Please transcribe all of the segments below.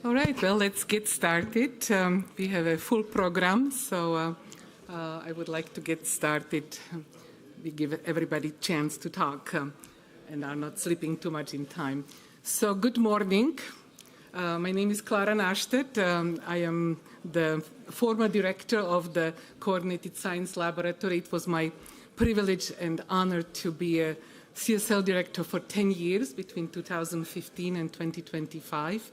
All right, well, let's get started. We have a full program, so I would like to get started. We give everybody a chance to talk and are not sleeping too much in time. So good morning. My name is Klara Nahrstedt. I am the former director of the Coordinated Science Laboratory. It was my privilege and honor to be a CSL director for 10 years between 2015 and 2025.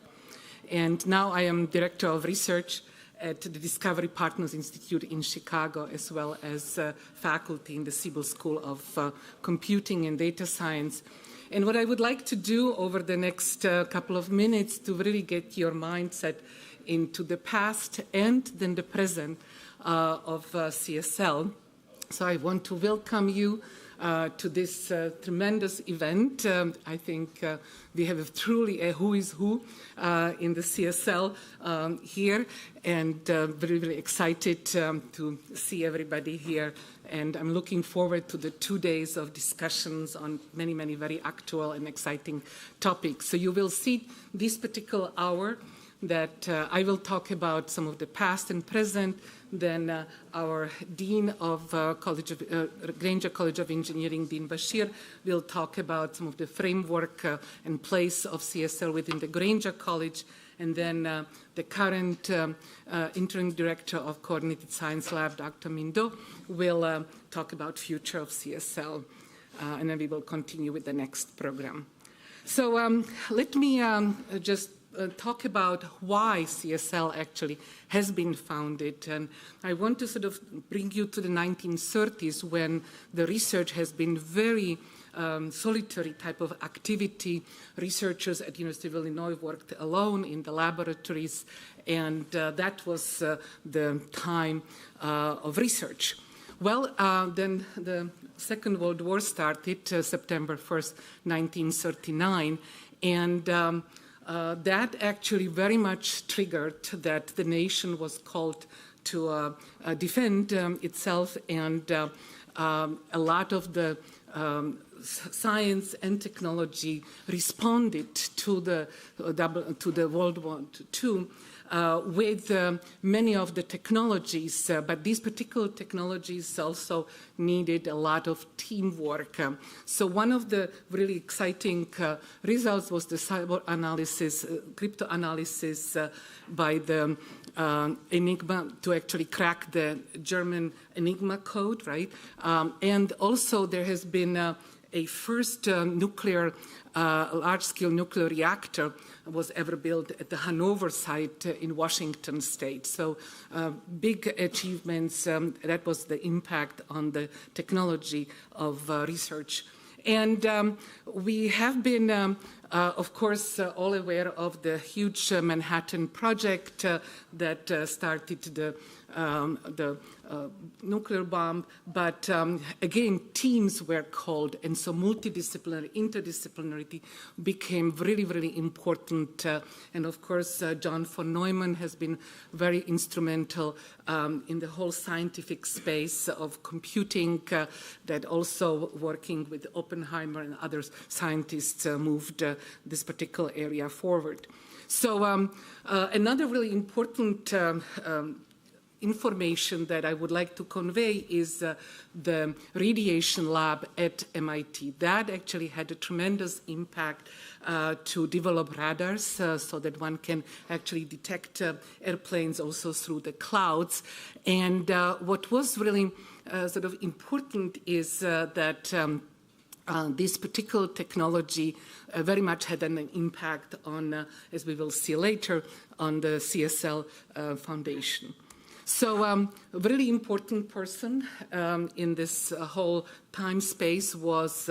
And now I am Director of Research at the Discovery Partners Institute in Chicago, as well as faculty in the Siebel School of Computing and Data Science. And what I would like to do over the next couple of minutes to really get your mindset into the past and then the present of CSL. So I want to welcome you to this tremendous event. I think we have truly a who is who in the CSL here, and very, very excited to see everybody here. And I'm looking forward to the 2 days of discussions on many, many very actual and exciting topics. So you will see this particular hour that I will talk about some of the past and present. Then our Dean of Grainger College of Engineering, Dean Bashir, will talk about some of the framework and place of CSL within the Grainger College. And then the current interim director of Coordinated Science Lab, Dr. Minh, will talk about future of CSL. And then we will continue with the next program. So let me just talk about why CSL actually has been founded. And I want to sort of bring you to the 1930s, when the research has been very solitary type of activity. Researchers at University of Illinois worked alone in the laboratories, and that was the time of research. Well, then the Second World War started, September 1st, 1939, and that actually very much triggered that the nation was called to defend itself, and a lot of the science and technology responded to the World War II with many of the technologies, but these particular technologies also needed a lot of teamwork. So one of the really exciting results was the cyber analysis, crypto-analysis by the Enigma to actually crack the German Enigma code, right? And also there has been a first nuclear, large-scale nuclear reactor was ever built at the Hanover site in Washington state. So big achievements, that was the impact on the technology of research. And we have been, of course, all aware of the huge Manhattan project that started the nuclear bomb, but again, teams were called, and so multidisciplinary, interdisciplinarity became really, really important. And of course, John von Neumann has been very instrumental in the whole scientific space of computing, that also working with Oppenheimer and other scientists moved this particular area forward. So another really important information that I would like to convey is the radiation lab at MIT. That actually had a tremendous impact to develop radars so that one can actually detect airplanes also through the clouds. And what was really sort of important is that this particular technology very much had an impact on, as we will see later, on the CSL Foundation. So a really important person in this whole time space was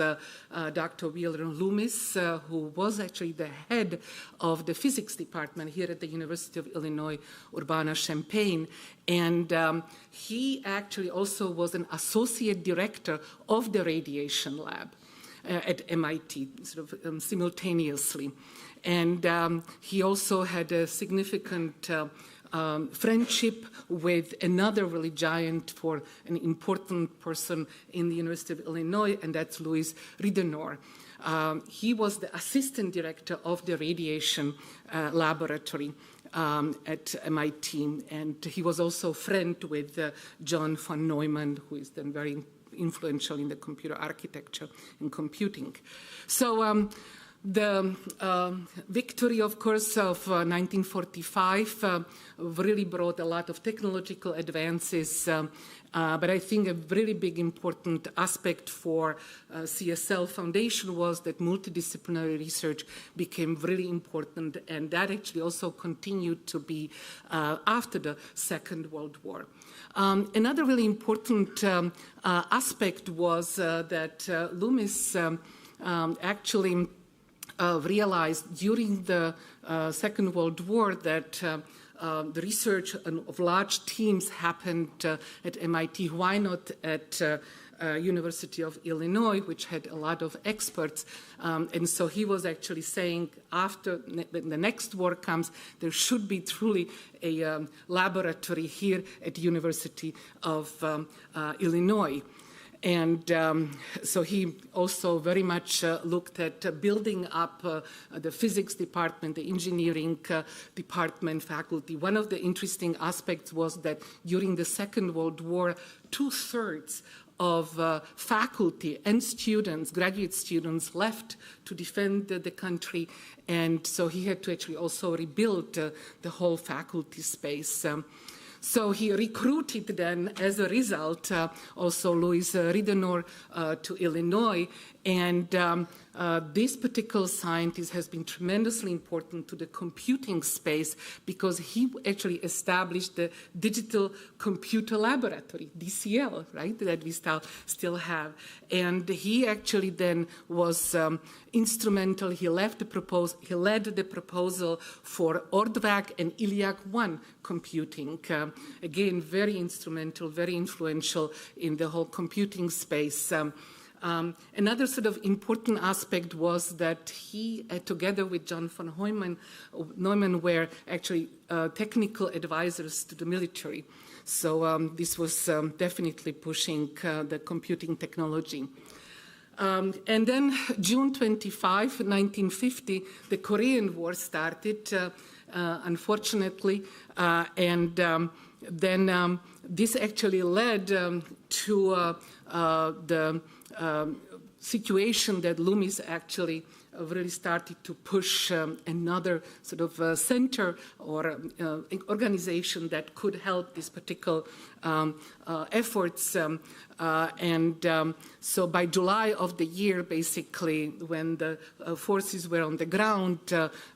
Dr. Wilhelm Loomis, who was actually the head of the physics department here at the University of Illinois, Urbana-Champaign. And he actually also was an associate director of the radiation lab at MIT, sort of simultaneously. And he also had a significant friendship with another really giant for an important person in the University of Illinois, and that's Louis Ridenour. He was the assistant director of the radiation laboratory at MIT, and he was also a friend with John von Neumann, who is then very influential in the computer architecture and computing. So the victory, of course, of 1945 really brought a lot of technological advances, but I think a really big important aspect for CSL Foundation was that multidisciplinary research became really important, and that actually also continued to be after the Second World War. Another really important aspect was that Loomis actually realized during the Second World War that the research of large teams happened at MIT. Why not at University of Illinois, which had a lot of experts? And so he was actually saying, after the next war comes, there should be truly a laboratory here at the University of Illinois. And so he also very much looked at building up the physics department, the engineering department, faculty. One of the interesting aspects was that during the Second World War, 2/3 of faculty and students, graduate students, left to defend the country. And so he had to actually also rebuild the whole faculty space. So he recruited then, as a result, also Louis Ridenour to Illinois. And this particular scientist has been tremendously important to the computing space because he actually established the Digital Computer Laboratory, DCL, right, that we still have. And he actually then was instrumental. He led the proposal for Ordwag and Iliac-1 computing. Again, very instrumental, very influential in the whole computing space. Another sort of important aspect was that he, together with John von Neumann, were actually technical advisors to the military. So this was definitely pushing the computing technology. And then June 25, 1950, the Korean War started, unfortunately, and then this actually led to the situation that Loomis actually really started to push another sort of center or organization that could help these particular efforts. So by July of the year, basically, when the forces were on the ground,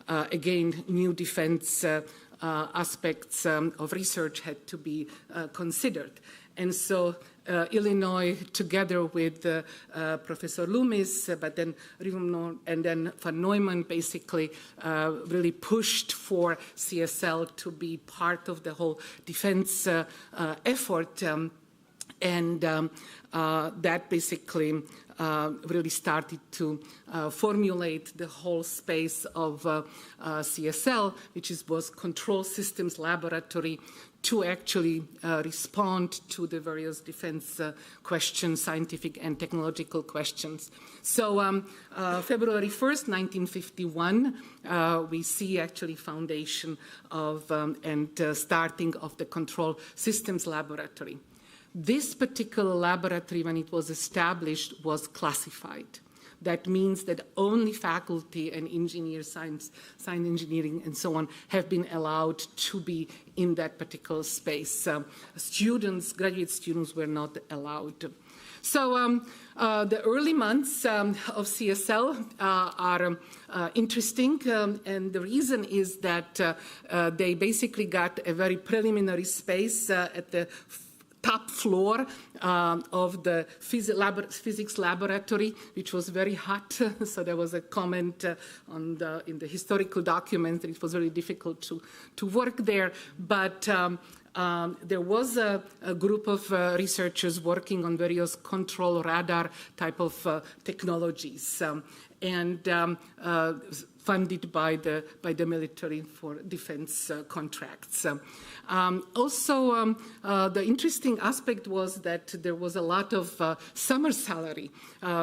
again, new defense aspects of research had to be considered. And so Illinois, together with Professor Loomis, but then Ridenour and then von Neumann, basically really pushed for CSL to be part of the whole defense effort. And that basically really started to formulate the whole space of CSL, which was Control Systems Laboratory, to actually respond to the various defense questions, scientific and technological questions. So February 1st, 1951, we see actually foundation of and starting of the Control Systems Laboratory. This particular laboratory, when it was established, was classified. That means that only faculty and engineers, science engineering, and so on, have been allowed to be in that particular space. Students, graduate students, were not allowed. So the early months of CSL are interesting, and the reason is that they basically got a very preliminary space at the top floor of the physics laboratory, which was very hot. So there was a comment in the historical documents that it was very difficult to work there. But there was a group of researchers working on various control radar type of technologies, and funded by the military for defense contracts. Also, the interesting aspect was that there was a lot of summer salary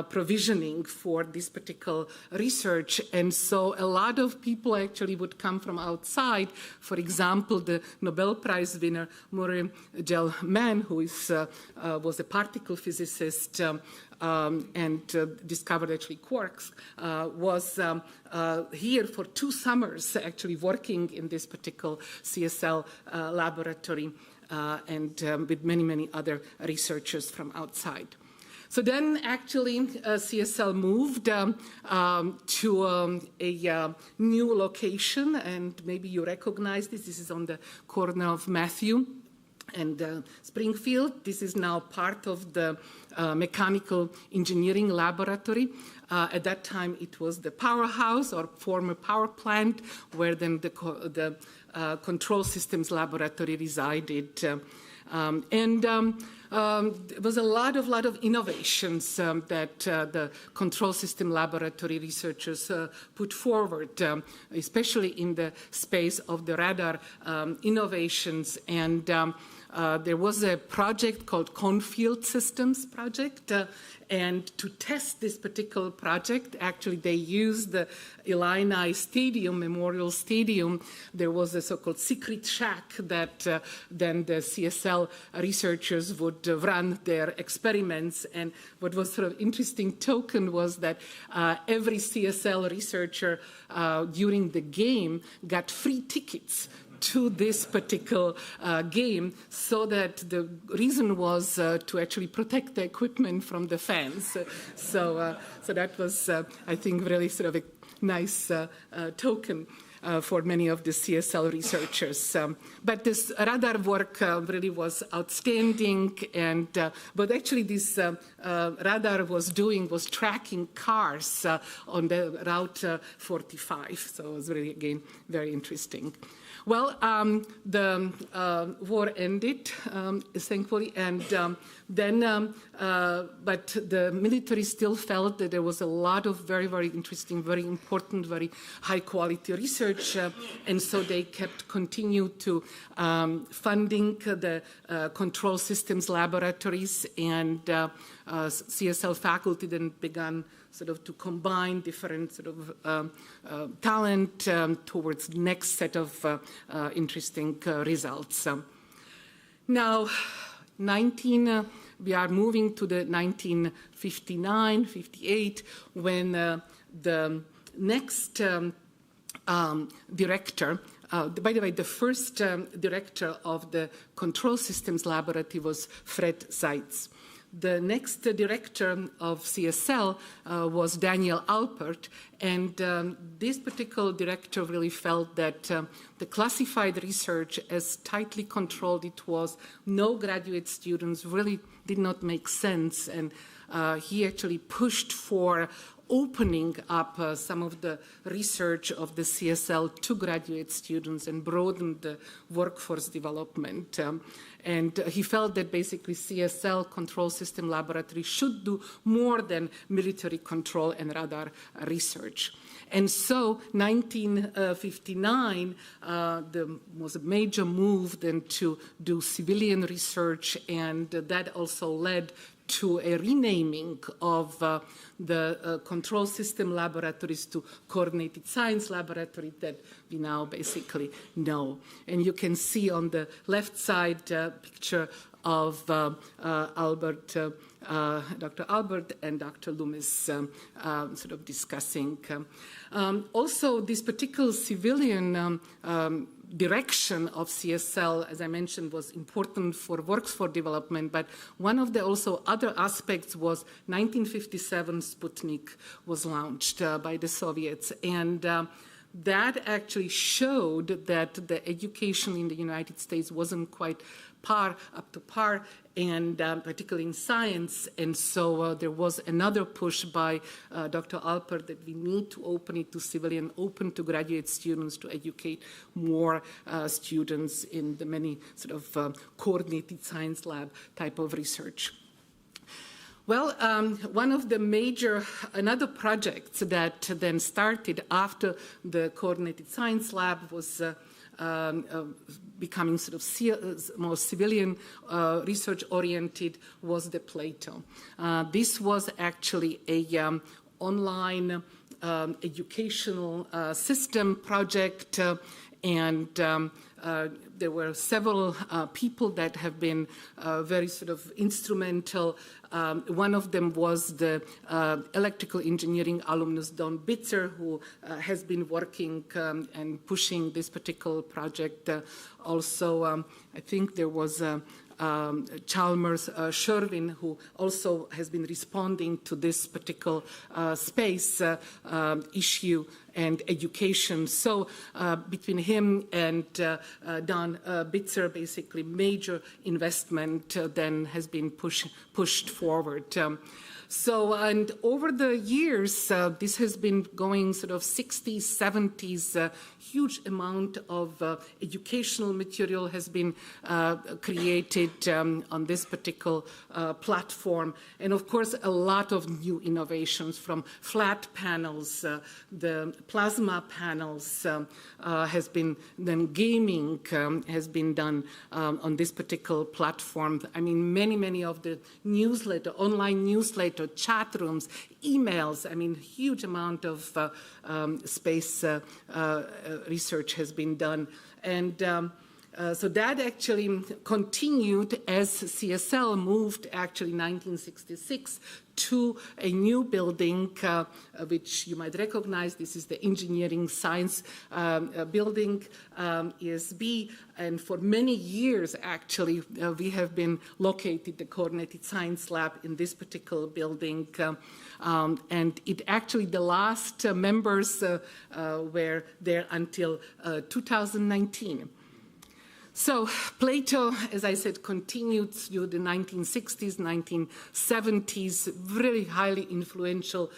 provisioning for this particular research, and so a lot of people actually would come from outside. For example, the Nobel Prize winner Murray Gell-Mann, who was a particle physicist and discovered actually quarks, was here for 2 summers actually working in this particular CSL laboratory and with many other researchers from outside. So then actually CSL moved to a new location, and maybe you recognize this. This is on the corner of Matthew and Springfield. This is now part of the mechanical engineering laboratory. At that time, it was the powerhouse or former power plant, where then the control systems laboratory resided. There was a lot of innovations that the control system laboratory researchers put forward, especially in the space of the radar innovations. And there was a project called Cornfield Systems Project, and to test this particular project, actually they used the Illini Stadium, Memorial Stadium. There was a so-called secret shack that then the CSL researchers would run their experiments. And what was sort of interesting token was that every CSL researcher during the game got free tickets to this particular game, so that the reason was to actually protect the equipment from the fans. So that was, I think, really sort of a nice token for many of the CSL researchers. But this radar work really was outstanding, and but actually this radar was tracking cars on the Route 45, so it was really, again, very interesting. Well, the war ended, thankfully, and then, but the military still felt that there was a lot of very interesting, very important, very high-quality research, and so they continued to funding the control systems laboratories, and CSL faculty then began sort of to combine different sort of talent towards the next set of interesting results. Now, we are moving to the 1959, 58, when the next director, by the way, the first director of the Control Systems Laboratory was Fred Seitz. The next director of CSL was Daniel Alpert, and this particular director really felt that the classified research, as tightly controlled it was, no graduate students, really did not make sense, and he actually pushed for opening up some of the research of the CSL to graduate students and broaden the workforce development. And he felt that basically CSL, Control System Laboratory, should do more than military control and radar research. And so 1959 was a major move then to do civilian research, and that also led to a renaming of the control system laboratories to coordinated science laboratory that we now basically know. And you can see on the left side picture of Dr. Albert and Dr. Loomis sort of discussing. Also, this particular civilian direction of CSL, as I mentioned, was important for workforce development, but one of the also other aspects was 1957 Sputnik was launched by the Soviets, and that actually showed that the education in the United States wasn't quite up to par, and particularly in science. And so there was another push by Dr. Alpert that we need to open it to civilian, open to graduate students, to educate more students in the many sort of coordinated science lab type of research. Well, one of the another projects that then started after the coordinated science lab was becoming sort of more civilian research-oriented was the Plato. This was actually a online educational system project, and there were several people that have been very sort of instrumental. One of them was the electrical engineering alumnus Don Bitzer, who has been working and pushing this particular project. Also, I think there was Chalmers Sherwin, who also has been responding to this particular space issue and education. So between him and Don Bitzer, basically major investment then has been pushed forward. So, and over the years, this has been going sort of 60s, 70s, huge amount of educational material has been created on this particular platform. And of course, a lot of new innovations from flat panels, the plasma panels has been, then gaming has been done on this particular platform. I mean, many of the online newsletter, chat rooms, emails, I mean, huge amount of space research has been done. And so that actually continued as CSL moved actually 1966 to a new building, which you might recognize. This is the Engineering Science building, ESB. And for many years, actually, we have been located, the Coordinated Science Lab, in this particular building. And it actually, the last members were there until 2019. So Plato, as I said, continued through the 1960s, 1970s, really highly influential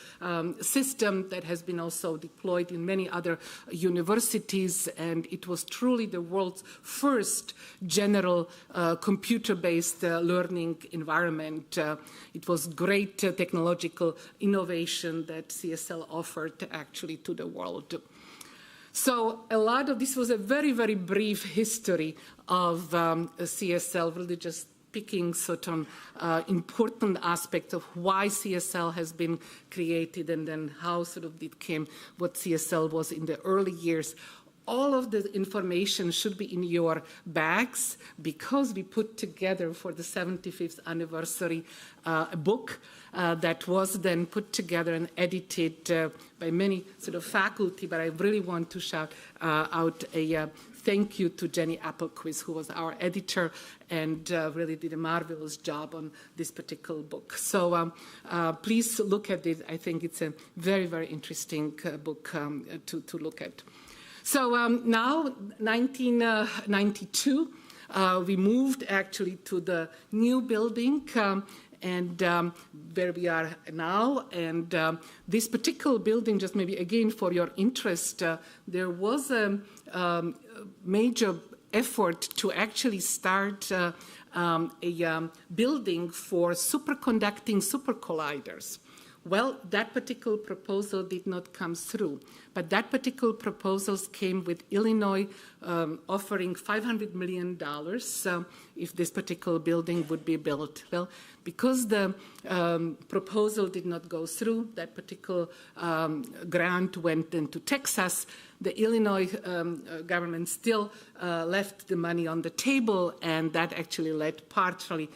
system that has been also deployed in many other universities, and it was truly the world's first general computer-based learning environment. It was great technological innovation that CSL offered actually to the world. So a lot of this was a very, very brief history of CSL, really just picking certain important aspects of why CSL has been created and then how sort of it came, what CSL was in the early years. All of the information should be in your bags because we put together for the 75th anniversary a book that was then put together and edited by many sort of faculty, but I really want to shout out a thank you to Jenny Applequist, who was our editor and really did a marvelous job on this particular book. So please look at it. I think it's a very, very interesting book to look at. So now, 1992, we moved actually to the new building and where we are now. And this particular building, just maybe again for your interest, there was a major effort to actually start a building for superconducting supercolliders. Well, that particular proposal did not come through, but that particular proposal came with Illinois offering $500 million if this particular building would be built. Well, because the proposal did not go through, that particular grant went into Texas. The Illinois government still left the money on the table, and that actually led partially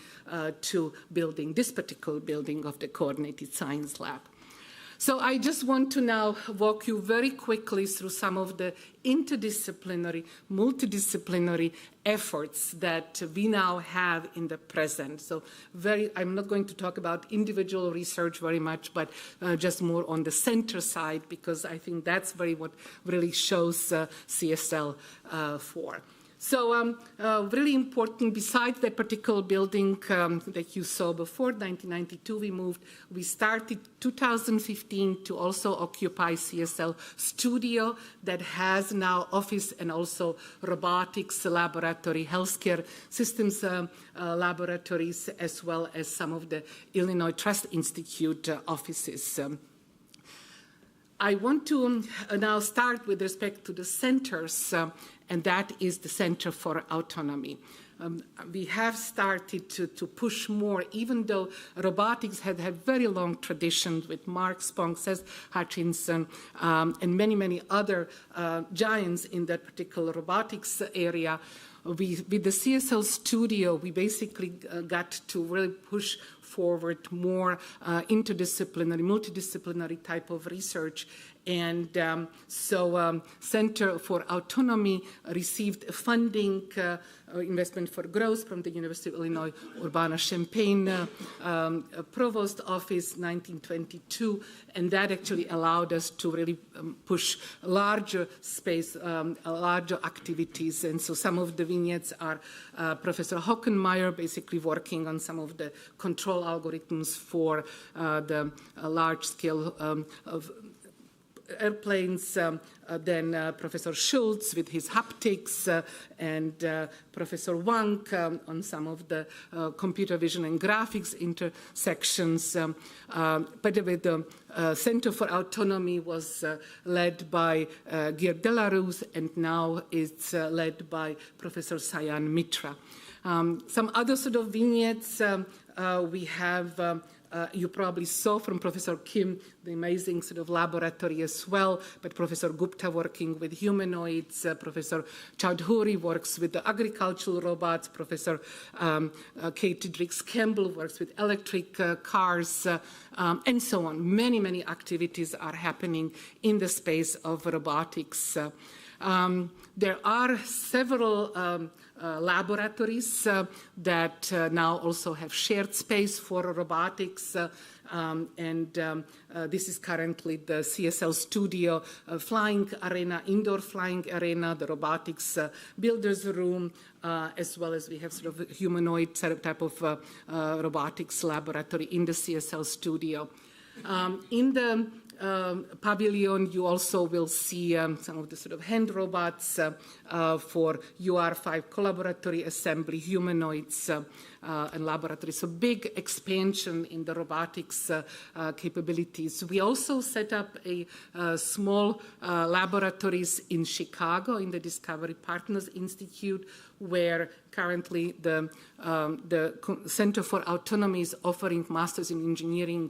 to building this particular building of the Coordinated Science Lab. So I just want to now walk you very quickly through some of the interdisciplinary, multidisciplinary efforts that we now have in the present. So I'm not going to talk about individual research very much, but just more on the center side, because I think that's what really shows CSL for. So really important, besides that particular building that you saw before, 1992 we started 2015 to also occupy CSL studio that has now office and also robotics laboratory, healthcare systems laboratories, as well as some of the Illinois Trust Institute offices. I want to now start with respect to the centers, and that is the Center for Autonomy. We have started to push more, even though robotics had very long traditions with Mark Spong, Seth Hutchinson, and many, many other giants in that particular robotics area. With the CSL studio, we basically got to really push forward more interdisciplinary, multidisciplinary type of research. And so Center for Autonomy received funding, investment for growth from the University of Illinois Urbana-Champaign Provost Office, 1922, and that actually allowed us to really push larger space, larger activities. And so some of the vignettes are Professor Hockenmeyer basically working on some of the control algorithms for the large-scale of airplanes, then Professor Schultz with his haptics, and Professor Wang on some of the computer vision and graphics intersections. But with the Center for Autonomy was led by Geert Delarue, and now it's led by Professor Sayan Mitra. Some other sort of vignettes we have. You probably saw from Professor Kim the amazing sort of laboratory as well, but Professor Gupta working with humanoids, Professor Chowdhury works with the agricultural robots, Professor Kate Drix-Campbell works with electric cars, and so on. Many, many activities are happening in the space of robotics. There are several laboratories that now also have shared space for robotics, and this is currently the CSL studio flying arena, indoor flying arena, the robotics builders room, as well as we have sort of a humanoid type of robotics laboratory in the CSL studio. In the pavilion, you also will see some of the sort of hand robots for UR5 collaboratory assembly, humanoids, and laboratories. So big expansion in the robotics capabilities. We also set up a small laboratories in Chicago in the Discovery Partners Institute, where currently the Center for Autonomy is offering Masters in Engineering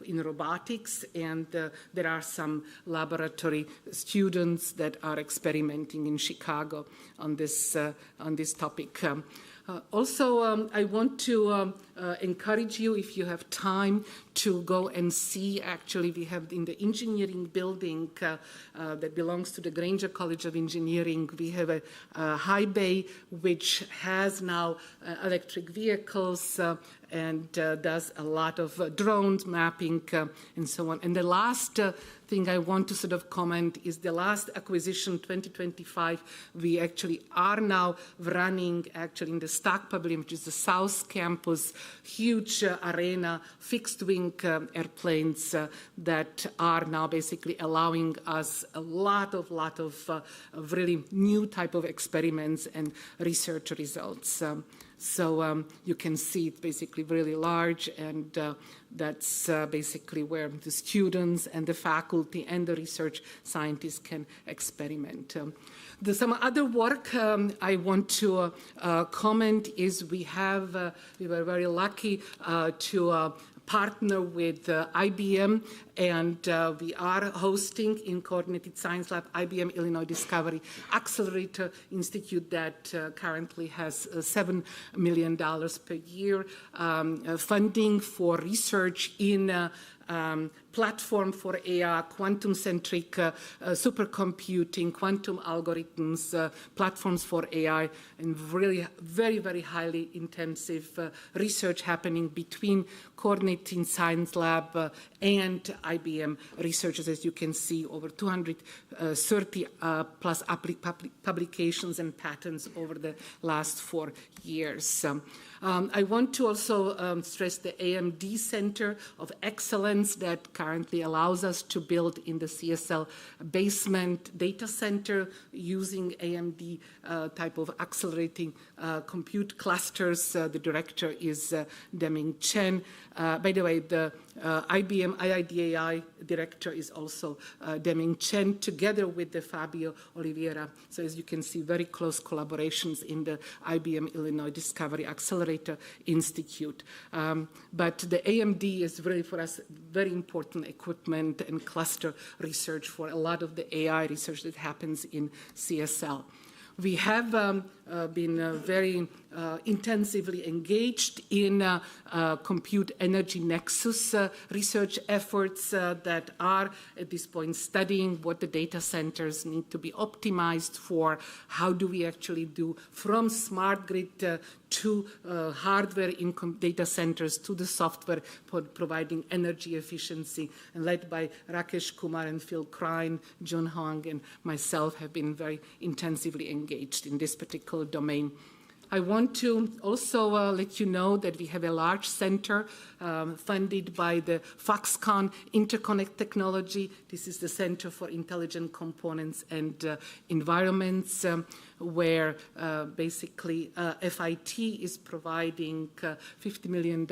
in Robotics, and there are some laboratory students that are experimenting in Chicago on this topic. Also, I want to encourage you, if you have time, to go and see, actually, we have in the engineering building that belongs to the Grainger College of Engineering, we have a high bay which has now electric vehicles and does a lot of drones mapping and so on. And the last thing I want to sort of comment is the last acquisition, 2025, we actually are now running actually in the Stack Pavilion, which is the South Campus, huge arena, fixed-wing airplanes that are now basically allowing us a lot of really new type of experiments and research results. So you can see it's basically really large, and that's basically where the students and the faculty and the research scientists can experiment. Some other work I want to comment is we were very lucky to partner with IBM, and we are hosting in Coordinated Science Lab IBM Illinois Discovery Accelerator Institute that currently has $7 million per year funding for research in platform for AI, quantum-centric supercomputing, quantum algorithms, platforms for AI, and really very highly intensive research happening between Coordinating Science Lab and IBM researchers. As you can see, over 230 plus publications and patents over the last 4 years. I want to also stress the AMD Center of Excellence that currently allows us to build in the CSL basement data center using AMD type of accelerating compute clusters. The director is Deming Chen. By the way, the IBM IIDAI director is also Deming Chen, together with the Fabio Oliveira. So as you can see, very close collaborations in the IBM Illinois Discovery Accelerator Institute. But the AMD is really for us very important equipment and cluster research for a lot of the AI research that happens in CSL. We have been very intensively engaged in compute energy nexus research efforts that are at this point studying what the data centers need to be optimized for. How do we actually do from smart grid to hardware in data centers to the software for providing energy efficiency, and led by Rakesh Kumar and Phil Krein, John Hong, and myself have been very intensively engaged in this particular domain. I want to also let you know that we have a large center funded by the Foxconn Interconnect Technology. This is the Center for Intelligent Components and Environments, where basically FIT is providing $50 million,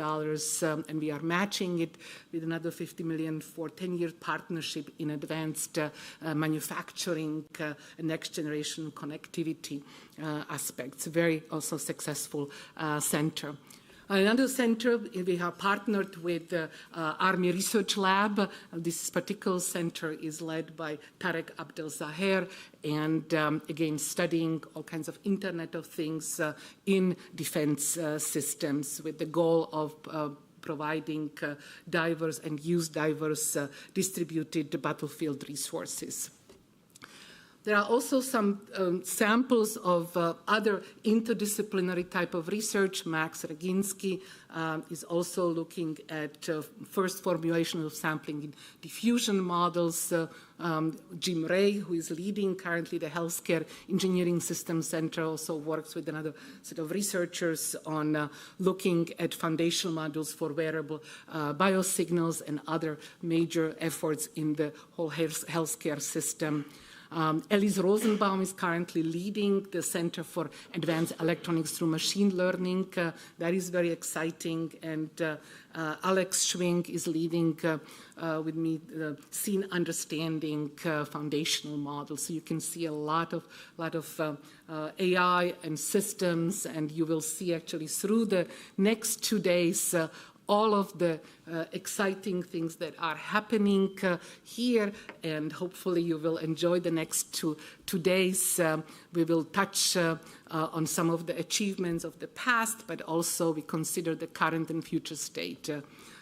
and we are matching it with another $50 million for 10-year partnership in advanced manufacturing and next-generation connectivity aspects. Very also successful center. Another center, we have partnered with the Army Research Lab. This particular center is led by Tarek Abdel-Zaher, and again, studying all kinds of Internet of Things in defense systems with the goal of providing diverse and use diverse distributed battlefield resources. There are also some samples of other interdisciplinary type of research. Max Reginsky is also looking at first formulation of sampling in diffusion models. Jim Ray, who is leading currently the Healthcare Engineering Systems Center, also works with another set of researchers on looking at foundational modules for wearable biosignals and other major efforts in the whole healthcare system. Elise Rosenbaum is currently leading the Center for Advanced Electronics through Machine Learning. That is very exciting. And Alex Schwing is leading with me the Scene Understanding foundational model. So you can see a lot of AI and systems, and you will see actually through the next 2 days all of the exciting things that are happening here, and hopefully you will enjoy the next two days. We will touch on some of the achievements of the past, but also we consider the current and future state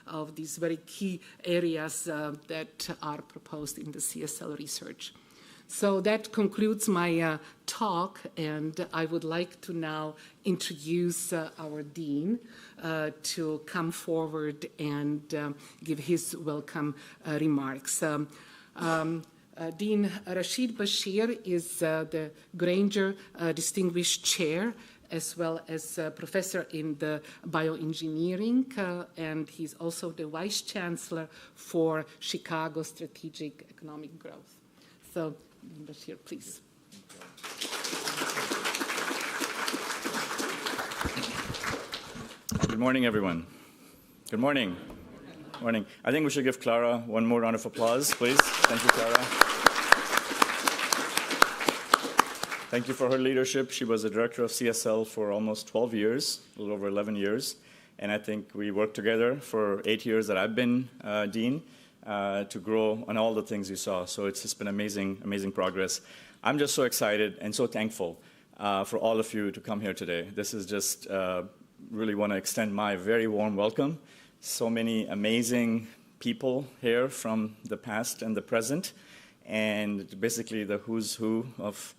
of these very key areas that are proposed in the CSL research. So that concludes my talk, and I would like to now introduce our dean to come forward and give his welcome remarks. Dean Rashid Bashir is the Grainger Distinguished Chair as well as a professor in the bioengineering, and he's also the vice chancellor for Chicago Strategic Economic Growth. So, Bashir, please. Good morning, everyone. Good morning. Morning. I think we should give Klara one more round of applause, please. Thank you, Klara. Thank you for her leadership. She was the director of CSL for almost 12 years, a little over 11 years. And I think we worked together for 8 years that I've been dean to grow on all the things you saw. So it's just been amazing, amazing progress. I'm just so excited and so thankful for all of you to come here today. This is just really want to extend my very warm welcome. So many amazing people here from the past and the present, and basically the who's who of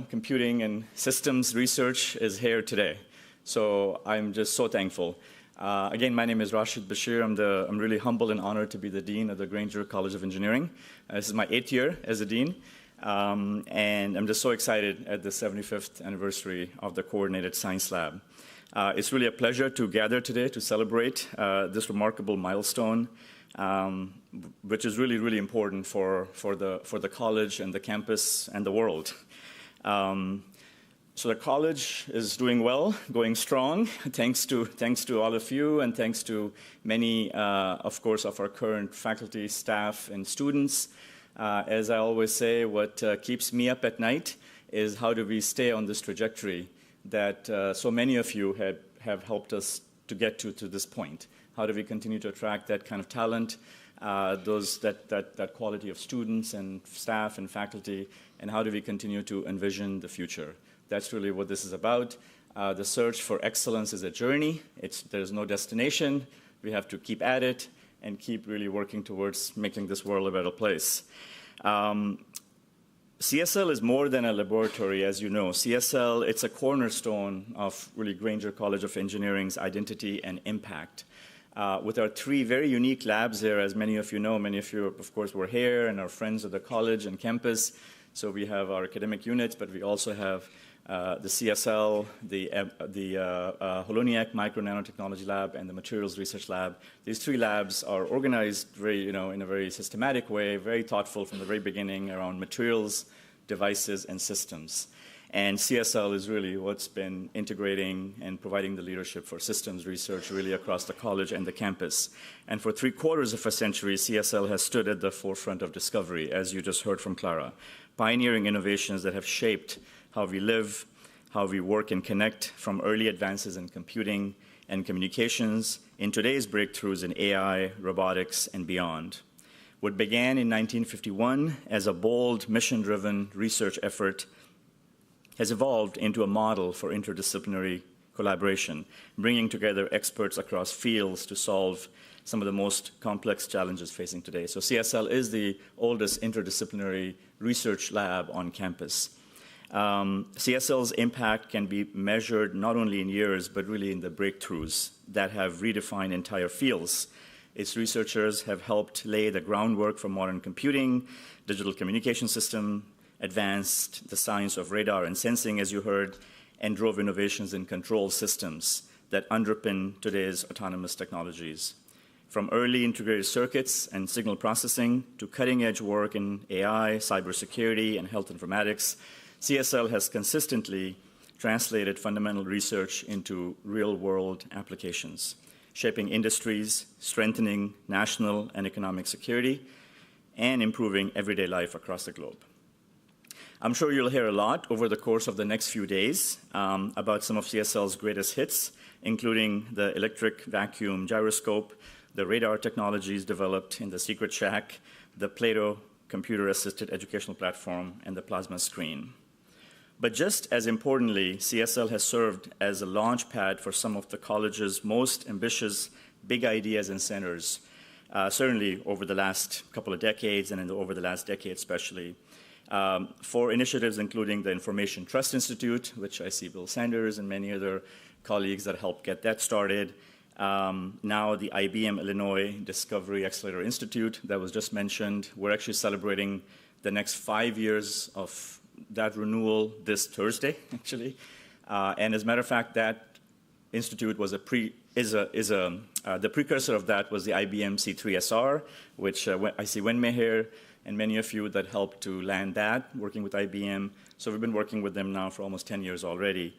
computing and systems research is here today. So I'm just so thankful. Again, my name is Rashid Bashir. I'm really humbled and honored to be the dean of the Grainger College of Engineering. This is my 8th year as a dean, and I'm just so excited at the 75th anniversary of the Coordinated Science Lab. It's really a pleasure to gather today to celebrate this remarkable milestone, which is really, really important for the college and the campus and the world. So the college is doing well, going strong, thanks to all of you, and thanks to many, of course, of our current faculty, staff, and students. As I always say, what keeps me up at night is how do we stay on this trajectory that so many of you have helped us to get to this point. How do we continue to attract that kind of talent, that quality of students and staff and faculty, and how do we continue to envision the future? That's really what this is about. The search for excellence is a journey. There's no destination. We have to keep at it and keep really working towards making this world a better place. CSL is more than a laboratory, as you know. CSL, it's a cornerstone of really Grainger College of Engineering's identity and impact. With our 3 very unique labs there, as many of you know, many of you, of course, were here and are friends of the college and campus. So we have our academic units, but we also have the CSL, the Holoniac Micro Nanotechnology Lab, and the Materials Research Lab. These 3 labs are organized very, in a very systematic way, very thoughtful from the very beginning around materials, devices, and systems. And CSL is really what's been integrating and providing the leadership for systems research really across the college and the campus. And for 3/4 of a century, CSL has stood at the forefront of discovery, as you just heard from Klara, pioneering innovations that have shaped how we live, how we work and connect, from early advances in computing and communications in today's breakthroughs in AI, robotics, and beyond. What began in 1951 as a bold, mission-driven research effort has evolved into a model for interdisciplinary collaboration, bringing together experts across fields to solve some of the most complex challenges facing today. So CSL is the oldest interdisciplinary research lab on campus. CSL's impact can be measured not only in years, but really in the breakthroughs that have redefined entire fields. Its researchers have helped lay the groundwork for modern computing, digital communication system, advanced the science of radar and sensing, as you heard, and drove innovations in control systems that underpin today's autonomous technologies. From early integrated circuits and signal processing to cutting-edge work in AI, cybersecurity, and health informatics, CSL has consistently translated fundamental research into real-world applications, shaping industries, strengthening national and economic security, and improving everyday life across the globe. I'm sure you'll hear a lot over the course of the next few days about some of CSL's greatest hits, including the electric vacuum gyroscope, the radar technologies developed in the Secret Shack, the Plato computer-assisted educational platform, and the plasma screen. But just as importantly, CSL has served as a launch pad for some of the college's most ambitious big ideas and centers, certainly over the last couple of decades and over the last decade especially. For initiatives including the Information Trust Institute, which I see Bill Sanders and many other colleagues that helped get that started. Now the IBM Illinois Discovery Accelerator Institute that was just mentioned. We're actually celebrating the next 5 years of that renewal this Thursday, actually. And as a matter of fact, that institute was the precursor of that was the IBM C3SR, which I see Wen-mei here, and many of you that helped to land that, working with IBM. So we've been working with them now for almost 10 years already.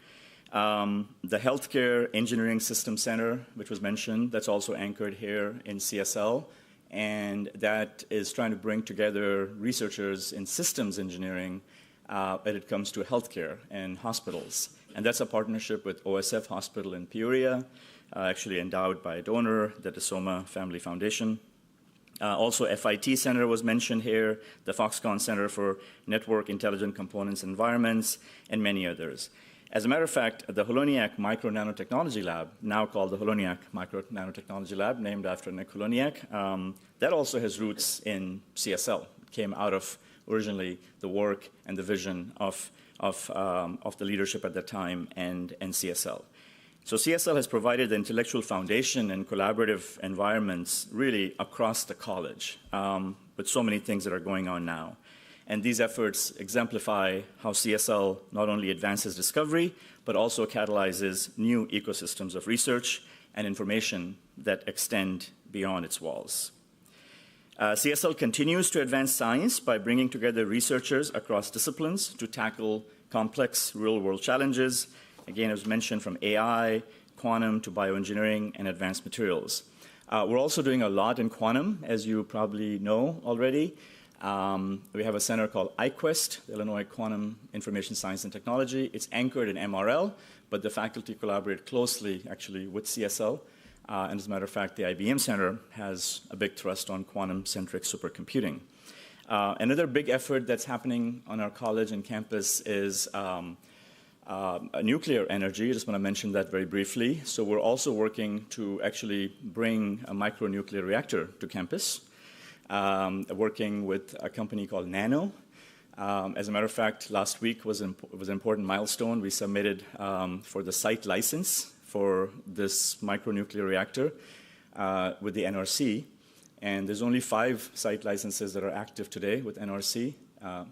The Healthcare Engineering System Center, which was mentioned, that's also anchored here in CSL, and that is trying to bring together researchers in systems engineering when it comes to healthcare and hospitals. And that's a partnership with OSF Hospital in Peoria, actually endowed by a donor, the DeSoma Family Foundation. Also, FIT Center was mentioned here, the Foxconn Center for Network Intelligent Components and Environments, and many others. As a matter of fact, the Holoniak Micro Nanotechnology Lab, now called the Holoniak Micro Nanotechnology Lab, named after Nick Holoniak, that also has roots in CSL. It came out of originally the work and the vision of the leadership at that time and CSL. So CSL has provided the intellectual foundation and collaborative environments really across the college with so many things that are going on now. And these efforts exemplify how CSL not only advances discovery, but also catalyzes new ecosystems of research and information that extend beyond its walls. CSL continues to advance science by bringing together researchers across disciplines to tackle complex real-world challenges. Again, as mentioned, from AI, quantum to bioengineering and advanced materials. We're also doing a lot in quantum, as you probably know already. We have a center called IQuest, the Illinois Quantum Information Science and Technology. It's anchored in MRL, but the faculty collaborate closely, actually, with CSL. And as a matter of fact, the IBM Center has a big thrust on quantum-centric supercomputing. Another big effort that's happening on our college and campus is nuclear energy. I just want to mention that very briefly. So we're also working to actually bring a micronuclear reactor to campus, working with a company called Nano. As a matter of fact, last week was an important milestone. We submitted for the site license for this micronuclear reactor with the NRC. And there's only 5 site licenses that are active today with NRC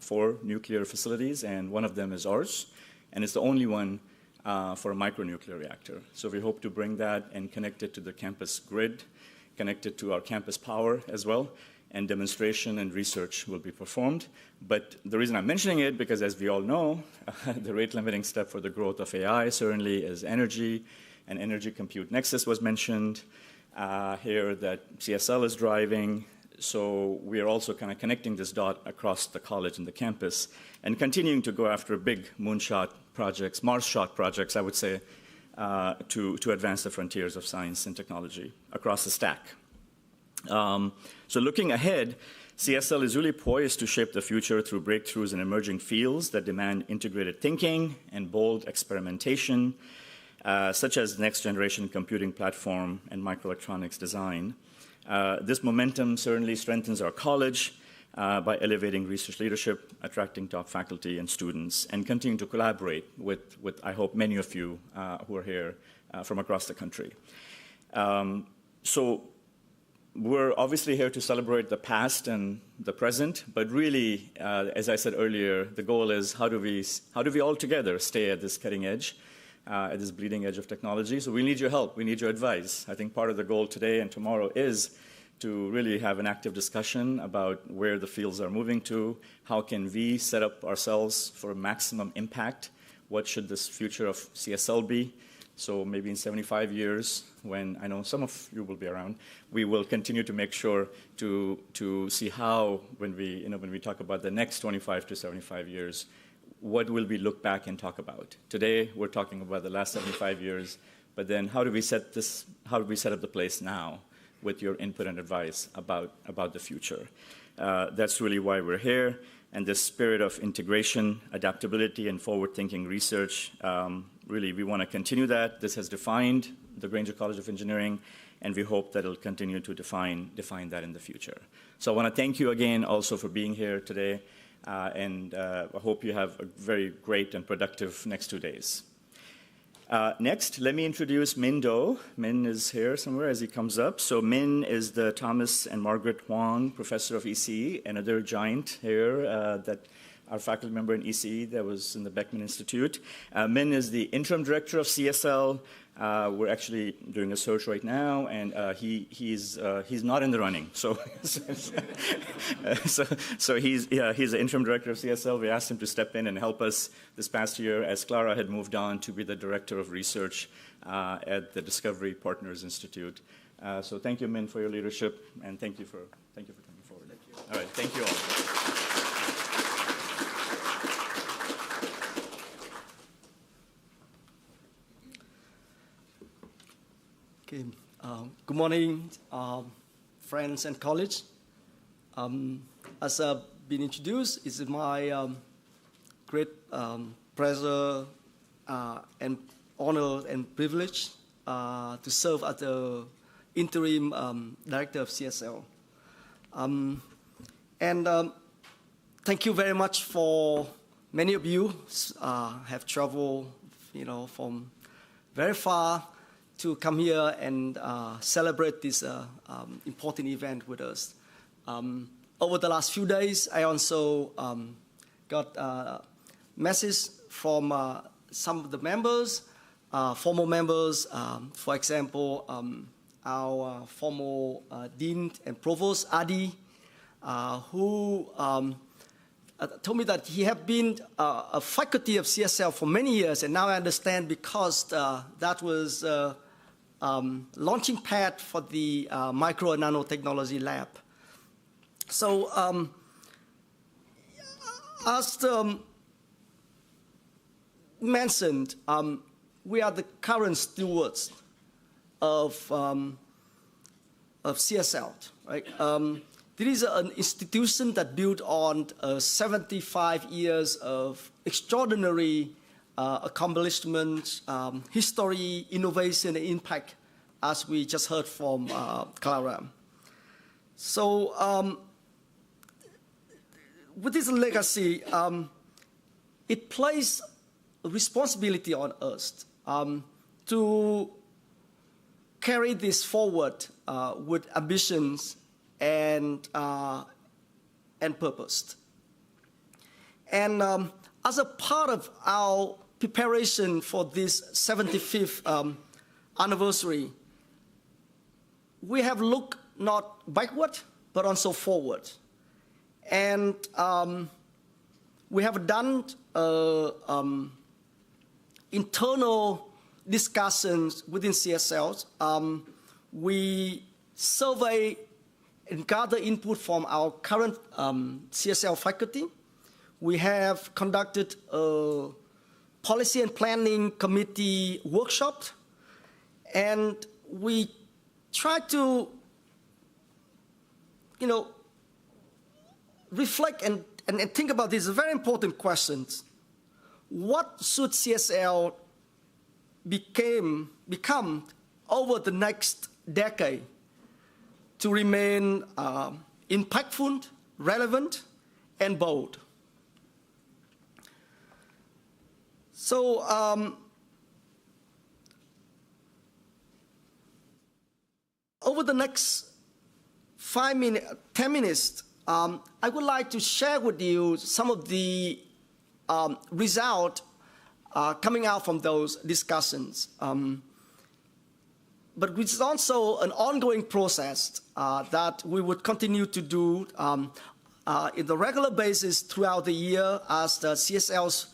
for nuclear facilities, and one of them is ours. And it's the only one for a micronuclear reactor. So we hope to bring that and connect it to the campus grid, connect it to our campus power as well, and demonstration and research will be performed. But the reason I'm mentioning it, because as we all know, the rate-limiting step for the growth of AI certainly is energy, and energy compute nexus was mentioned here that CSL is driving. So we are also kind of connecting this dot across the college and the campus and continuing to go after big moonshot projects, Mars shot projects, I would say, to advance the frontiers of science and technology across the stack. So looking ahead, CSL is really poised to shape the future through breakthroughs in emerging fields that demand integrated thinking and bold experimentation, such as next-generation computing platform and microelectronics design. This momentum certainly strengthens our college by elevating research leadership, attracting top faculty and students, and continuing to collaborate with I hope, many of you who are here from across the country. So we're obviously here to celebrate the past and the present, but really, as I said earlier, the goal is how do we all together stay at this cutting edge, at this bleeding edge of technology? So we need your help. We need your advice. I think part of the goal today and tomorrow is to really have an active discussion about where the fields are moving to, how can we set up ourselves for maximum impact, what should this future of CSL be? So maybe in 75 years, when I know some of you will be around, we will continue to make sure to see how, when we talk about the next 25 to 75 years, what will we look back and talk about? Today, we're talking about the last 75 years, but then how do we set up the place now with your input and advice about the future? That's really why we're here. And this spirit of integration, adaptability, and forward-thinking research, really, we want to continue that. This has defined the Grainger College of Engineering, and we hope that it'll continue to define that in the future. So I want to thank you again also for being here today, and I hope you have a very great and productive next 2 days. Next, let me introduce Minh Do. Minh is here somewhere as he comes up. So Minh is the Thomas and Margaret Huang Professor of ECE, another giant here that our faculty member in ECE that was in the Beckman Institute. Minh is the interim director of CSL. We're actually doing a search right now, and he's not in the running. So he's the interim director of CSL. We asked him to step in and help us this past year, as Klara had moved on to be the director of research at the Discovery Partners Institute. So thank you, Minh, for your leadership, and thank you for coming forward. Thank you. All right, thank you all. Okay. Good morning, friends and colleagues. As been introduced, it's my great pleasure and honor and privilege to serve as the interim director of CSL. Thank you very much for many of you have traveled, from very far to come here and celebrate this important event with us. Over the last few days, I also got a message from some of the members, former members, for example, our former Dean and Provost, Adi, who told me that he had been a faculty of CSL for many years, and now I understand because that was launching pad for the micro and nanotechnology lab. So as mentioned, we are the current stewards of CSL, right? There is an institution that built on 75 years of extraordinary accomplishments, history, innovation, and impact, as we just heard from Klara. So with this legacy, it places a responsibility on us to carry this forward with ambitions and purpose. And as a part of our preparation for this 75th anniversary, we have looked not backward, but also forward. And we have done internal discussions within CSL. We survey and gather input from our current CSL faculty. We have conducted a policy and planning committee workshop, and we try to, reflect and think about these very important questions. What should CSL become over the next decade to remain impactful, relevant, and bold? So over the next 10 minutes, I would like to share with you some of the results coming out from those discussions. But it's also an ongoing process that we would continue to do in the regular basis throughout the year as the CSLs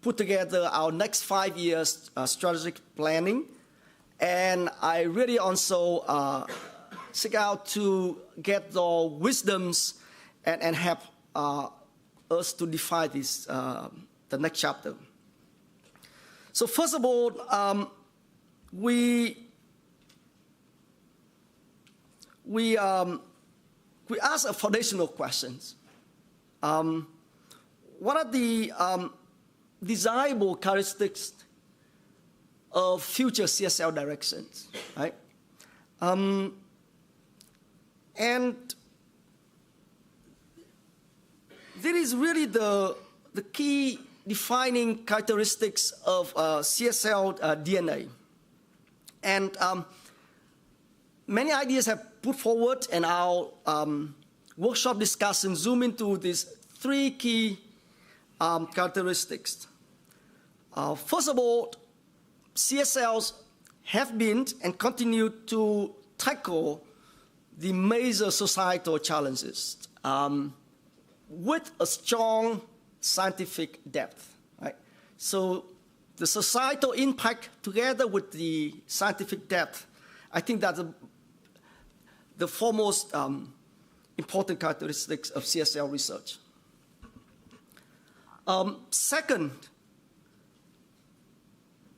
put together our next 5 years strategic planning. And I really also seek out to get the wisdoms and help us to define this, the next chapter. So first of all, we ask a foundational questions. What are the desirable characteristics of future CSL directions, right? And there is really the key defining characteristics of CSL DNA. And many ideas have put forward, and our workshop discussion zoom into these 3 key characteristics. First of all, CSLs have been and continue to tackle the major societal challenges with a strong scientific depth. Right? So the societal impact together with the scientific depth, I think that's the foremost important characteristics of CSL research. Second,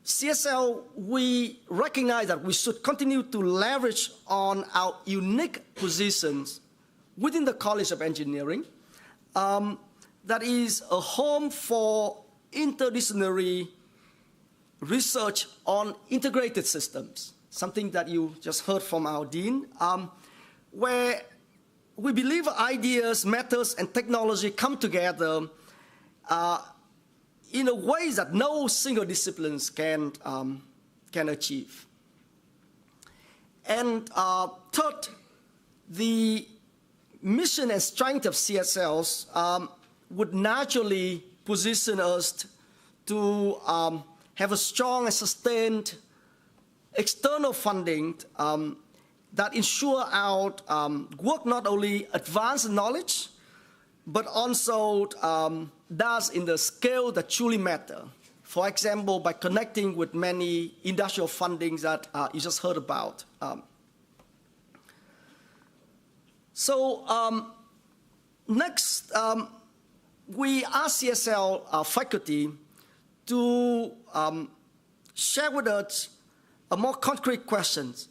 CSL, we recognize that we should continue to leverage on our unique positions within the College of Engineering that is a home for interdisciplinary research on integrated systems, something that you just heard from our dean, where we believe ideas, methods, and technology come together in a way that no single disciplines can achieve. And third, the mission and strength of CSLs would naturally position us to have a strong and sustained external funding that ensure our work not only advance knowledge, but also does in the scale that truly matter. For example, by connecting with many industrial fundings that you just heard about. Next, we ask CSL faculty to share with us a more concrete questions.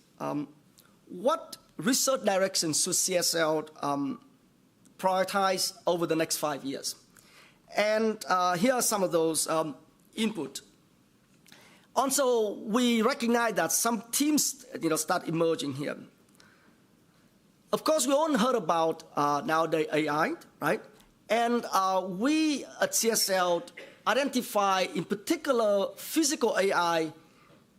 What research directions should CSL prioritize over the next 5 years? And here are some of those input. Also, we recognize that some themes start emerging here. Of course, we all heard about nowadays AI, right? And we at CSL identify, in particular, physical AI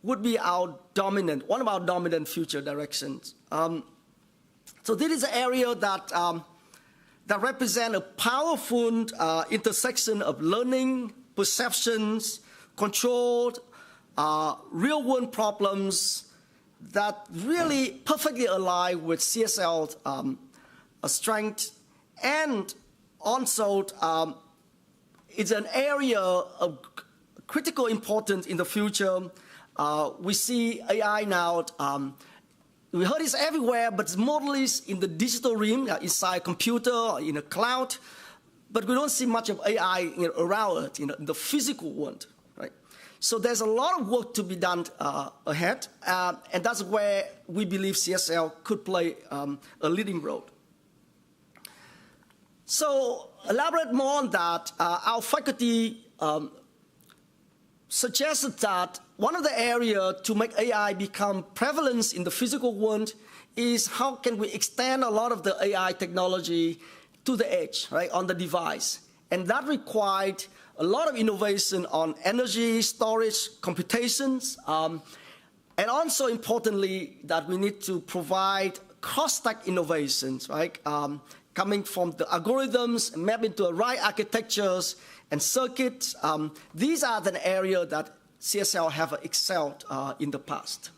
would be one of our dominant future directions. So this is an area that represent a powerful intersection of learning, perceptions, control, real-world problems that really perfectly align with CSL's strength, and also it's an area of critical importance in the future. We see AI now, we heard it's everywhere, but it's mostly in the digital realm, inside a computer, in a cloud, but we don't see much of AI around it, in the physical world, right? So there's a lot of work to be done ahead, and that's where we believe CSL could play a leading role. So elaborate more on that, our faculty suggested that one of the areas to make AI become prevalent in the physical world is how can we extend a lot of the AI technology to the edge, right, on the device. And that required a lot of innovation on energy, storage, computations, and also importantly that we need to provide cross-stack innovations, right, coming from the algorithms, map into the right architectures and circuits. These are the areas that CSL have excelled in the past.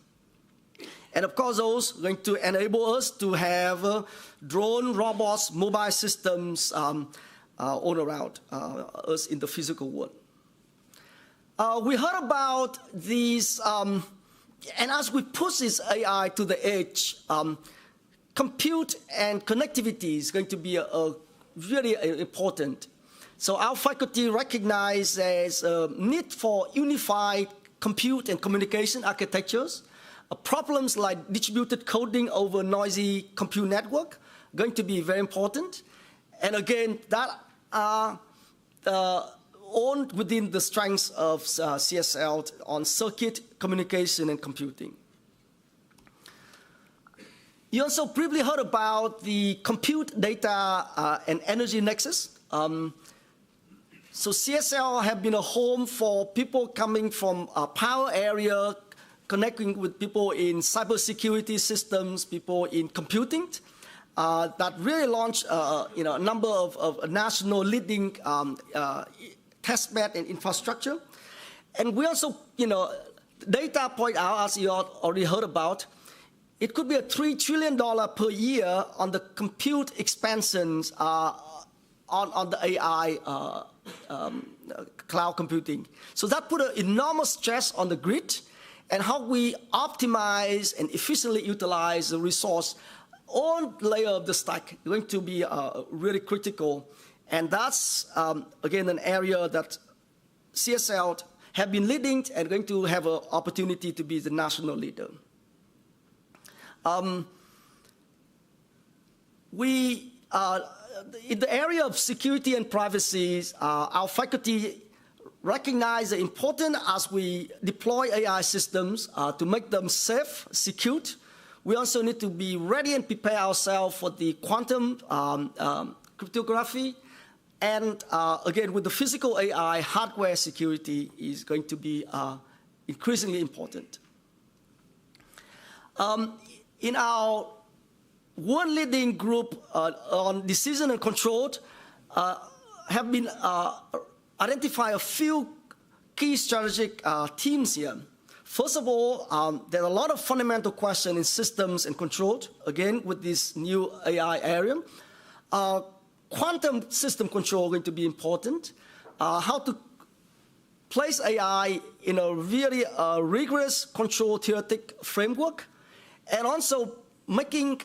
And of course, those are going to enable us to have drone, robots, mobile systems all around us in the physical world. We heard about these, and as we push this AI to the edge, compute and connectivity is going to be really important. So our faculty recognize there's a need for unified compute and communication architectures. Problems like distributed coding over noisy compute network are going to be very important. And again, that are owned within the strengths of CSL on circuit, communication, and computing. You also briefly heard about the compute, data, and energy nexus. So CSL have been a home for people coming from a power area, connecting with people in cybersecurity systems, people in computing, that really launched a number of national leading testbed and infrastructure. And we also, data point out, as you already heard about, it could be a $3 trillion per year on the compute expansions on the AI cloud computing. So that put an enormous stress on the grid, and how we optimize and efficiently utilize the resource on layer of the stack is going to be really critical. And that's, again, an area that CSL have been leading and going to have an opportunity to be the national leader. In the area of security and privacy, our faculty recognize the importance as we deploy AI systems to make them safe, secure. We also need to be ready and prepare ourselves for the quantum cryptography. And again, with the physical AI, hardware security is going to be increasingly important. In our one leading group on decision and control have been identify a few key strategic themes here. First of all, there are a lot of fundamental questions in systems and control, again, with this new AI area. Quantum system control going to be important. How to place AI in a really rigorous control theoretic framework, and also making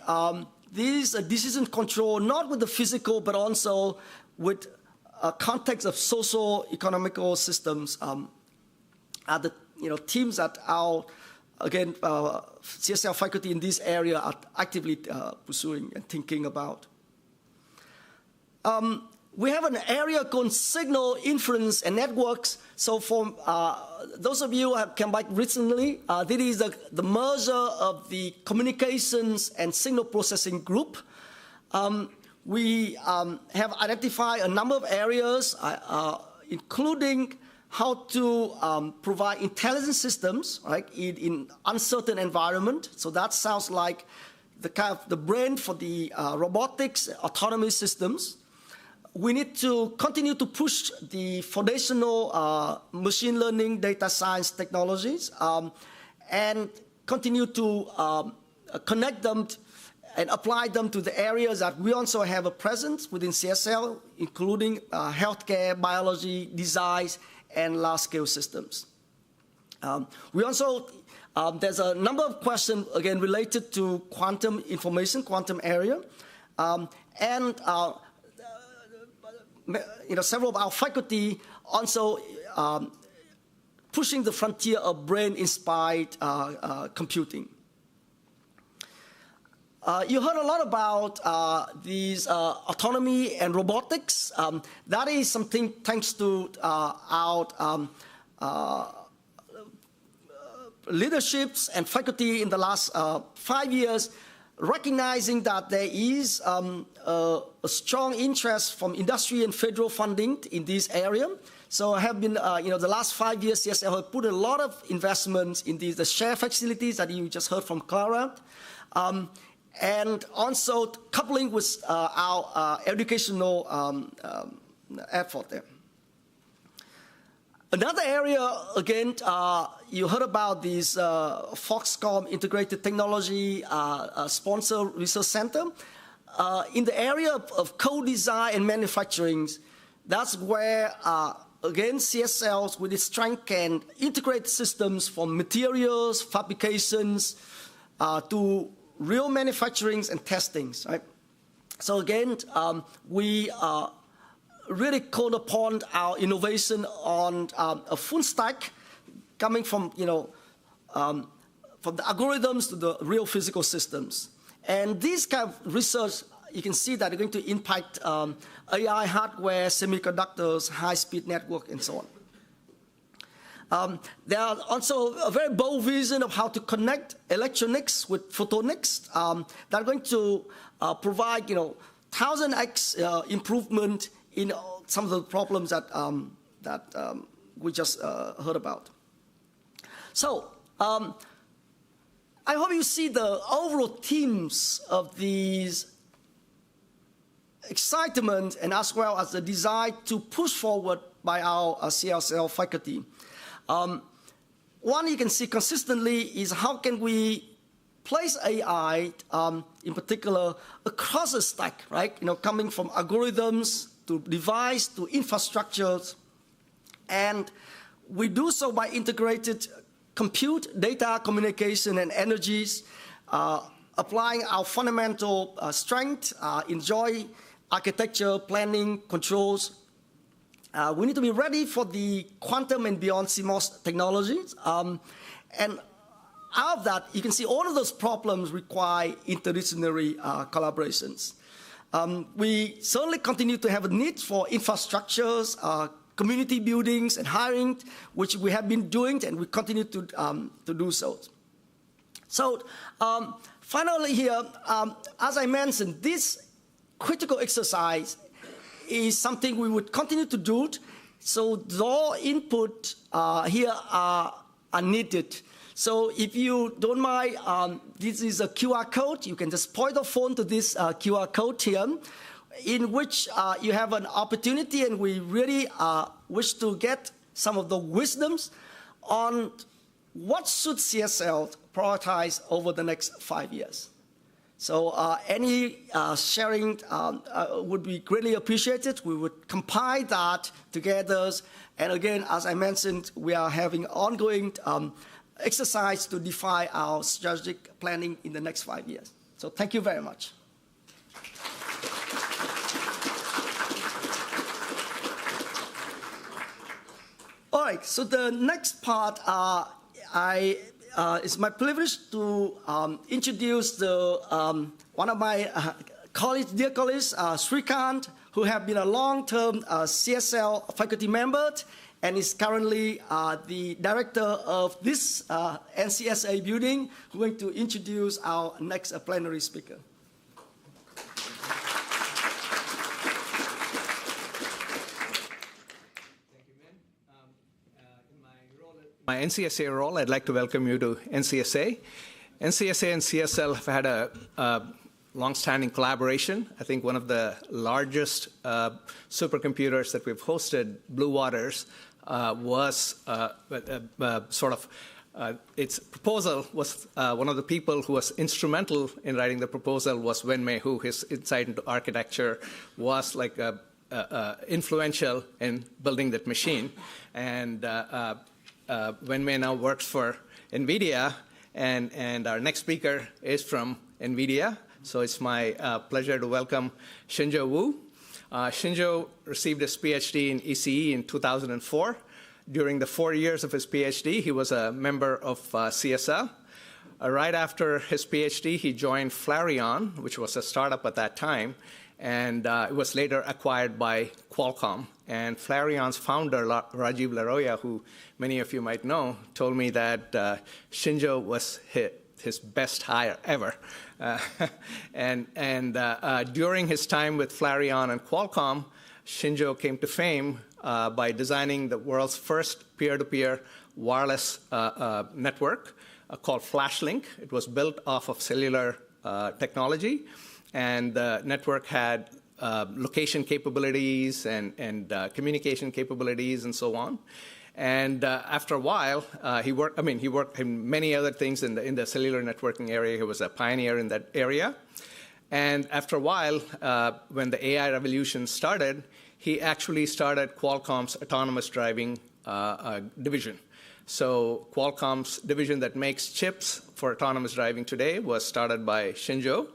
these decision control not with the physical, but also with a context of social economical systems are the themes that our, again, CSL faculty in this area are actively pursuing and thinking about. We have an area called signal inference and networks. So for those of you who have come back recently, this is the merger of the communications and signal processing group. We have identified a number of areas, including how to provide intelligent systems, right, in uncertain environment. So that sounds like the kind of the brain for the robotics, autonomy systems. We need to continue to push the foundational machine learning, data science technologies, and continue to connect them and apply them to the areas that we also have a presence within CSL, including healthcare, biology, design, and large-scale systems. We also, there's a number of questions, again, related to quantum information, quantum area, and several of our faculty also pushing the frontier of brain-inspired computing. You heard a lot about these autonomy and robotics. That is something thanks to our leaderships and faculty in the last 5 years, recognizing that there is a strong interest from industry and federal funding in this area. So I have been, the last 5 years, CSL have put a lot of investments in the shared facilities that you just heard from Klara, and also coupling with our educational effort there. Another area, again, you heard about this Foxconn Integrated Technology Sponsor Research Center. In the area of co-design and manufacturing, that's where, again, CSL with its strength can integrate systems from materials, fabrications, to real manufacturing and testings, right? So again, we really called upon our innovation on a full stack, coming from from the algorithms to the real physical systems. And this kind of research, you can see that are going to impact AI hardware, semiconductors, high-speed network, and so on. There are also a very bold vision of how to connect electronics with photonics that are going to provide 1000x improvement in some of the problems that we just heard about. So I hope you see the overall themes of these excitement and as well as the desire to push forward by our CSL faculty. One you can see consistently is how can we place AI, in particular, across the stack, right? Coming from algorithms to device to infrastructures. And we do so by integrated compute, data, communication, and energies, applying our fundamental strength, enjoy architecture, planning, controls. We need to be ready for the quantum and beyond CMOS technologies. And out of that, you can see all of those problems require interdisciplinary collaborations. We certainly continue to have a need for infrastructures, community buildings, and hiring, which we have been doing, and we continue to do so. So finally here, as I mentioned, this critical exercise is something we would continue to do. So your input here are needed. So if you don't mind, this is a QR code. You can just point the phone to this QR code here, in which you have an opportunity, and we really wish to get some of the wisdoms on what should CSL prioritize over the next 5 years. So any sharing would be greatly appreciated. We would compile that together. And again, as I mentioned, we are having ongoing exercise to define our strategic planning in the next 5 years. So thank you very much. All right, so the next part, it's my privilege to introduce one of my dear colleagues, Srikant, who have been a long-term CSL faculty member and is currently the director of this NCSA building, who is going to introduce our next plenary speaker. My NCSA role, I'd like to welcome you to NCSA. NCSA and CSL have had a long-standing collaboration. I think one of the largest supercomputers that we've hosted, Blue Waters, its proposal was one of the people who was instrumental in writing the proposal was Wen-mei Hwu. His insight into architecture was like influential in building that machine. And Wen-mei now works for NVIDIA, and our next speaker is from NVIDIA. So it's my pleasure to welcome Xinzhou Wu. Xinzhou received his PhD in ECE in 2004. During the 4 years of his PhD, he was a member of CSL. Right after his PhD, he joined Flareon, which was a startup at that time, and it was later acquired by Qualcomm. And Flareon's founder, Rajiv Laroya, who many of you might know, told me that Xinzhou was his best hire ever. During his time with Flareon and Qualcomm, Xinzhou came to fame by designing the world's first peer-to-peer wireless network called FlashLink. It was built off of cellular technology, and the network had location capabilities and communication capabilities and so on. And after a while, he worked in many other things in the cellular networking area. He was a pioneer in that area. And after a while, when the AI revolution started, he actually started Qualcomm's autonomous driving division. So Qualcomm's division that makes chips for autonomous driving today was started by Xinzhou.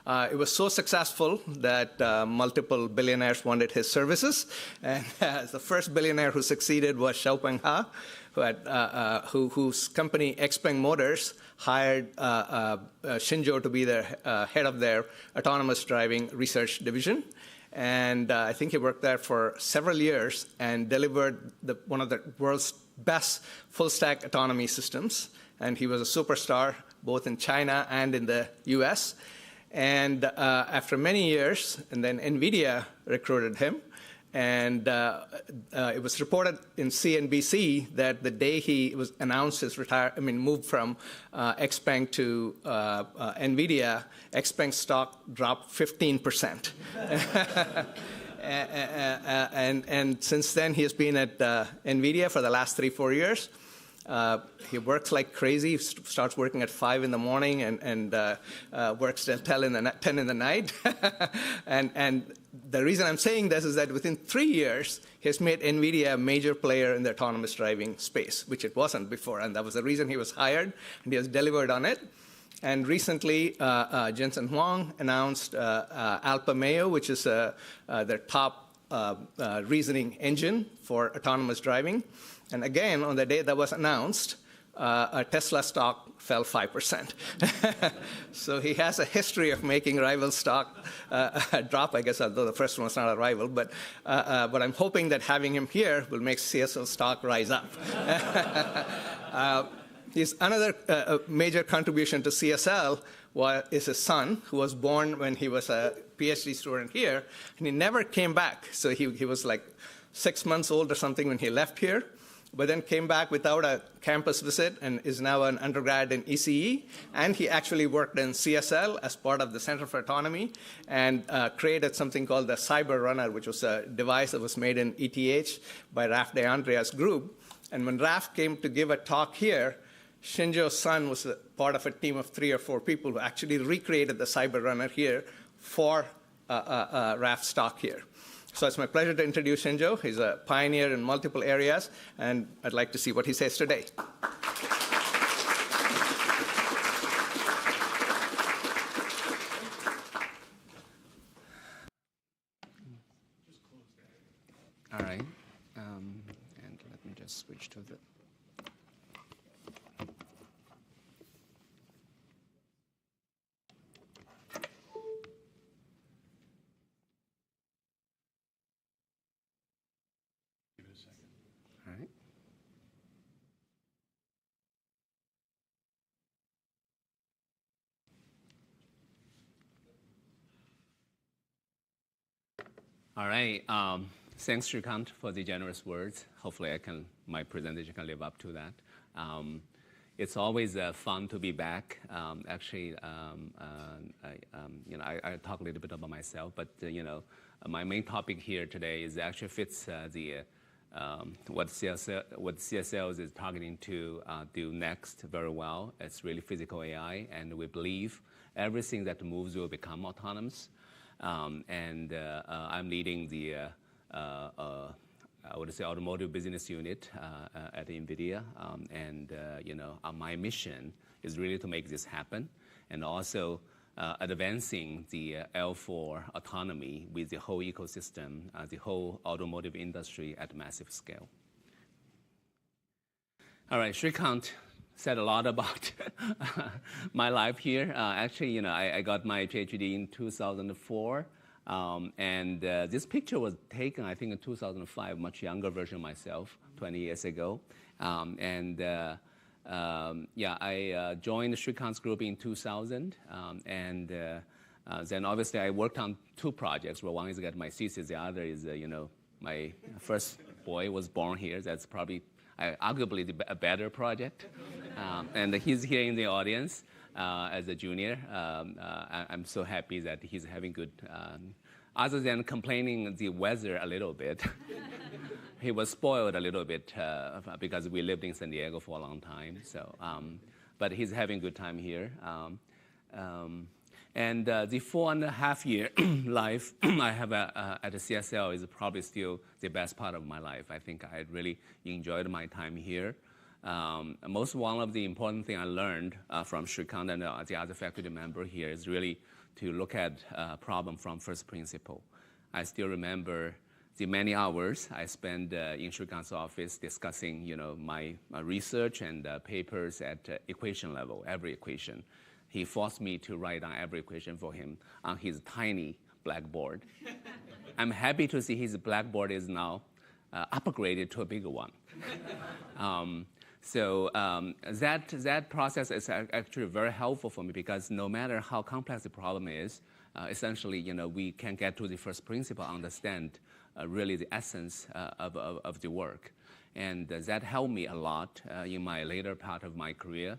It was so successful that multiple billionaires wanted his services. And the first billionaire who succeeded was Xiaopeng Ha, whose company Xpeng Motors hired Xinzhou to be the head of their autonomous driving research division. And I think he worked there for several years and delivered one of the world's best full-stack autonomy systems. And he was a superstar both in China and in the US. And after many years, and then NVIDIA recruited him. And it was reported in CNBC that the day he was announced his moved from Xpeng to NVIDIA, Xpeng stock dropped 15%. And since then, he has been at NVIDIA for the last 3-4 years. He works like crazy. He starts working at 5 in the morning and works till 10 in the night. and the reason I'm saying this is that within 3 years, he has made NVIDIA a major player in the autonomous driving space, which it wasn't before. And that was the reason he was hired, and he has delivered on it. And recently, Jensen Huang announced AlphaMeo, which is their top reasoning engine for autonomous driving. And again, on the day that was announced, Tesla stock fell 5%. So he has a history of making rival stock drop, I guess, although the first one was not a rival. But I'm hoping that having him here will make CSL stock rise up. His another major contribution to CSL is his son, who was born when he was a PhD student here, and he never came back. So he was like 6 months old or something when he left here, but then came back without a campus visit and is now an undergrad in ECE. And he actually worked in CSL as part of the Center for Autonomy and created something called the Cyber Runner, which was a device that was made in ETH by Raf DeAndrea's group. And when Raf came to give a talk here, Xinzhou's son was a part of a team of 3 or 4 people who actually recreated the Cyber Runner here for Raf's talk here. So it's my pleasure to introduce Xinzhou. He's a pioneer in multiple areas, and I'd like to see what he says today. All right, and let me just switch to the. All right. All right. Thanks, Srikant, for the generous words. Hopefully, my presentation can live up to that. It's always fun to be back. Actually, I talk a little bit about myself, but my main topic here today is actually fits what CSL is targeting to do next very well. It's really physical AI, and we believe everything that moves will become autonomous. And I'm leading the I would say automotive business unit at NVIDIA, and my mission is really to make this happen, and also advancing the L4 autonomy with the whole ecosystem, the whole automotive industry at massive scale. All right, Srikant said a lot about my life here. Actually, I got my PhD in 2004. And this picture was taken, I think, in 2005, much younger version of myself, 20 years ago. I joined Srikant's group in 2000. Then obviously I worked on 2 projects, where one is to get my thesis, the other is, my first boy was born here. That's probably arguably a better project. And he's here in the audience. As a junior, I'm so happy that he's having good, other than complaining the weather a little bit. He was spoiled a little bit because we lived in San Diego for a long time. So, but he's having a good time here. And the 4.5-year life I have at the CSL is probably still the best part of my life. I think I really enjoyed my time here. One of the important things I learned from Srikant and the other faculty member here is really to look at problem from first principle. I still remember the many hours I spent in Srikant's office discussing, my research and papers at equation level, every equation. He forced me to write down every equation for him on his tiny blackboard. I'm happy to see his blackboard is now upgraded to a bigger one. So that process is actually very helpful for me, because no matter how complex the problem is, essentially, we can get to the first principle, understand really the essence of the work. And that helped me a lot in my later part of my career,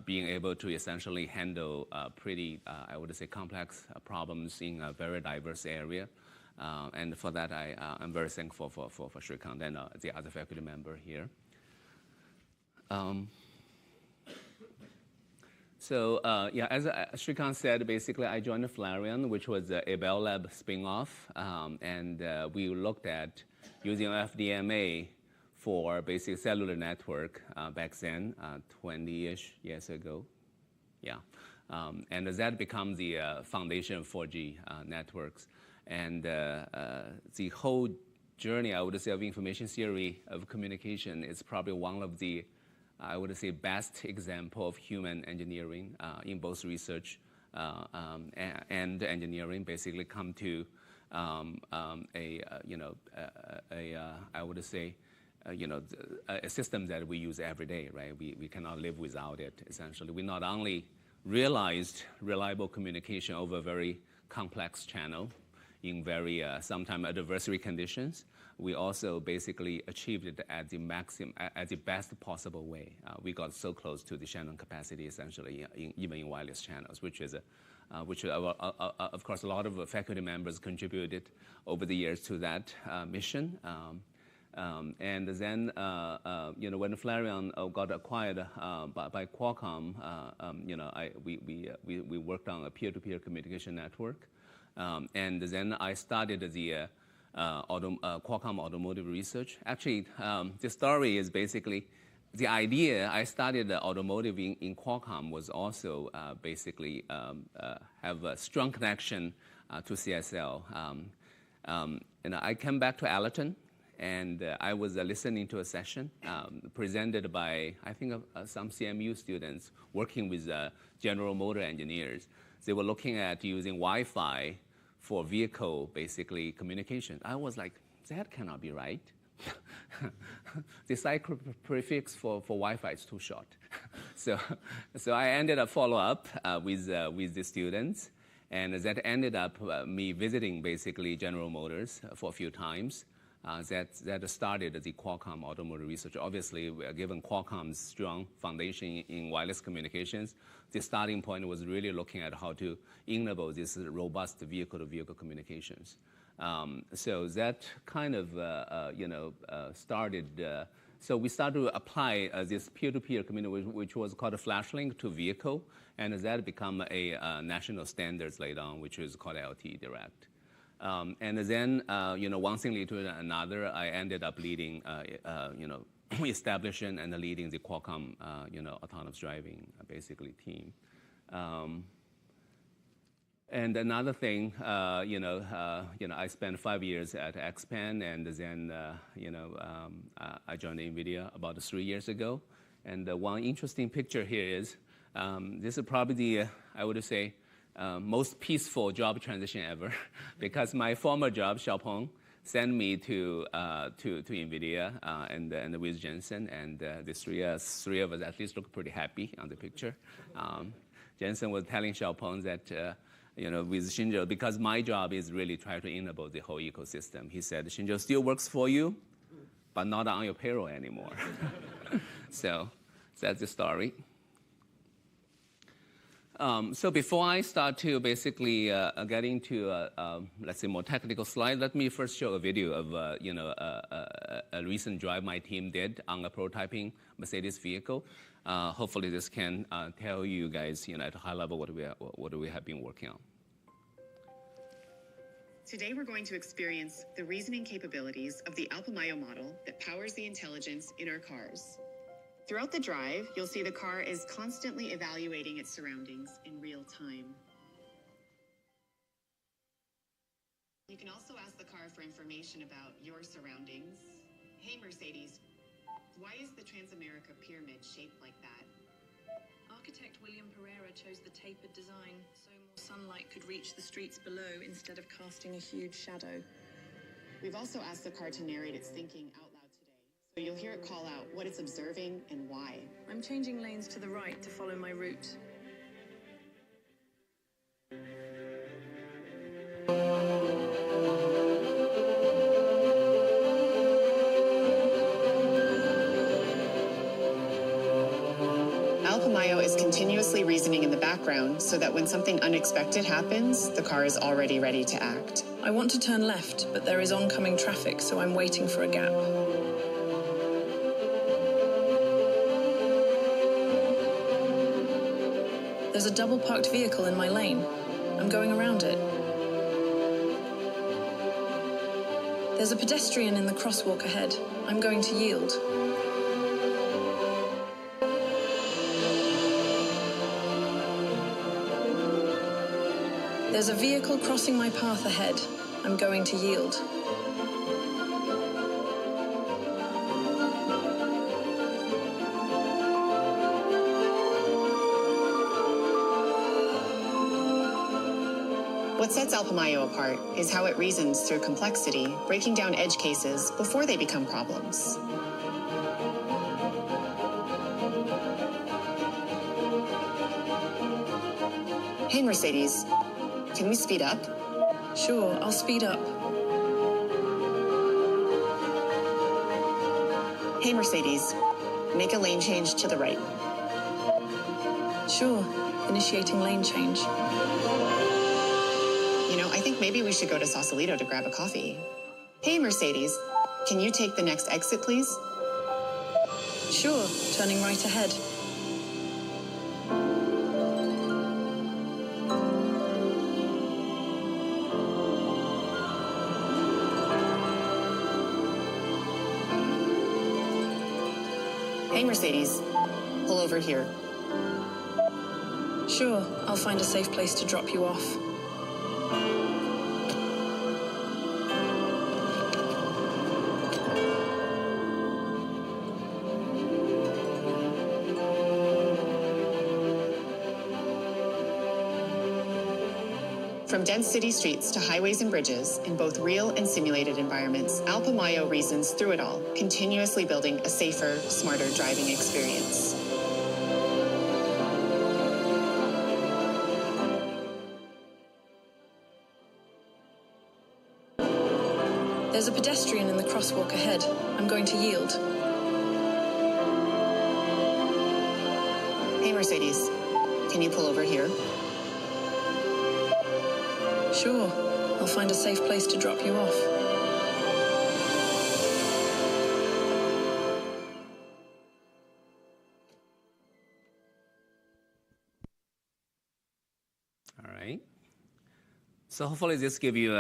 being able to essentially handle pretty, I would say, complex problems in a very diverse area. And for that, I'm very thankful for Srikant and the other faculty member here. So yeah, as Srikant said, basically I joined Flarion, which was a Bell Lab spin-off, and we looked at using FDMA for basic cellular network back then, 20-ish years ago. Yeah, and that becomes the foundation of 4G networks. And the whole journey, I would say, of information theory of communication is probably one of the, I would say, best example of human engineering in both research and engineering. Basically, come to I would say, a system that we use every day, right? We cannot live without it. Essentially, we not only realized reliable communication over a very complex channel in very sometimes adversary conditions, we also basically achieved it at the maximum, at the best possible way. We got so close to the Shannon capacity, essentially, even in wireless channels, which of course a lot of faculty members contributed over the years to that mission. And then, when Flarion got acquired by Qualcomm, we worked on a peer-to-peer communication network. And then I started the Qualcomm automotive research. Actually, the story is basically the idea. I started automotive in Qualcomm was also basically have a strong connection to CSL. And I came back to Allerton, and I was listening to a session presented by, I think, some CMU students working with General Motor engineers. They were looking at using Wi-Fi for vehicle, basically, communication. I was like, that cannot be right. The cycle prefix for Wi-Fi is too short. So I ended up follow up with the students, and that ended up me visiting, basically, General Motors for a few times. That started the Qualcomm automotive research. Obviously, given Qualcomm's strong foundation in wireless communications, the starting point was really looking at how to enable this robust vehicle-to-vehicle communications. So that kind of started. So we started to apply this peer-to-peer communication, which was called a flash link to vehicle, and that became a national standards later on, which is called LTE Direct. And then, one thing led to another. I ended up leading, establishing and leading the Qualcomm, autonomous driving, basically, team. And another thing, I spent 5 years at XPeng, and then, I joined NVIDIA about 3 years ago. And one interesting picture here is, this is probably the, I would say, most peaceful job transition ever, because my former job, Xiaopeng, sent me to NVIDIA and with Jensen, and the three of us at least look pretty happy on the picture. Jensen was telling Xiaopeng that, with Xinzhou, because my job is really try to enable the whole ecosystem. He said, Xinzhou still works for you, but not on your payroll anymore. So that's the story. So before I start to basically get into, let's say, more technical slide, let me first show a video of, a recent drive my team did on a prototyping Mercedes vehicle. Hopefully this can tell you guys, at a high level what we have been working on. Today we're going to experience the reasoning capabilities of the Alpamayo model that powers the intelligence in our cars. Throughout the drive, you'll see the car is constantly evaluating its surroundings in real time. You can also ask the car for information about your surroundings. Hey Mercedes, why is the Transamerica pyramid shaped like that? Architect William Pereira chose the tapered design so more sunlight could reach the streets below instead of casting a huge shadow. We've also asked the car to narrate its thinking out loud today, so you'll hear it call out what it's observing and why. I'm changing lanes to the right to follow my route. Alpamayo is continuously reasoning in the background so that when something unexpected happens, the car is already ready to act. I want to turn left, but there is oncoming traffic, so I'm waiting for a gap. There's a double parked vehicle in my lane. I'm going around it. There's a pedestrian in the crosswalk ahead. I'm going to yield. There's a vehicle crossing my path ahead. I'm going to yield. What sets Alpamayo apart is how it reasons through complexity, breaking down edge cases before they become problems. Hey, Mercedes, can we speed up? Sure, I'll speed up. Hey, Mercedes, make a lane change to the right. Sure, initiating lane change. You know, I think maybe we should go to Sausalito to grab a coffee. Hey, Mercedes, can you take the next exit, please? Sure, turning right ahead. Hey, Mercedes, pull over here. Sure, I'll find a safe place to drop you off. From dense city streets to highways and bridges, in both real and simulated environments, Alpamayo reasons through it all, continuously building a safer, smarter driving experience. There's a pedestrian in the crosswalk ahead. I'm going to yield. Hey, Mercedes, can you pull over here? Sure, I'll find a safe place to drop you off. All right. So hopefully this gives you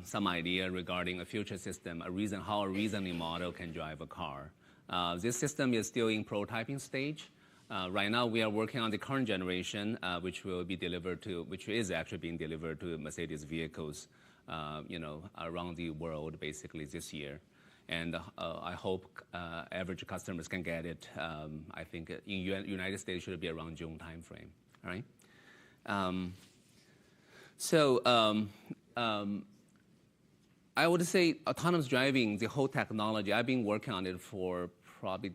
some idea regarding a future system, how a reasoning model can drive a car. This system is still in prototyping stage. Right now, we are working on the current generation, which is actually being delivered to Mercedes vehicles, around the world basically this year. And I hope average customers can get it. I think in United States should be around June timeframe. All right. I would say autonomous driving, the whole technology, I've been working on it for probably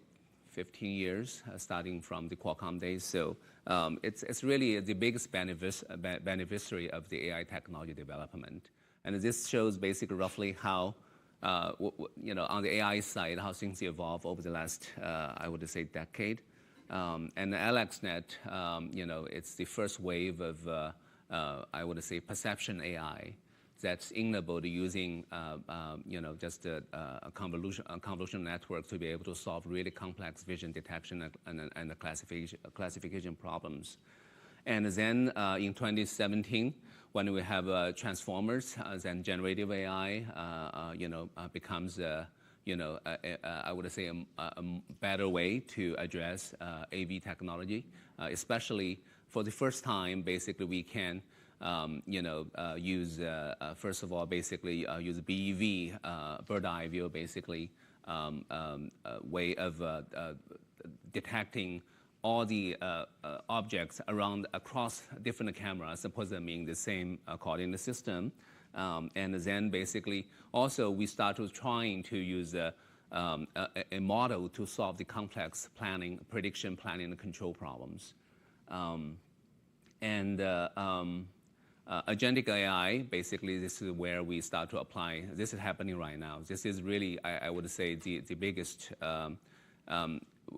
15 years, starting from the Qualcomm days. So it's really the biggest beneficiary of the AI technology development. And this shows basically roughly how, on the AI side, how things evolve over the last, I would say, decade. And AlexNet, it's the first wave of, I would say, perception AI that's enabled using, just a convolutional network to be able to solve really complex vision detection and classification problems. And then in 2017, when we have transformers, then generative AI, becomes, I would say a better way to address AV technology, especially for the first time, basically we can use, first of all, basically use BEV, bird eye view, basically, way of detecting all the objects across different cameras, suppose them being the same coordinate system. And then basically, also we started trying to use a model to solve the complex prediction planning and control problems. Agentic AI, basically, this is where we start to apply. This is happening right now. This is really, I would say, the biggest.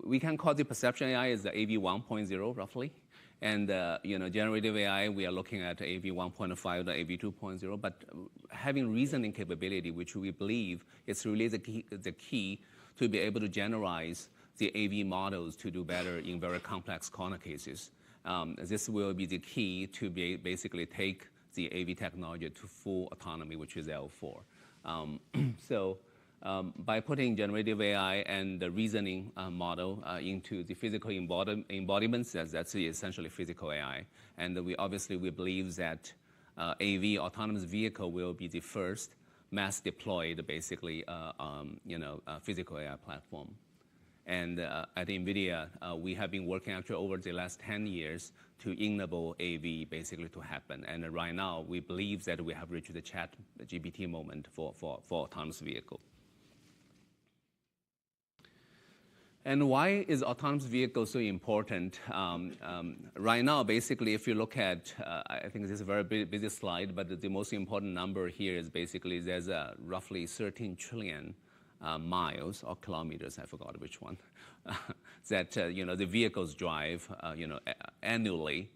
We can call the perception AI is the AV 1.0, roughly. And generative AI, we are looking at AV 1.5 to AV 2.0, but having reasoning capability, which we believe is really the key to be able to generalize the AV models to do better in very complex corner cases. This will be the key to basically take the AV technology to full autonomy, which is L4. By putting generative AI and the reasoning model into the physical embodiments, that's essentially physical AI. And we believe that AV, autonomous vehicle, will be the first mass deployed, basically, physical AI platform. And at NVIDIA, we have been working actually over the last 10 years to enable AV basically to happen. And right now, we believe that we have reached the ChatGPT moment for autonomous vehicle. And why is autonomous vehicle so important? Right now, basically, if you look at, I think this is a very busy slide, but the most important number here is basically there's roughly 13 trillion miles or kilometers, I forgot which one, that the vehicles drive annually,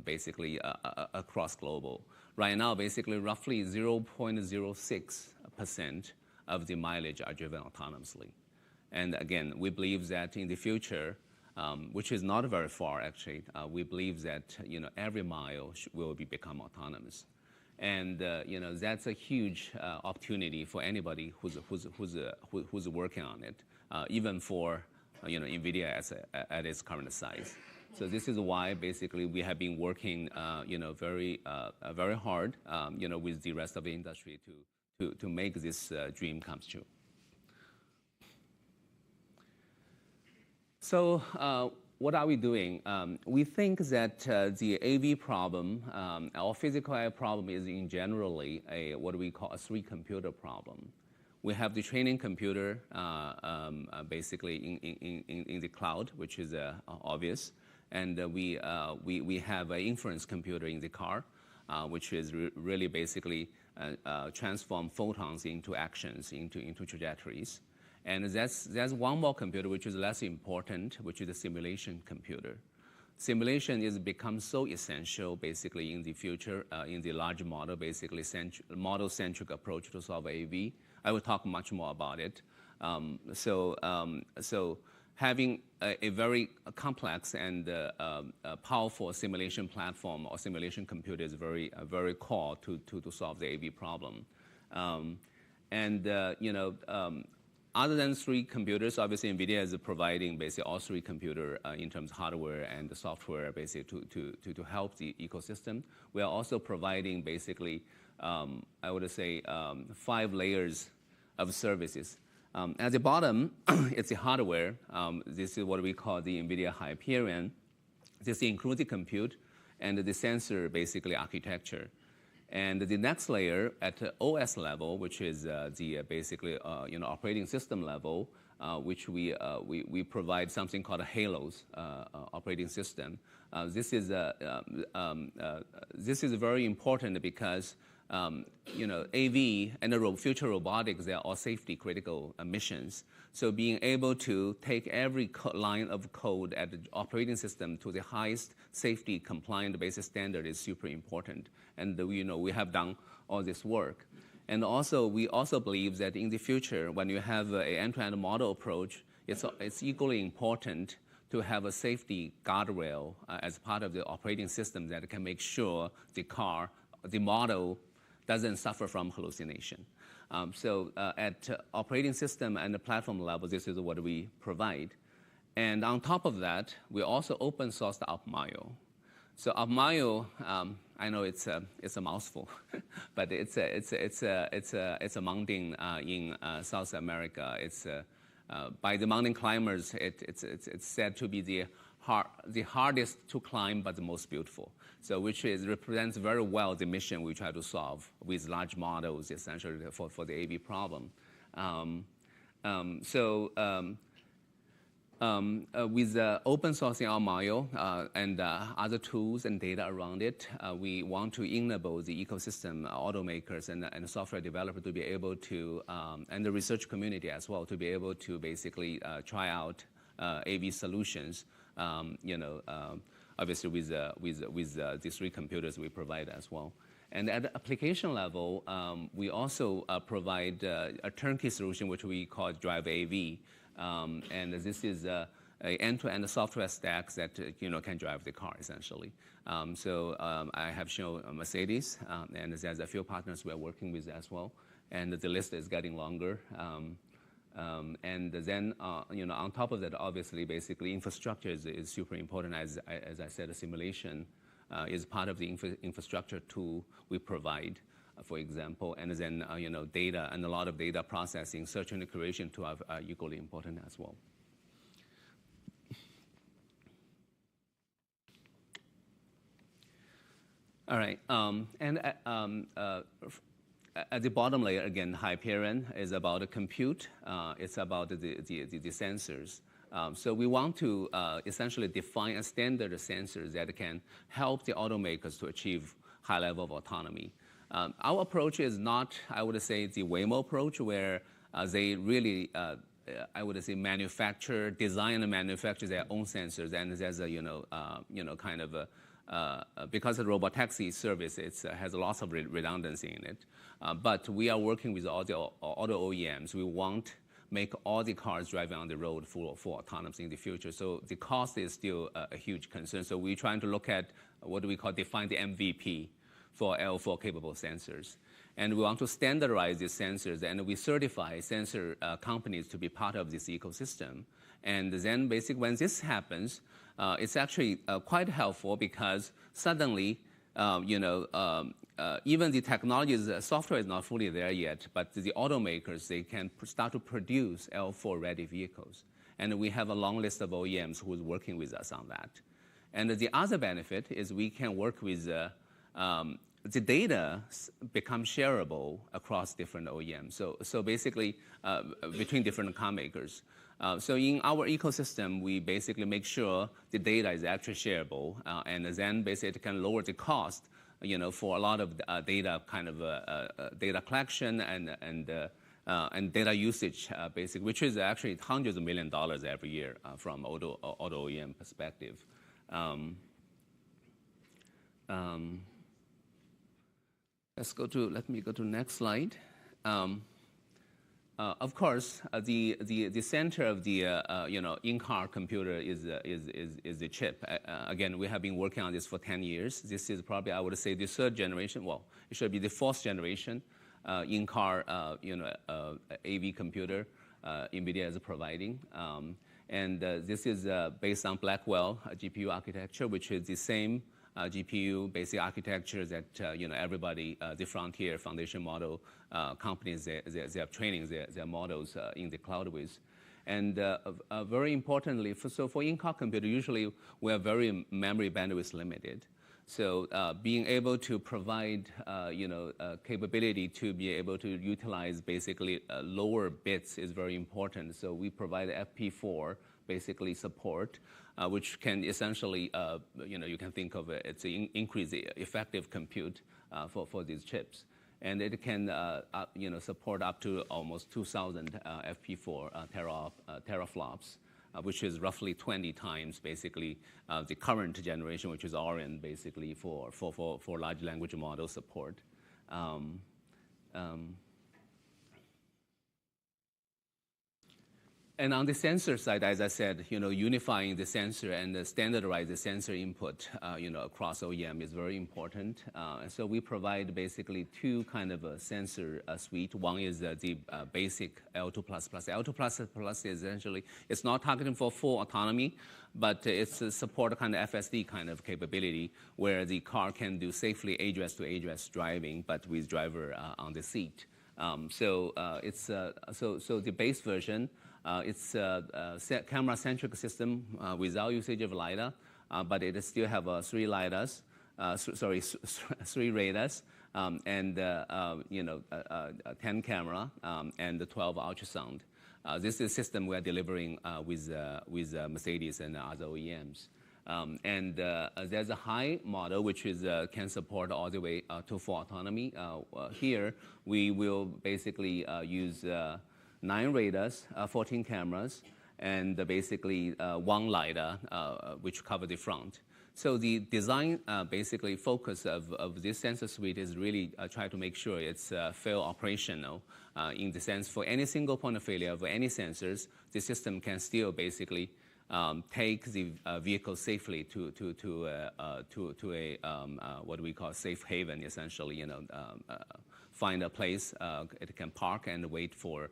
basically across global. Right now, basically, roughly 0.06% of the mileage are driven autonomously. And again, we believe that in the future, which is not very far actually, we believe that every mile will become autonomous. And that's a huge opportunity for anybody who's working on it, even for NVIDIA at its current size. So this is why basically we have been working very hard with the rest of the industry to make this dream come true. So what are we doing? We think that the AV problem, our physical AI problem, is in generally what we call a three-computer problem. We have the training computer basically in the cloud, which is obvious, and we have an inference computer in the car, which is really basically transform photons into actions, into trajectories. And that's one more computer which is less important, which is the simulation computer. Simulation is become so essential basically in the future, in the large model, basically model-centric approach to solve AV. I will talk much more about it. So having a very complex and powerful simulation platform or simulation computer is very core to solve the AV problem. Other than three computers, obviously NVIDIA is providing basically all three computers in terms of hardware and the software basically to help the ecosystem. We are also providing basically, I would say, 5 layers of services. At the bottom, it's the hardware. This is what we call the NVIDIA Hyperion. This includes the compute and the sensor basically architecture. And the next layer at the OS level, which is the basically operating system level, which we provide something called a Halos operating system. This is very important because AV and the future robotics, they are all safety critical missions. So being able to take every line of code at the operating system to the highest safety compliant basis standard is super important. And we have done all this work. And also, we also believe that in the future, when you have an end-to-end model approach, it's equally important to have a safety guardrail as part of the operating system that can make sure the model doesn't suffer from hallucination. So at operating system and the platform level, this is what we provide. And on top of that, we also open sourced Alpamayo. So Alpamayo, I know it's a mouthful, but it's a mountain in South America. It's by the mountain climbers, it's said to be the hardest to climb, but the most beautiful. So which represents very well the mission we try to solve with large models, essentially for the AV problem. With open sourcing Alpamayo and other tools and data around it, we want to enable the ecosystem, automakers and software developers to be able to, and the research community as well, to be able to basically try out AV solutions, obviously with the 3 computers we provide as well. And at the application level, we also provide a turnkey solution, which we call Drive AV. And this is an end-to-end software stack that can drive the car, essentially. I have shown Mercedes, and there's a few partners we're working with as well. And the list is getting longer. And then, on top of that, obviously, basically, infrastructure is super important. As I said, simulation is part of the infrastructure tool we provide, for example. And then, data and a lot of data processing, search and curation too are equally important as well. All right, at the bottom layer, again, Hyperion is about the compute. It's about the sensors. So we want to essentially define a standard of sensors that can help the automakers to achieve high level of autonomy. Our approach is not, I would say, the Waymo approach, where they really, I would say, design and manufacture their own sensors, and there's a kind of a because the robotaxi service has lots of redundancy in it. But we are working with all the auto OEMs. We want make all the cars driving on the road full autonomous in the future. So the cost is still a huge concern. So we're trying to look at what we call define the MVP for L4 capable sensors. And we want to standardize these sensors, and we certify sensor companies to be part of this ecosystem. And then basically when this happens, it's actually quite helpful, because suddenly, even the technologies, software is not fully there yet, but the automakers, they can start to produce L4-ready vehicles. And we have a long list of OEMs who is working with us on that. And the other benefit is we can work with the data become shareable across different OEMs. So basically, between different car makers. So in our ecosystem, we basically make sure the data is actually shareable, and then basically it can lower the cost, for a lot of data data collection and data usage, basically, which is actually hundreds of millions of dollars every year from auto OEM perspective. Let me go to next slide. Of course, the center of the in-car computer is the chip. Again, we have been working on this for 10 years. This is probably, I would say, the 3rd generation. Well, it should be the 4th generation in-car AV computer NVIDIA is providing. And this is based on Blackwell GPU architecture, which is the same GPU basic architecture that everybody, the frontier foundation model companies, they are training their models in the cloud with. And very importantly, for in-car computer, usually we are very memory bandwidth limited. So being able to provide capability to be able to utilize basically lower bits is very important. So we provide FP4 basically support, which can essentially, you can think of it, it's increase the effective compute for these chips. And it can, support up to almost 2,000 FP4 teraflops, which is roughly 20 times basically the current generation, which is Orin, basically for large language model support. And on the sensor side, as I said, unifying the sensor and standardize the sensor input, across OEM is very important. And so we provide basically 2 kind of a sensor suite. One is the basic L2++. L2++ is essentially, it's not targeting for full autonomy, but it's a support kind of FSD kind of capability where the car can do safely address-to-address driving, but with driver on the seat. So the base version. It's a camera-centric system without usage of LiDAR, but it still have 3 LiDARs, 3 radars, and 10 camera and 12 ultrasound. This is a system we are delivering with Mercedes and other OEMs. And there's a high model which is can support all the way to full autonomy. Here we will basically use 9 radars, 14 cameras, and basically 1 LiDAR, which cover the front. So the design basically focus of this sensor suite is really try to make sure it's fail operational in the sense for any single point of failure of any sensors, the system can still basically take the vehicle safely to a what we call safe haven, essentially. Find a place it can park and wait for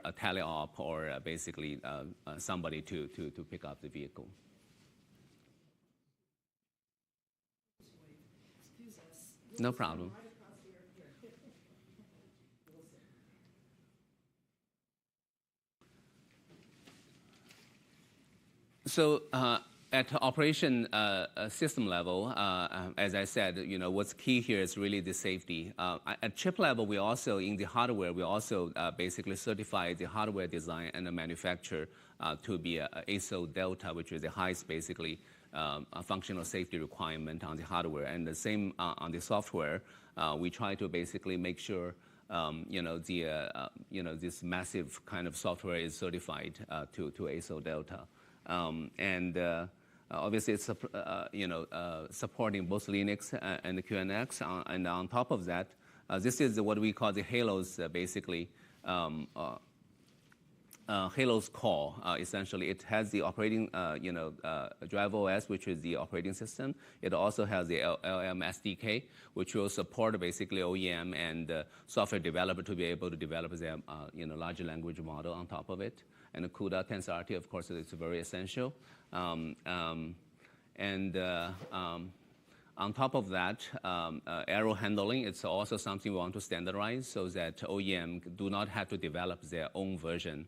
a tele-op or basically somebody to pick up the vehicle. Excuse us. No problem. So at operation system level, as I said, what's key here is really the safety. At chip level, we also, in the hardware, we also basically certify the hardware design and the manufacture to be a ASIL Delta, which is the highest, basically, functional safety requirement on the hardware. And the same on the software. We try to basically make sure this massive kind of software is certified to ASIL Delta. Obviously, it's supporting both Linux and the QNX. And on top of that, this is what we call the Halos, basically. Halos core, essentially. It has the operating, Drive OS, which is the operating system. It also has the LM SDK, which will support basically OEM and software developer to be able to develop their, large language model on top of it. And the CUDA TensorRT, of course, is very essential. On top of that, arrow handling, it's also something we want to standardize so that OEM do not have to develop their own version,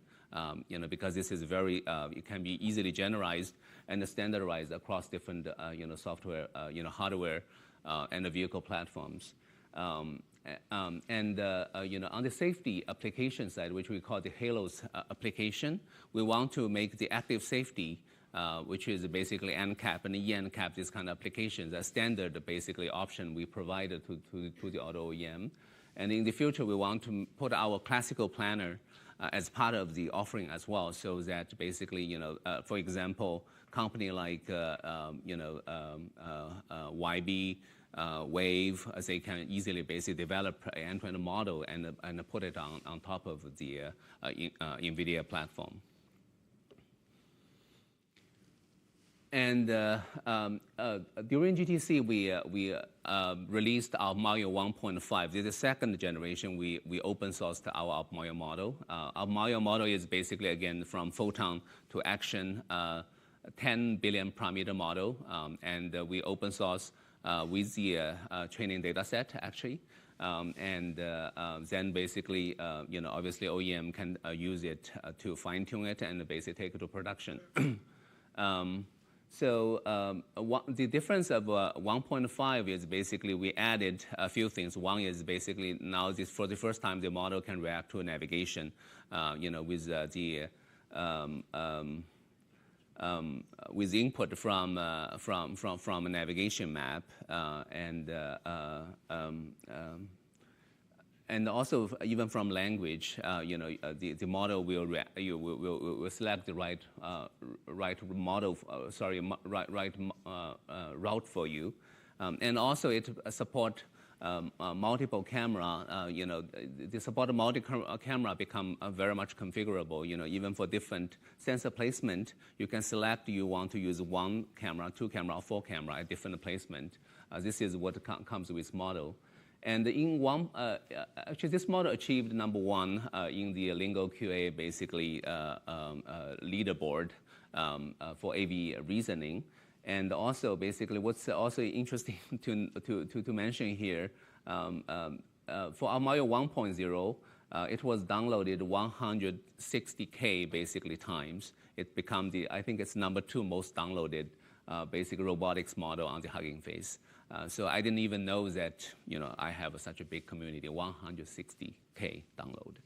because this is very, it can be easily generalized and standardized across different, software, hardware, and the vehicle platforms. On the safety application side, which we call the Halos application, we want to make the active safety, which is basically NCAP and ENCAP, these kind of applications, a standard basically option we provided to the auto OEM. And in the future, we want to put our classical planner as part of the offering as well, so that basically, for example, company like YB, Wave, they can easily basically develop an end-to-end model and put it on top of the NVIDIA platform. And during GTC, we released our Mario 1.5. This is the second generation. We open sourced our Mario model. Our Mario model is basically, again, from photon to action, 10 billion parameter model. And we open source with the training data set, actually. Then basically, obviously OEM can use it to fine-tune it and basically take it to production. The difference of 1.5 is basically we added a few things. One is basically now for the first time the model can react to navigation, with input from a navigation map and also even from language, the model will select the right model, route for you, and also it support multiple camera. The support of multi-camera become very much configurable. Even for different sensor placement, you can select you want to use 1 camera, 2 camera, or 4 camera at different placement. This is what comes with model. And in one, actually, this model achieved #1 in the Lingo QA, basically leaderboard for AV reasoning. And also, basically, what's also interesting to mention here, for our Mario 1.0, it was downloaded 160K basically times. It become I think it's #2 most downloaded basic robotics model on the Hugging Face. So I didn't even know that, I have such a big community, 160K download.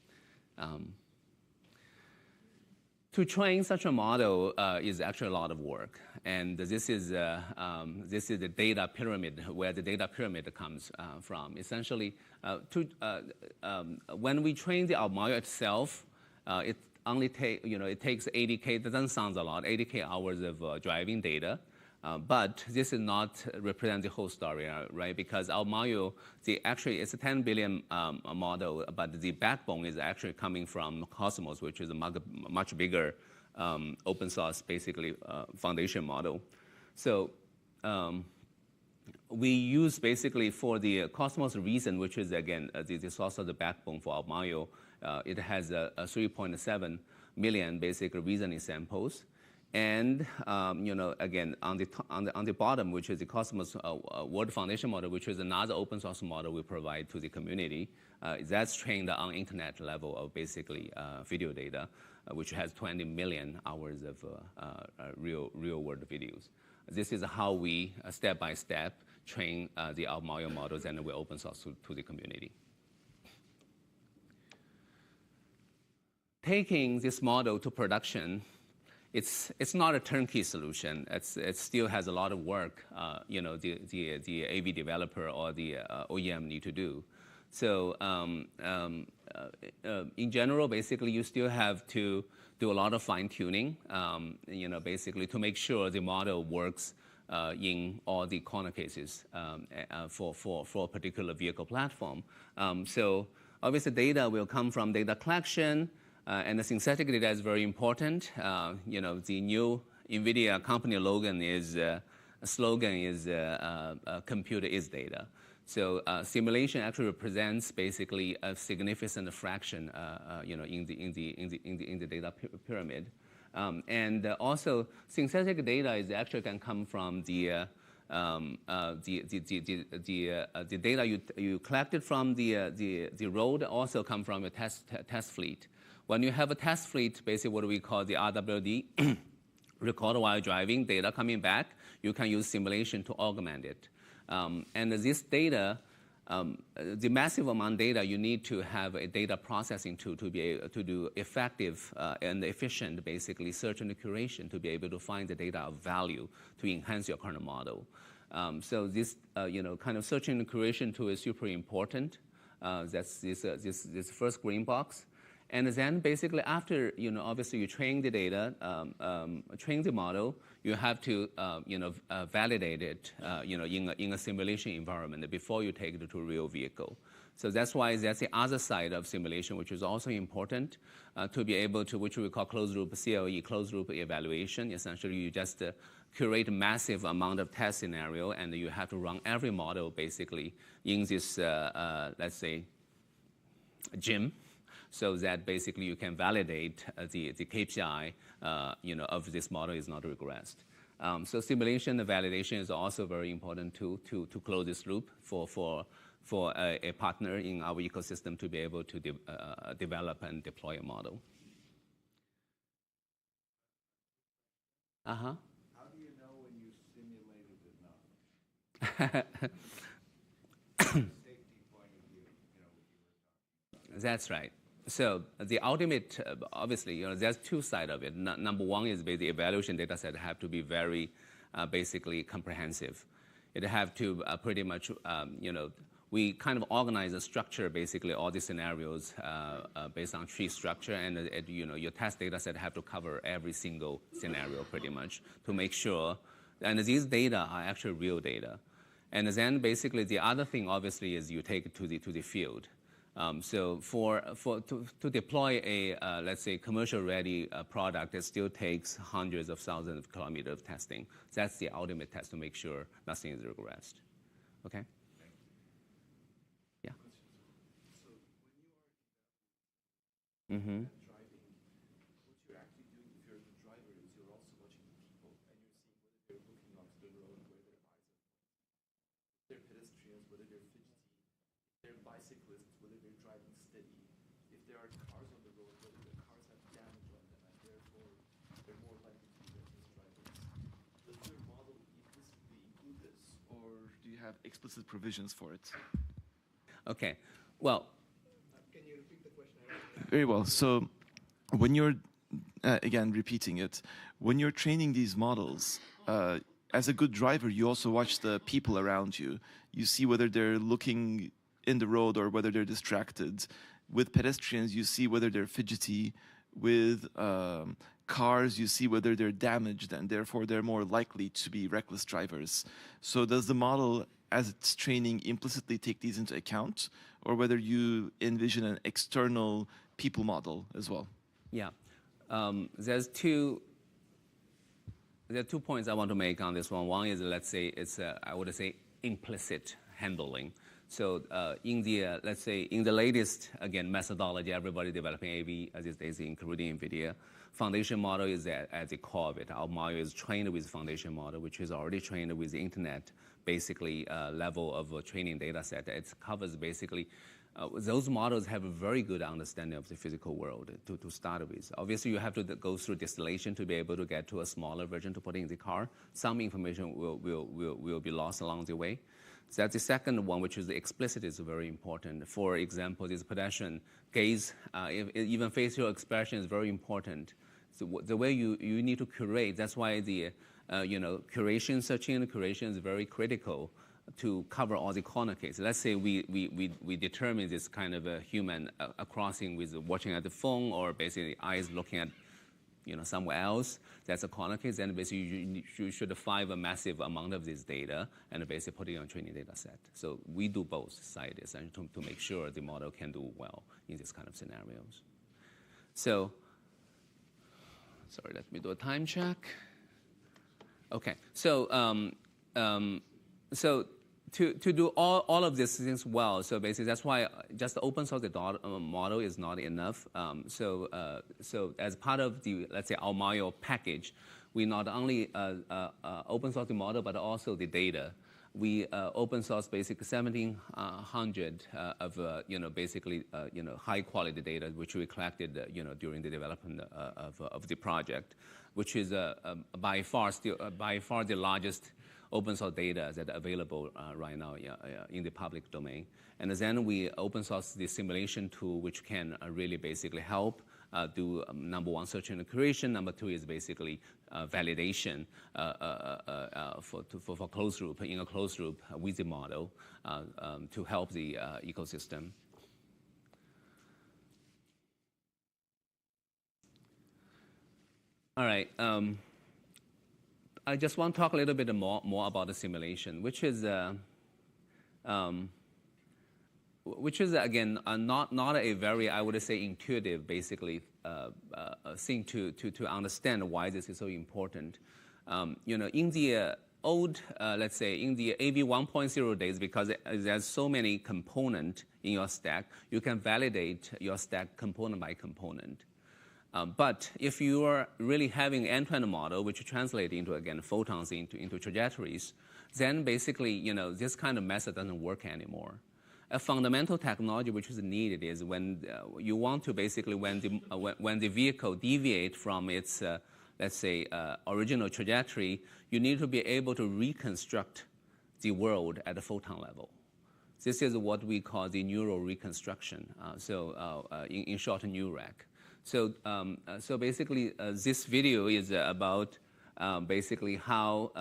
To train such a model is actually a lot of work. And this is the data pyramid, where the data pyramid comes from. Essentially, when we train the Mario itself, only it takes 80K, that doesn't sound a lot, 80K hours of driving data. But this is not represent the whole story, right? Because our module, actually it's a 10 billion model, but the backbone is actually coming from Cosmos, which is a much bigger open source, basically, foundation model. So we use basically for the Cosmos reason, which is again the source of the backbone for our module. It has a 3.7 million basic reasoning samples. And again, on the bottom, which is the Cosmos World Foundation model, which is another open source model we provide to the community. That's trained on internet level of basically video data, which has 20 million hours of real world videos. This is how we step by step train our module models, and we open source to the community. Taking this model to production. It's not a turnkey solution. It still has a lot of work, the AV developer or the OEM need to do. So in general, basically, you still have to do a lot of fine tuning, basically to make sure the model works in all the corner cases for a particular vehicle platform. So obviously, data will come from data collection. And the synthetic data is very important. The new NVIDIA company slogan is computer is data. So simulation actually represents basically a significant fraction, in the data pyramid. And also synthetic data is actually can come from the data you collected from the road, also come from a test fleet. When you have a test fleet, basically what we call the RWD, record while driving, data coming back, you can use simulation to augment it. And this data, the massive amount of data, you need to have a data processing to be able to do effective and efficient, basically, search and curation to be able to find the data of value to enhance your current model. So this, kind of search and curation tool is super important. That's this first green box. And then basically after, obviously you train the data, train the model, you have to, validate it, in a simulation environment before you take it to a real vehicle. So that's why that's the other side of simulation, which is also important to be able to, which we call closed loop CLE, closed loop evaluation. Essentially, you just curate a massive amount of test scenario, and you have to run every model basically in this, let's say, gym. So that basically you can validate the KPI, of this model is not regressed. So simulation and validation is also very important to close this loop for a partner in our ecosystem to be able to develop and deploy a model. How do you know when you simulated enough? Safety point of view, That's right. So the ultimate, obviously, there's two sides of it. Number one is the evaluation data set have to be very, basically comprehensive. It have to pretty much, we kind of organize and structure basically all the scenarios based on tree structure, and your test data set have to cover every single scenario pretty much to make sure. And these data are actually real data. And then basically the other thing obviously is you take it to the field. So to deploy a, let's say, commercial-ready product, it still takes hundreds of thousands of kilometers of testing. That's the ultimate test to make sure nothing is regressed. Okay? Yeah. So when you are Mm-hmm. driving, what you're actually doing if you're the driver is you're also watching the people, and you're seeing whether they're looking onto the road, where their eyes are pointing. If they're pedestrians, whether they're fidgety. If they're bicyclists, whether they're driving steady. If there are cars on the road, whether the cars have damage on them, and therefore they're more likely to be reckless drivers. Does your model implicitly include this, or do you have explicit provisions for it? Okay. Well. Can you repeat the question? Very well. So when you're, again, repeating it, when you're training these models, as a good driver, you also watch the people around you. You see whether they're looking in the road or whether they're distracted. With pedestrians, you see whether they're fidgety, with cars, you see whether they're damaged, and therefore they're more likely to be reckless drivers. So does the model, as it's training, implicitly take these into account, or whether you envision an external people model as well? Yeah, there are 2 points I want to make on this one. One is, let's say, it's I would say implicit handling. So in the let's say in the latest methodology, everybody developing AV these days, including NVIDIA, foundation model is at the core of it. Our model is trained with foundation model, which is already trained with the internet, basically level of training data set. It covers basically. Those models have a very good understanding of the physical world to start with. Obviously, you have to go through distillation to be able to get to a smaller version to put in the car. Some information will be lost along the way. So that's the second one, which is the explicit, is very important. For example, this pedestrian gaze, even facial expression is very important. So the way you need to curate, that's why the curation, search engine curation is very critical to cover all the corner cases. Let's say we determine this kind of a human crossing with watching at the phone, or basically eyes looking at somewhere else. That's a corner case. Then basically you should find a massive amount of this data and basically put it on training data set. So we do both sides to make sure the model can do well in this kind of scenarios. So, sorry, let me do a time check. Okay, so to do all of these things well, so basically that's why just the open source model is not enough. So as part of the, let's say, our model package, we not only open source the model, but also the data. We open source basically 1,700 of basically high quality data which we collected during the development of the project, which is by far the largest open source data that are available right now in the public domain. And then we open source the simulation tool, which can really basically help do number one, search and curation. Number two is basically validation for closed loop, in a closed loop with the model to help the ecosystem. All right. I just want to talk a little bit more about the simulation, which is again not a very, I would say, intuitive basically thing to understand why this is so important. In the old, let's say, in the AV 1.0 days, because there's so many components in your stack, you can validate your stack component by component. But if you are really having end-to-end model, which translate into, again, photons into trajectories, then basically, this kind of method doesn't work anymore. A fundamental technology which is needed is when you want to basically, when the vehicle deviate from its, let's say, original trajectory, you need to be able to reconstruct the world at the photon level. This is what we call the neural reconstruction. In short, NeuRec. So basically, this video is about basically how,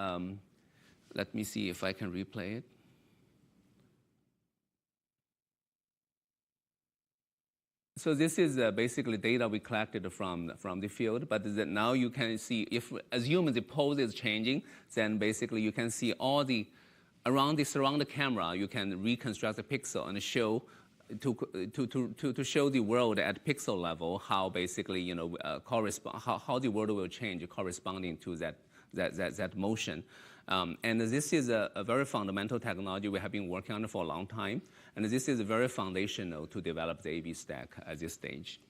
let me see if I can replay it. So this is basically data we collected from the field, but now you can see, if assume the pose is changing, then basically you can see all the, around the surround camera, you can reconstruct the pixel and show, to show the world at pixel level how basically how the world will change corresponding to that motion, and this is a very fundamental technology we have been working on for a long time, and this is very foundational to develop the AV stack at this stage.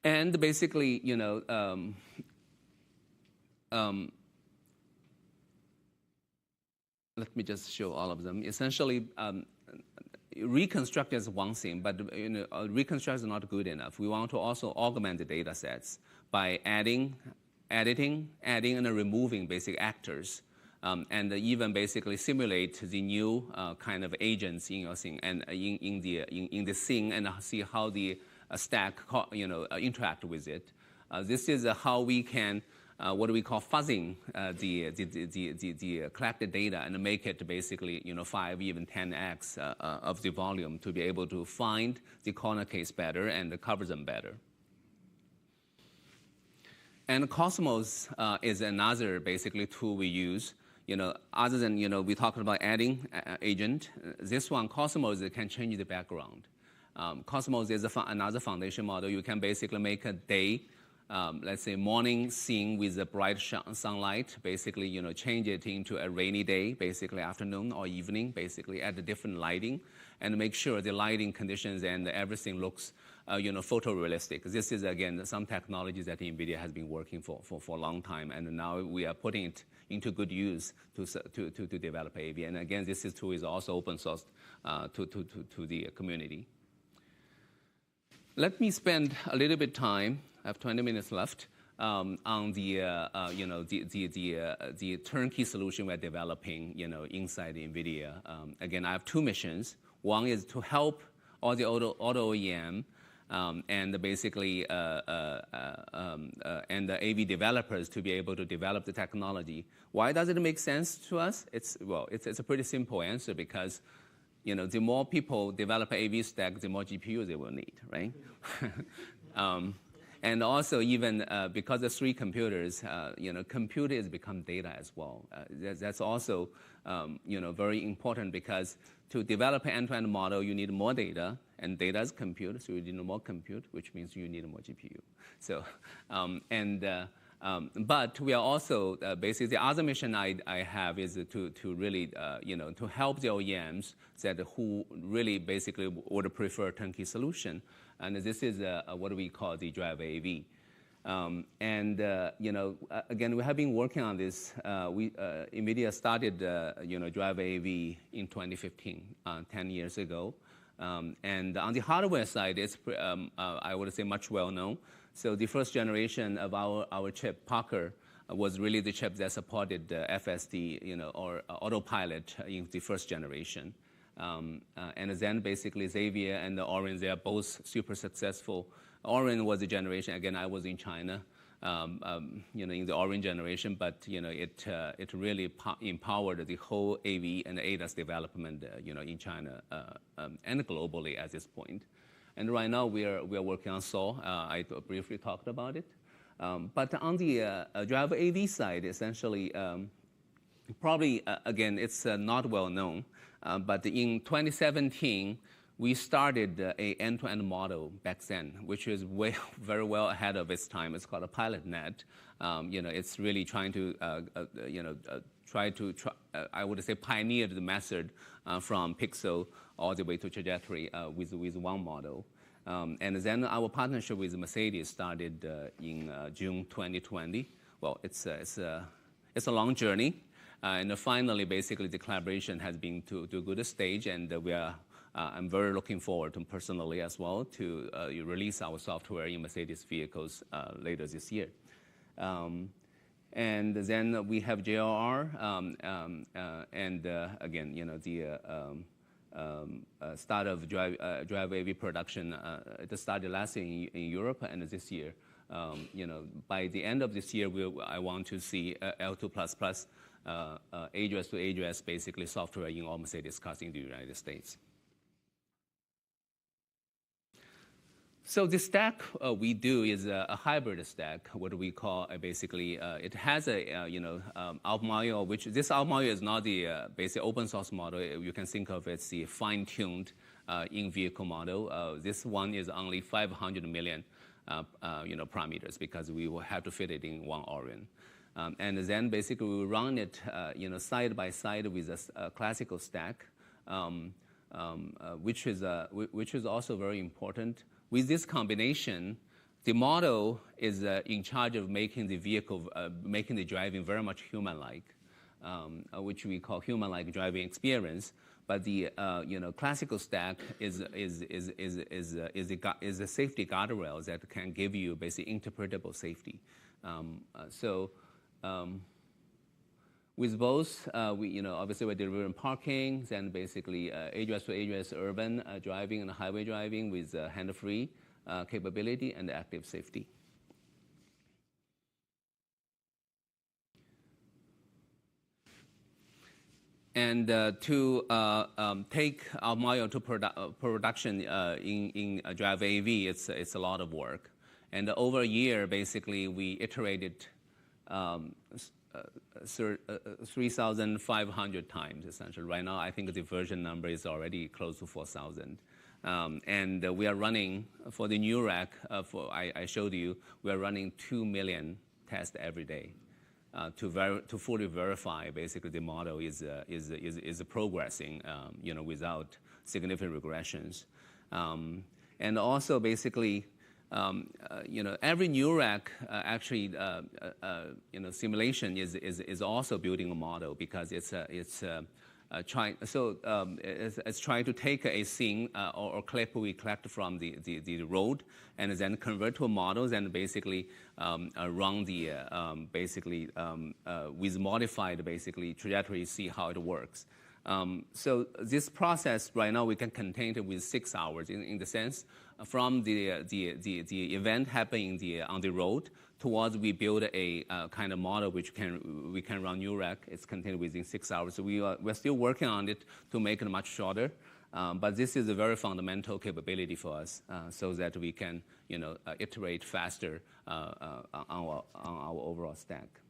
And basically, let me just show all of them. Essentially, reconstruct is one thing, but reconstruct is not good enough. We want to also augment the data sets by adding, editing, and removing basic actors, and even basically simulate the new kind of agents in your thing and in the scene, and see how the stack interact with it. This is how we can what we call fuzzing the collected data and make it basically 5, even 10x of the volume to be able to find the corner case better and cover them better. And Cosmos is another basically tool we use. Other than we talked about adding agent, this one Cosmos can change the background. Cosmos is another foundation model. You can basically make a day, let's say morning scene with a bright sunlight, basically change it into a rainy day, basically afternoon or evening, basically add a different lighting, and make sure the lighting conditions and everything looks photorealistic. This is again some technologies that NVIDIA has been working for a long time, and now we are putting it into good use to develop AV. And again, this tool is also open source to the community. Let me spend a little bit time. I have 20 minutes left on the turnkey solution we're developing inside NVIDIA. Again, I have 2 missions. One is to help all the auto OEM and basically and the AV developers to be able to develop the technology. Why does it make sense to us? It's a pretty simple answer, because the more people develop an AV stack, the more GPUs they will need, right? And also even because of 3 computers, compute has become data as well. That's also very important, because to develop an end-to-end model, you need more data, and data is compute, so you need more compute, which means you need more GPU. So, but we are also, basically the other mission I have is to really, to help the OEMs who really basically would prefer a turnkey solution. And this is what we call the Drive AV. Again, we have been working on this. NVIDIA started, Drive AV in 2015, 10 years ago. And on the hardware side, it's, I would say, much well known. So the first generation of our chip, Parker, was really the chip that supported FSD, or autopilot in the first generation. And then basically Xavier and Orin, they are both super successful. Orin was the generation, again, I was in China, in the Orin generation, but it really empowered the whole AV and ADAS development, in China and globally at this point. And right now we are working on Seoul. I briefly talked about it. But on the Drive AV side, essentially, probably again, it's not well known. But in 2017, we started a end-to-end model back then, which is very well ahead of its time. It's called a PilotNet. It's really trying to, I would say, pioneer the method from pixel all the way to trajectory with one model. And then our partnership with Mercedes started in June 2020. Well, it's a long journey. And finally, basically, the collaboration has been to a good stage, and I'm very looking forward to personally as well to release our software in Mercedes vehicles later this year. And then we have JLR, and again, the start of Drive AV production. It started last year in Europe, and this year, by the end of this year, I want to see L2++. ADRES to ADRES, basically software in all Mercedes cars in the United States. So the stack we do is a hybrid stack, what we call basically, it has a, Alpamayo, which this Alpamayo is not the basic open source model. You can think of it as the fine-tuned in-vehicle model. This one is only 500 million, parameters, because we will have to fit it in one Orin. And then basically we run it, side by side with a classical stack, which is also very important. With this combination, the model is in charge of making the vehicle, making the driving very much human-like, which we call human-like driving experience. But the classical stack is a safety guardrail that can give you basically interpretable safety. With both, obviously we're delivering parking, then basically ADRES to ADRES urban driving and highway driving with hands-free capability and active safety. And to take our model to production in Drive AV, it's a lot of work. And over a year, basically, we iterated 3,500 times, essentially. Right now, I think the version number is already close to 4,000. And we are running, for the new rack, I showed you, we are running 2 million tests every day to fully verify, basically, the model is progressing, without significant regressions. And also, basically, every new rack simulation is also building a model, because it's trying to take a scene or clip we collect from the road and then convert to a model and basically run the with modified trajectory, see how it works. So this process right now we can contain it with 6 hours in the sense from the event happening on the road towards we build a kind of model which we can run new rack. It's contained within 6 hours. So we're still working on it to make it much shorter. But this is a very fundamental capability for us, so that we can iterate faster on our overall stack.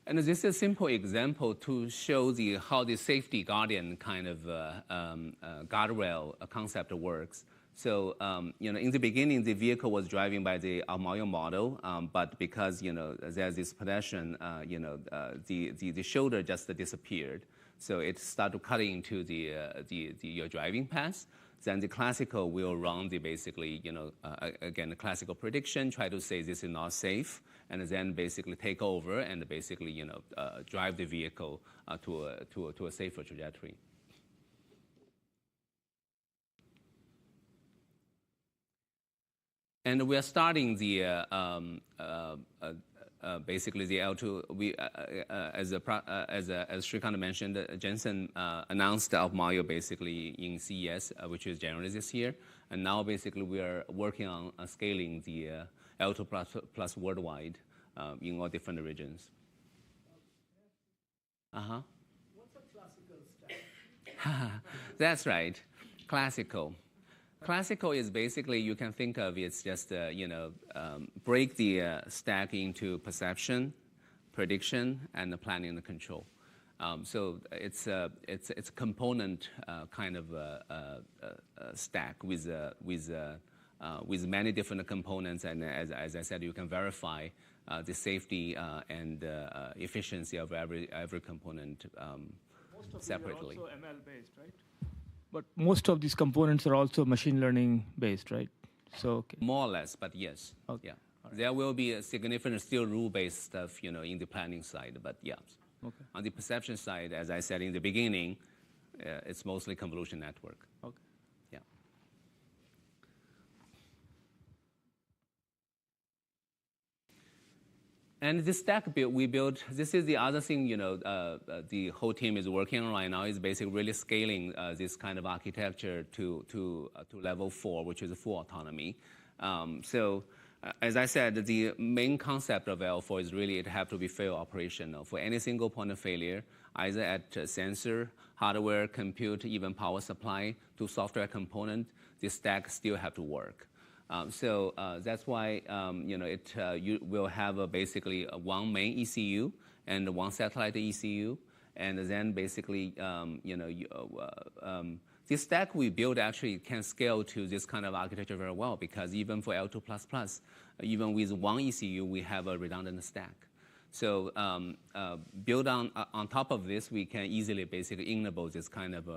And this is a simple example to show how the safety guardian kind of guardrail concept works. So, in the beginning, the vehicle was driving by the Almayo model, but because, there's this pedestrian, the shoulder just disappeared. So it started cutting into your driving path. Then the classical will run again, the classical prediction, try to say this is not safe, and then basically take over and basically, drive the vehicle to a safer trajectory. And we are starting the basically the L2. We as Srikant mentioned, Jensen announced Almayo basically in CES, which is January this year, and now basically we are working on scaling the L2 plus worldwide in all different regions. What's a classical stack? That's right, classical. Classical is basically, you can think of it's just, break the stack into perception, prediction, and planning and control. So it's a component kind of stack with many different components, and as I said, you can verify the safety and efficiency of every component separately. Most of these are also ML based, right? But most of these components are also machine learning based, right? So okay. More or less, but yes. Okay. Yeah. Right. There will be a significant still rule-based stuff, in the planning side, but yeah. Okay. On the perception side, as I said in the beginning, it's mostly convolution network. Okay. Yeah. And this stack we built, this is the other thing, the whole team is working on right now, is basically really scaling this kind of architecture to level 4, which is full autonomy. So as I said, the main concept of L4 is really it have to be fail operational. For any single point of failure, either at sensor, hardware, compute, even power supply, to software component, the stack still have to work. So that's why you will have basically one main ECU and one satellite ECU, and then basically this stack we build actually can scale to this kind of architecture very well, because even for L2++, even with one ECU, we have a redundant stack. So build on top of this, we can easily basically enable this kind of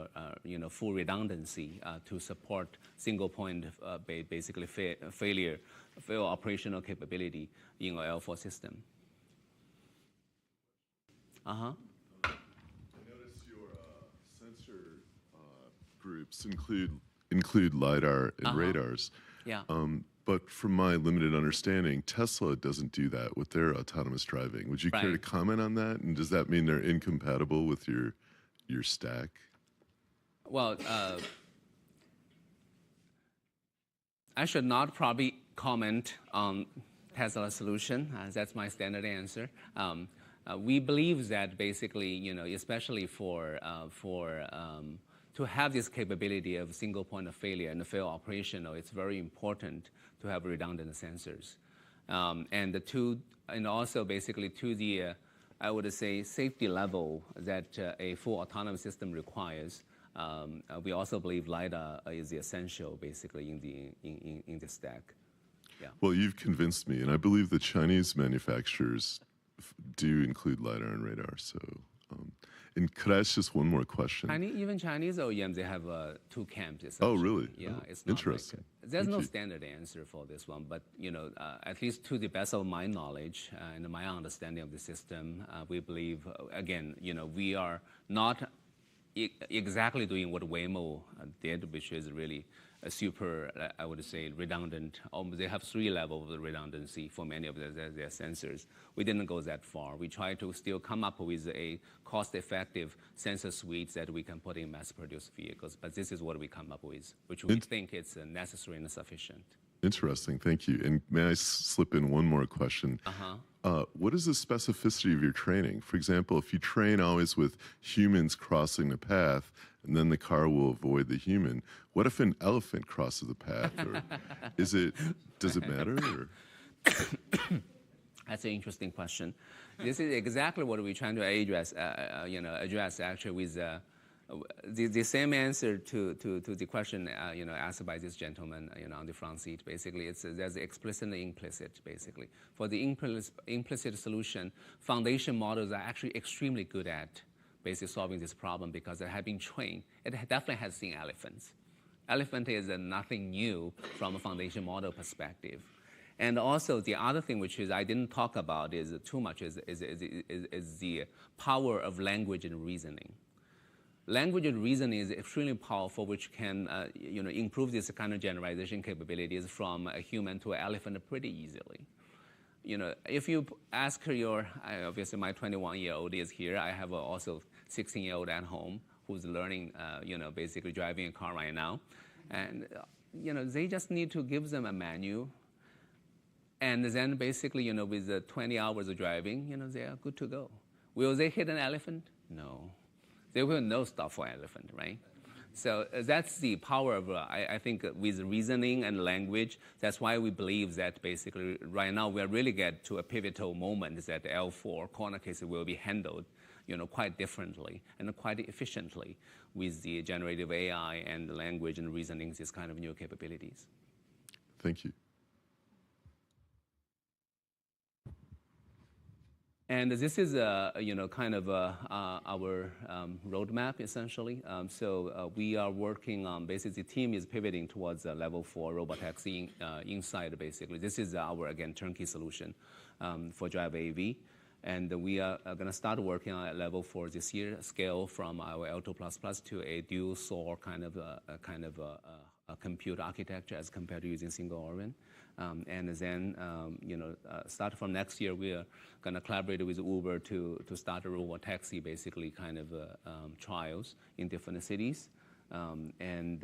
full redundancy to support single point basically fail operational capability in our L4 system. I notice your sensor groups include LiDAR and radars. Yeah. But from my limited understanding, Tesla doesn't do that with their autonomous driving. Would you care to comment on that? And does that mean they're incompatible with your stack? Well, I should not probably comment on Tesla solution. That's my standard answer. We believe that basically, especially to have this capability of single point of failure and fail operational, it's very important to have redundant sensors. And also basically to the, I would say, safety level that a full autonomous system requires, we also believe LiDAR is essential basically in the stack. Yeah. Well, you've convinced me, and I believe the Chinese manufacturers do include LiDAR and radar. So, and could I ask just one more question? Even Chinese OEMs, they have two camps. Oh, really? Yeah, oh, it's not interesting. There's no standard answer for this one, but at least to the best of my knowledge and my understanding of the system, we believe again, we are not exactly doing what Waymo did, which is really a super, I would say, redundant. They have 3 levels of redundancy for many of their sensors. We didn't go that far. We tried to still come up with a cost-effective sensor suite that we can put in mass-produced vehicles. But this is what we come up with, which we think is necessary and sufficient. Interesting. Thank you. And may I slip in one more question? What is the specificity of your training? For example, if you train always with humans crossing the path, and then the car will avoid the human, what if an elephant crosses the path? Or does it matter? Or? That's an interesting question. This is exactly what we're trying to address. Address actually with the same answer to the question asked by this gentleman on the front seat. Basically, there's explicit and implicit. Basically, for the implicit solution, foundation models are actually extremely good at basically solving this problem because they have been trained. It definitely has seen elephants. Elephant is nothing new from a foundation model perspective. And also the other thing which is I didn't talk about is too much is the power of language and reasoning. Language and reasoning is extremely powerful, which can improve this kind of generalization capabilities from a human to an elephant pretty easily. If you ask obviously my 21-year-old is here. I have also 16-year-old at home who's learning, basically driving a car right now, and they just need to give them a manual, and then basically with the 20 hours of driving, they are good to go. Will they hit an elephant? No. They will know stuff for elephant, right? So that's the power of, I think, with reasoning and language. That's why we believe that basically right now we really get to a pivotal moment that L4 corner cases will be handled, quite differently and quite efficiently with the generative AI and the language and reasoning, these kind of new capabilities. Thank you. And this is, kind of our roadmap, essentially. So we are working on, basically, the team is pivoting towards level 4 robotaxi inside, basically. This is our, again, turnkey solution for Drive AV. And we are going to start working on level 4 this year, scale from our L2++ to a dual SOAR kind of a compute architecture as compared to using single Orin. And then, start from next year, we are going to collaborate with Uber to start a robot taxi, basically, kind of trials in different cities. And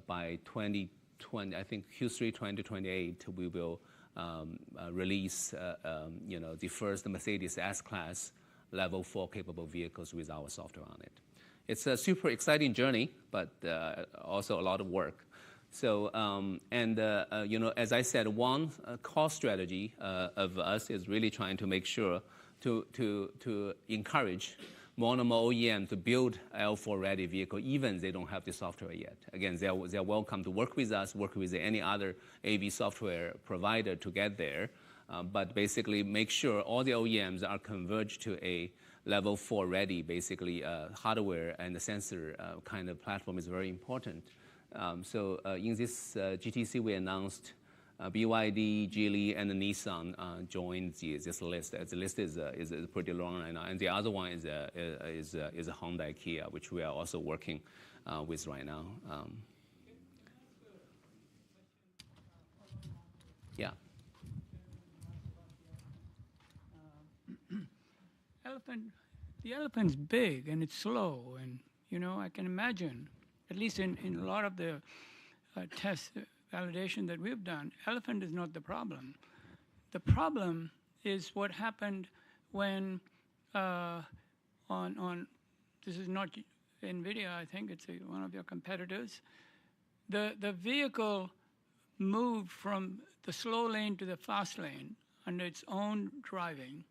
by 2020, I think Q3 2028, we will release, the first Mercedes S-Class level 4 capable vehicles with our software on it. It's a super exciting journey, but also a lot of work. So, as I said, one core strategy of us is really trying to make sure to encourage more and more OEM to build L4-ready vehicle, even they don't have the software yet. Again, they're welcome to work with us, work with any other AV software provider to get there, but basically make sure all the OEMs are converged to a level 4 ready, basically hardware and the sensor kind of platform is very important. So in this GTC, we announced BYD, Geely, and Nissan joined this list. The list is pretty long right now, and the other one is a Honda Kia, which we are also working with right now. Yeah. The elephant's big and it's slow, and I can imagine, at least in a lot of the test validation that we've done, elephant is not the problem. the problem is what happened when this is not NVIDIA, I think it's one of your competitors. The vehicle moved from the slow lane to the fast lane under its own driving.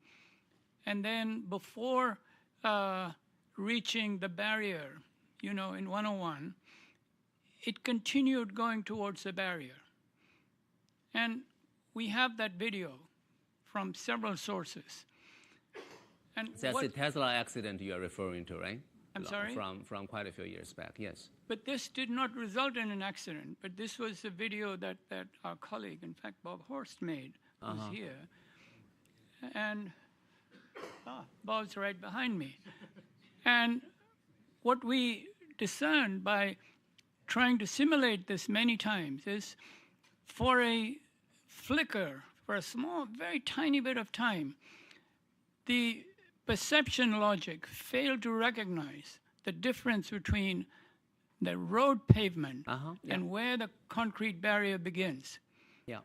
And then before reaching the barrier, in 101, it continued going towards the barrier. And we have that video from several sources. And that's the Tesla accident you're referring to, right? I'm sorry? From quite a few years back, yes. But this did not result in an accident. But this was a video that our colleague, in fact, Bob Horst made, who's here. And Bob's right behind me. And what we discerned by trying to simulate this many times is for a flicker, for a small, very tiny bit of time, the perception logic failed to recognize the difference between the road pavement and where the concrete barrier begins. Yeah.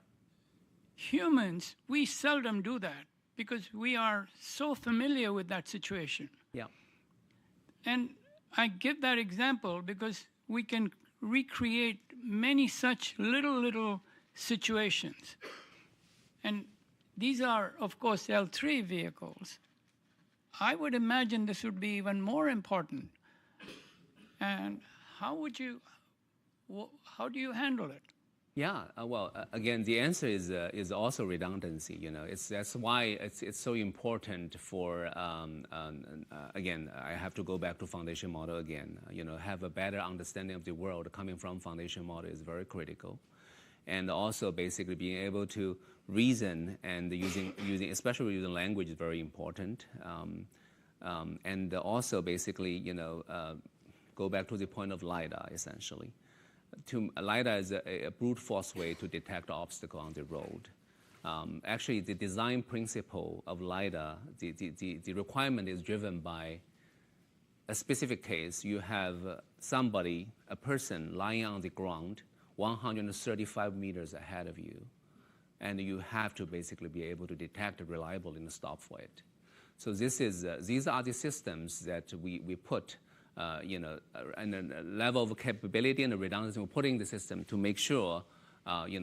Humans, we seldom do that because we are so familiar with that situation. Yeah. And I give that example because we can recreate many such little situations. And these are, of course, L3 vehicles. I would imagine this would be even more important. And how do you handle it? Yeah, again, the answer is also redundancy. That's why it's so important for again. I have to go back to foundation model again. Have a better understanding of the world coming from foundation model is very critical, and also basically being able to reason and using especially using language is very important, and also basically go back to the point of LiDAR essentially. LiDAR is a brute force way to detect obstacle on the road. Actually, the design principle of LiDAR, the requirement is driven by a specific case. You have a person lying on the ground 135 meters ahead of you, and you have to basically be able to detect it reliably and stop for it. So these are the systems that we put and a level of capability and the redundancy we're putting in the system to make sure,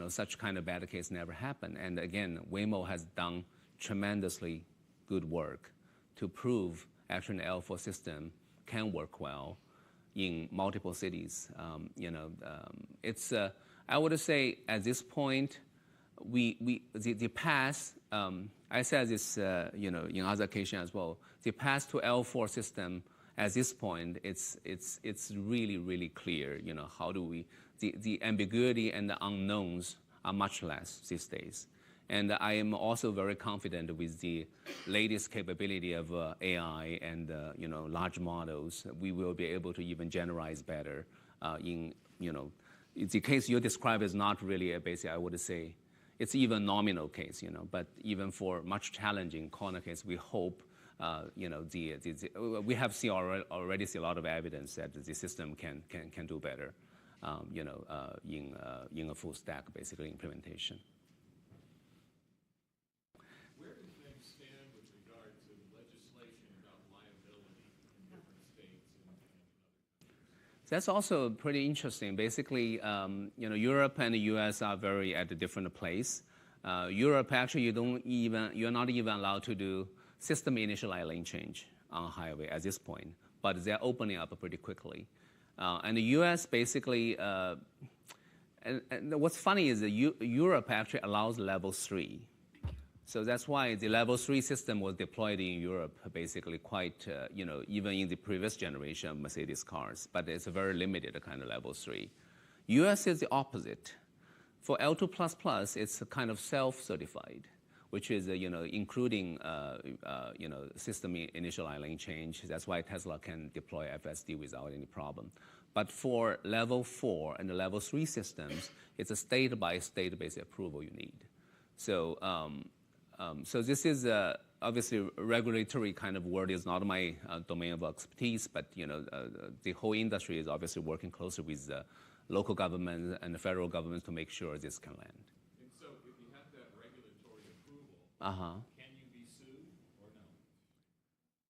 such kind of bad case never happen. And again, Waymo has done tremendously good work to prove actually an L4 system can work well in multiple cities. It's I would say at this point, the path. I said this, in other occasions as well. The path to L4 system. At this point, it's really clear. How do we? The ambiguity and the unknowns are much less these days, and I am also very confident with the latest capability of AI and large models. We will be able to even generalize better. The case you describe is not really a basic. I would say it's even nominal case. But even for much challenging corner case, we hope. We have already seen a lot of evidence that the system can do better, in a full stack basically implementation. Where do things stand with regard to legislation about liability in different states and other countries? That's also pretty interesting. Basically, Europe and the U.S. are very at a different place. Europe actually you're not even allowed to do system initial lane change on a highway at this point, but they're opening up pretty quickly. And the U.S. basically, and what's funny is that Europe actually allows level 3. So that's why the level 3 system was deployed in Europe basically quite, even in the previous generation of Mercedes cars, but it's a very limited kind of level 3. U.S. is the opposite. For L2++, it's kind of self-certified, which is, including, system initial lane change. That's why Tesla can deploy FSD without any problem. But for level 4 and the level 3 systems, it's a state-by-state basic approval you need. So, so this is obviously regulatory kind of word is not my domain of expertise, but the whole industry is obviously working closely with the local government and the federal government to make sure this can land. And so, if you have that regulatory approval, can you be sued or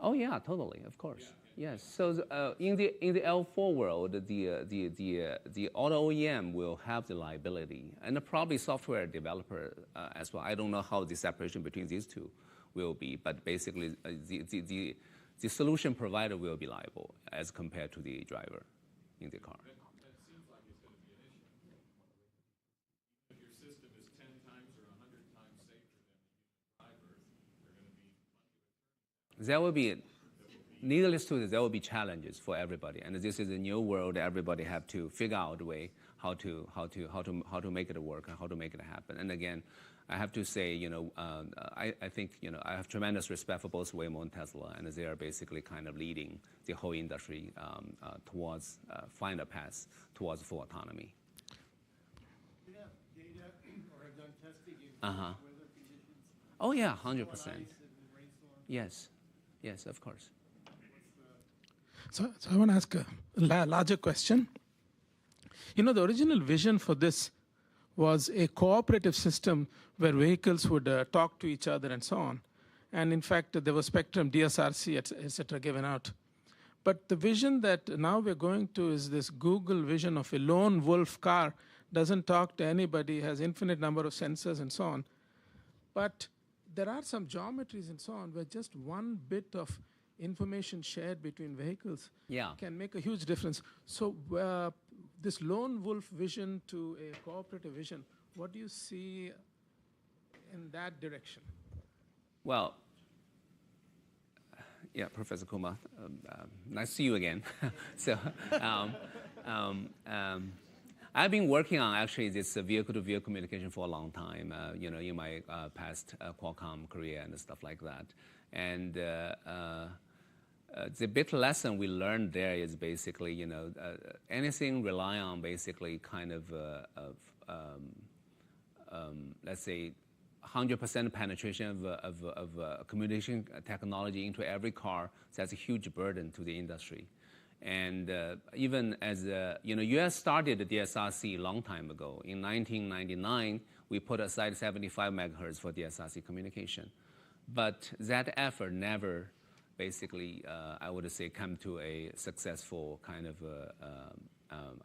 no? Oh yeah, totally, of course. Yes. So in the L4 world, the auto OEM will have the liability, and probably software developer as well. I don't know how the separation between these two will be, but basically the solution provider will be liable as compared to the driver in the car. That seems like it's going to be an issue. If your system is 10 times or 100 times safer than the human driver, there are going to be plenty of There will be, needless to say, there will be challenges for everybody, and this is a new world. Everybody have to figure out a way how to make it work and how to make it happen. And again, I have to say, I think, I have tremendous respect for both Waymo and Tesla, and they are basically kind of leading the whole industry towards find a path towards full autonomy. Do you have data or have done testing in weather conditions? Oh yeah, 100%. Yes, yes, of course. So I want to ask a larger question. The original vision for this was a cooperative system where vehicles would talk to each other and so on. And in fact, there was Spectrum, DSRC, et cetera, given out. But the vision that now we're going to is this Google vision of a lone wolf car, doesn't talk to anybody, has infinite number of sensors and so on. But there are some geometries and so on where just one bit of information shared between vehicles can make a huge difference. So this lone wolf vision to a cooperative vision, what do you see in that direction? Well, yeah, Professor Kumar, nice to see you again. So I've been working on actually this vehicle-to-vehicle communication for a long time, in my past Qualcomm career and stuff like that. And the bit lesson we learned there is basically, anything rely on basically kind of, let's say, 100% penetration of communication technology into every car, that's a huge burden to the industry. And even as, US started the DSRC a long time ago. In 1999, we put aside 75 megahertz for DSRC communication. But that effort never basically, I would say, come to a successful kind of,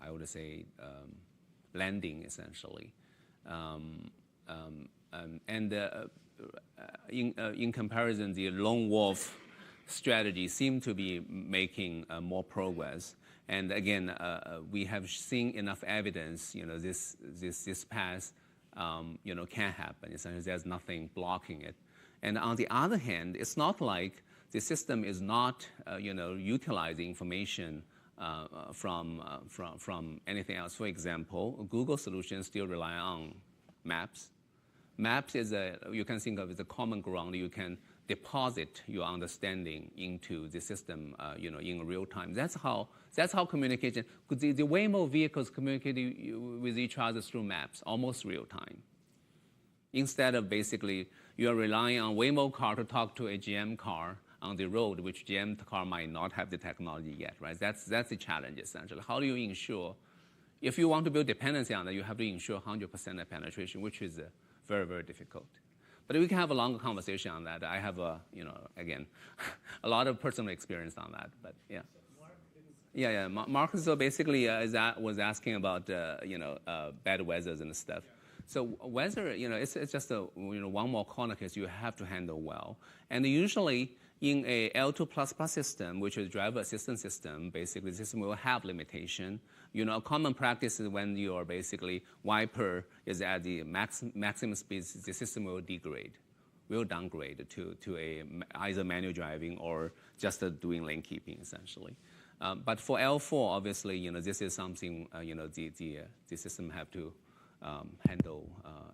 I would say, landing, essentially. In comparison, the lone wolf strategy seemed to be making more progress. And again, we have seen enough evidence, this path, can happen. Essentially, there's nothing blocking it. And on the other hand, it's not like the system is not, utilizing information from anything else. For example, Google solutions still rely on maps. Maps is you can think of as a common ground. You can deposit your understanding into the system, in real time. That's how communication. The Waymo vehicles communicate with each other through maps, almost real time. Instead of basically you're relying on Waymo car to talk to a GM car on the road, which GM car might not have the technology yet, right? That's the challenge essentially. How do you ensure? If you want to build dependency on that, you have to ensure 100% of penetration, which is very, very difficult. But we can have a longer conversation on that. I have again, a lot of personal experience on that. But yeah. Mark so basically was asking about bad weathers and stuff. So weather, it's just one more corner case you have to handle well. And usually in a L2++ system, which is driver assistance system, basically the system will have limitation. A common practice is when your basically wiper is at the maximum speed, the system will downgrade to either manual driving or just doing lane keeping essentially. But for L4, obviously, this is something the system have to handle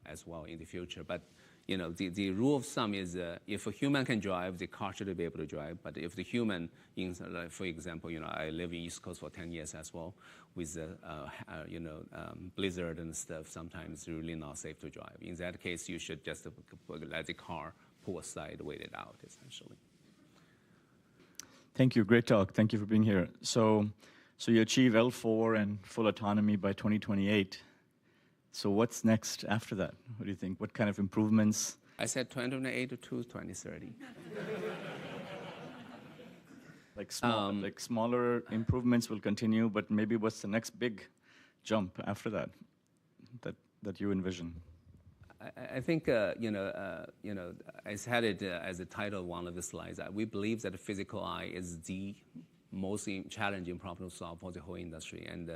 as well in the future. But the rule of thumb is if a human can drive, the car should be able to drive. But if the human, for example, I live in East Coast for 10 years as well, with blizzard and stuff, sometimes it's really not safe to drive. In that case, you should just let the car pull aside, wait it out, essentially. Thank you. Great talk. Thank you for being here. So you achieve L4 and full autonomy by 2028. So what's next after that? What do you think? What kind of improvements I said 2028 to 2030. Like smaller improvements will continue, but maybe what's the next big jump after that you envision? I think I had it as a title of one of the slides. We believe that the physical eye is the most challenging problem to solve for the whole industry, and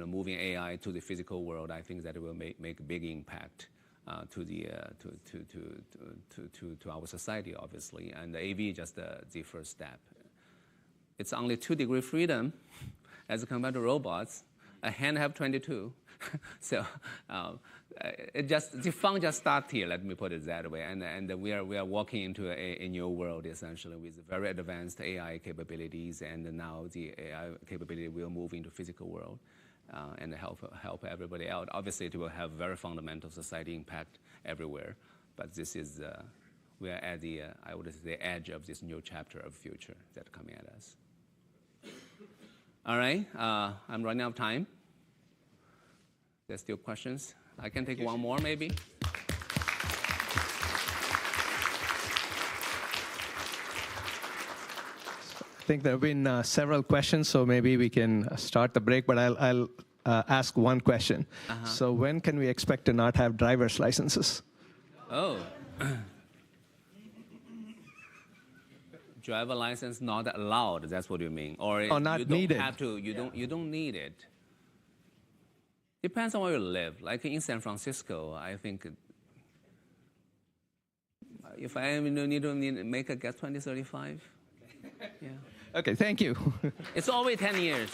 moving AI to the physical world, I think that it will make a big impact to our society, obviously, and the AV is just the first step. It's only 2-degree freedom as compared to robots. A hand have 22. So the fun just starts here. Let me put it that way. And we are walking into a new world essentially with very advanced AI capabilities, and now the AI capability will move into physical world and help everybody out. Obviously, it will have very fundamental society impact everywhere. But this is we are at the I would say the edge of this new chapter of future that's coming at us. All right, I'm running out of time. There's still questions. I can take one more, maybe. I think there have been several questions, so maybe we can start the break, but I'll ask one question. So when can we expect to not have driver's licenses? Oh. Driver license not allowed, that's what you mean? Or not you don't needed. Have to, you don't need it. Depends on where you live. Like in San Francisco, I think if I need to make a guess 2035, yeah. Okay, thank you. It's always 10 years.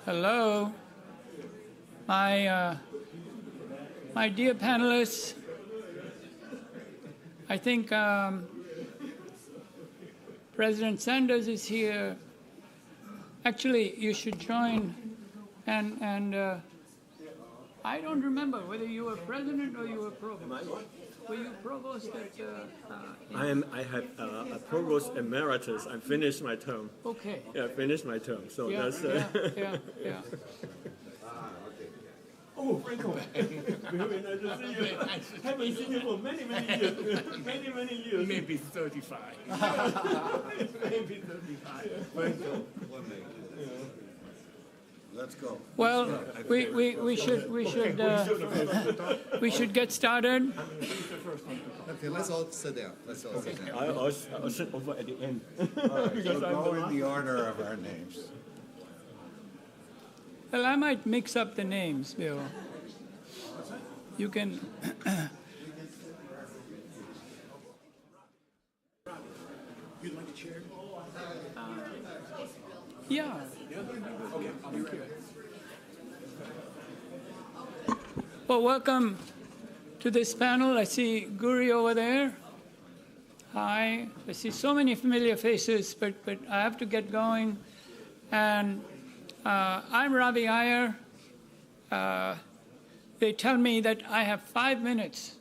Hello. My dear panelists, I think President Sanders is here. Actually, you should join. And I don't remember whether you were president or you were provost. Were you provost at? I have a provost emeritus. I finished my term. Okay. Yeah, finished my term. So yeah, that's. Yeah. Oh, Franco. Very nice to see you. Haven't seen you for many years. many years. Maybe 35. Maybe 35. Franco. Let's go. Well, we should get started. Okay, let's all sit down. I'll sit over at the end. All right, we'll go in the order of our names. Well, I might mix up the names, Bill. You can. You'd like a chair? Yeah. Okay, I'll be ready. Well, welcome to this panel. I see Guri over there. Hi. I see so many familiar faces, but I have to get going. And I'm Ravi Iyer. They tell me that I have 5 minutes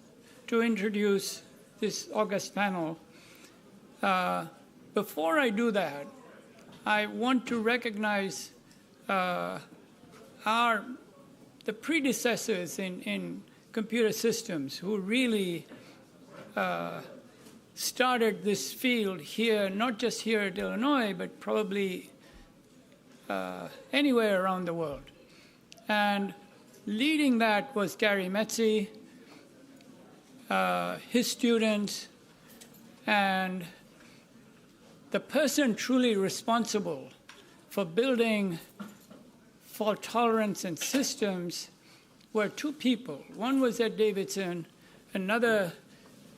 to introduce this august panel. Before I do that, I want to recognize the predecessors in computer systems who really started this field here, not just here at Illinois, but probably anywhere around the world. And leading that was Gary Metzi, his students, and the person truly responsible for building fault tolerance and systems were two people. One was Ed Davidson, another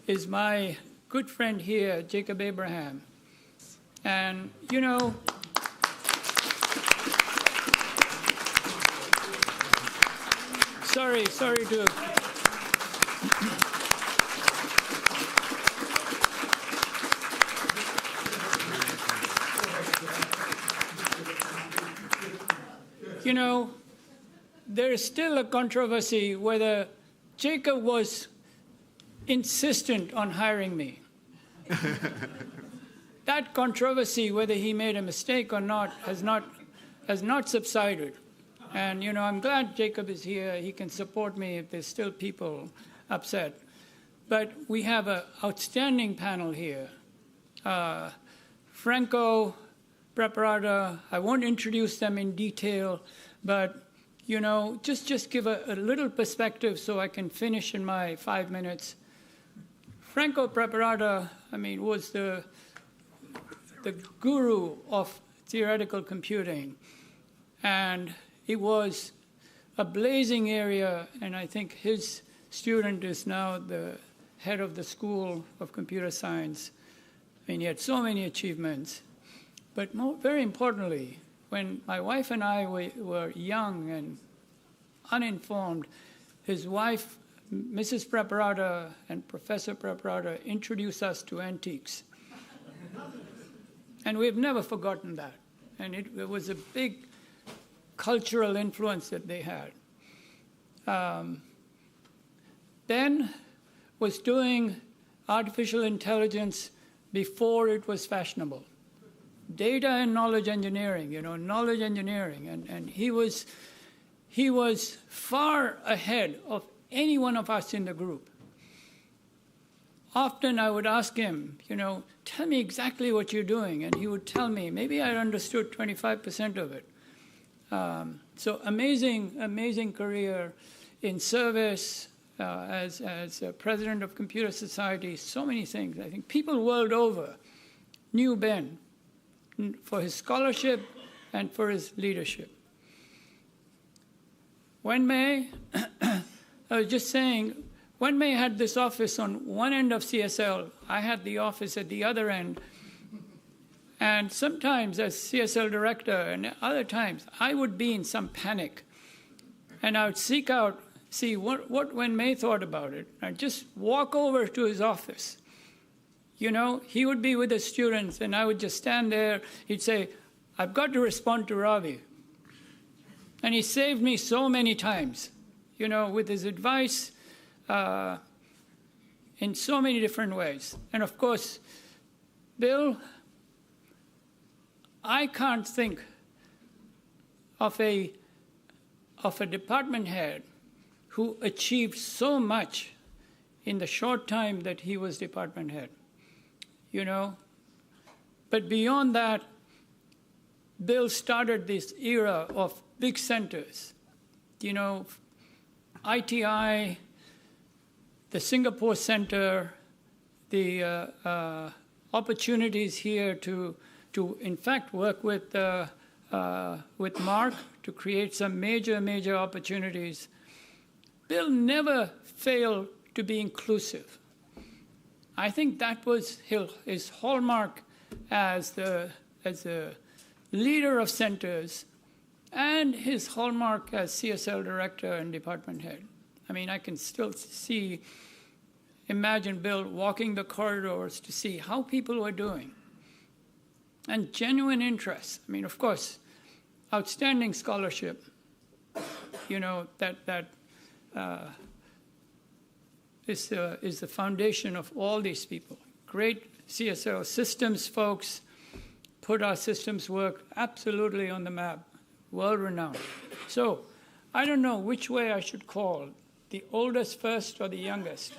is my good friend here, Jacob Abraham. And, you know, sorry to... You know, there is still a controversy whether Jacob was insistent on hiring me. That controversy, whether he made a mistake or not, has not subsided. And, you know, I'm glad Jacob is here. He can support me if there's still people upset. But we have an outstanding panel here. Franco, Preparata, I won't introduce them in detail, but, you know, just give a little perspective so I can finish in my 5 minutes. Franco Preparata, I mean, was the guru of theoretical computing. And it was a blazing area, and I think his student is now the head of the School of Computer Science. I mean, he had so many achievements. But very importantly, when my wife and I were young and uninformed, his wife, Mrs. Preparata, and Professor Preparata introduced us to antiques. And we've never forgotten that. And it was a big cultural influence that they had. Ben was doing artificial intelligence before it was fashionable. Data and knowledge engineering, you know, knowledge engineering. And he was far ahead of any one of us in the group. Often I would ask him, you know, tell me exactly what you're doing. And he would tell me, maybe I understood 25% of it. So amazing career in service as president of Computer Society, so many things. I think people world over knew Ben for his scholarship and for his leadership. Wen-mei, I was just saying, Wen-mei had this office on one end of CSL. I had the office at the other end. And sometimes as CSL director and other times, I would be in some panic. And I would seek out, see what Wen-mei thought about it. I'd just walk over to his office. You know, he would be with the students, and I would just stand there. He'd say, I've got to respond to Ravi. And he saved me so many times, you know, with his advice in so many different ways. And of course, Bill, I can't think of a department head who achieved so much in the short time that he was department head, you know. But beyond that, Bill started this era of big centers, you know, ITI, the Singapore Center, the opportunities here to in fact work with Mark to create some major opportunities. Bill never failed to be inclusive. I think that was his hallmark as a leader of centers, and his hallmark as CSL director and department head. I mean, I can still imagine Bill walking the corridors to see how people were doing. And genuine interest. I mean, of course, outstanding scholarship, you know, that is the foundation of all these people. Great CSL systems folks, put our systems work absolutely on the map, world-renowned. So I don't know which way I should call, the oldest first or the youngest.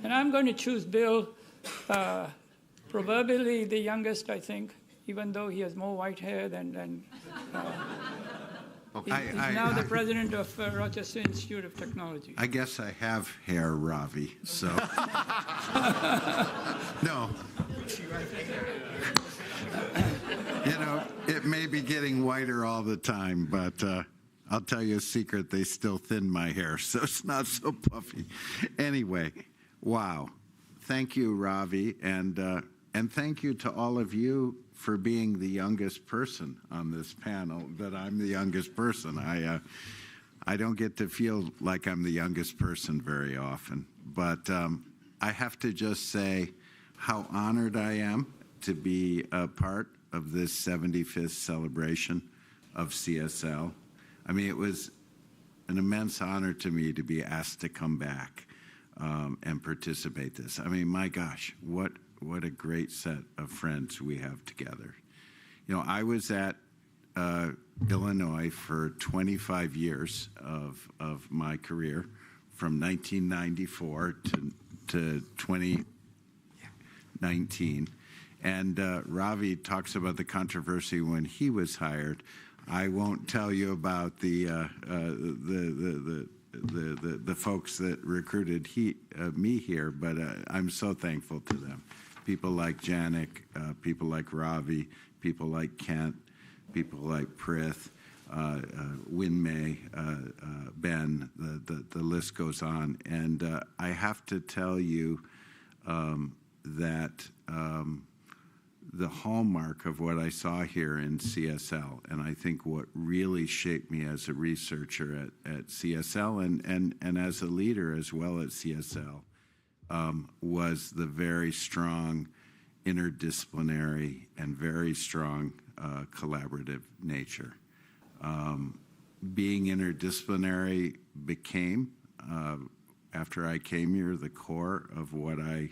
And I'm going to choose Bill, proverbially the youngest, I think, even though he has more white hair than he's now the president of Rochester Institute of Technology. I guess I have hair, Ravi, so. No. You know, it may be getting whiter all the time, but I'll tell you a secret, they still thin my hair, so it's not so puffy. Anyway, wow. Thank you, Ravi, and thank you to all of you for being the youngest person on this panel, that I'm the youngest person. I don't get to feel like I'm the youngest person very often, but I have to just say how honored I am to be a part of this 75th celebration of CSL. I mean, it was an immense honor to me to be asked to come back and participate this. I mean, my gosh, what a great set of friends we have together. You know, I was at Illinois for 25 years of my career, from 1994 to 2019. And Ravi talks about the controversy when he was hired. I won't tell you about the folks that recruited me here, but I'm so thankful to them. People like Janik, people like Ravi, people like Kent, people like Prith, Wen-mei, Ben, the list goes on. And I have to tell you that the hallmark of what I saw here in CSL, and I think what really shaped me as a researcher at CSL and as a leader as well at CSL, was the very strong interdisciplinary and very strong collaborative nature. Being interdisciplinary became, after I came here, the core of what I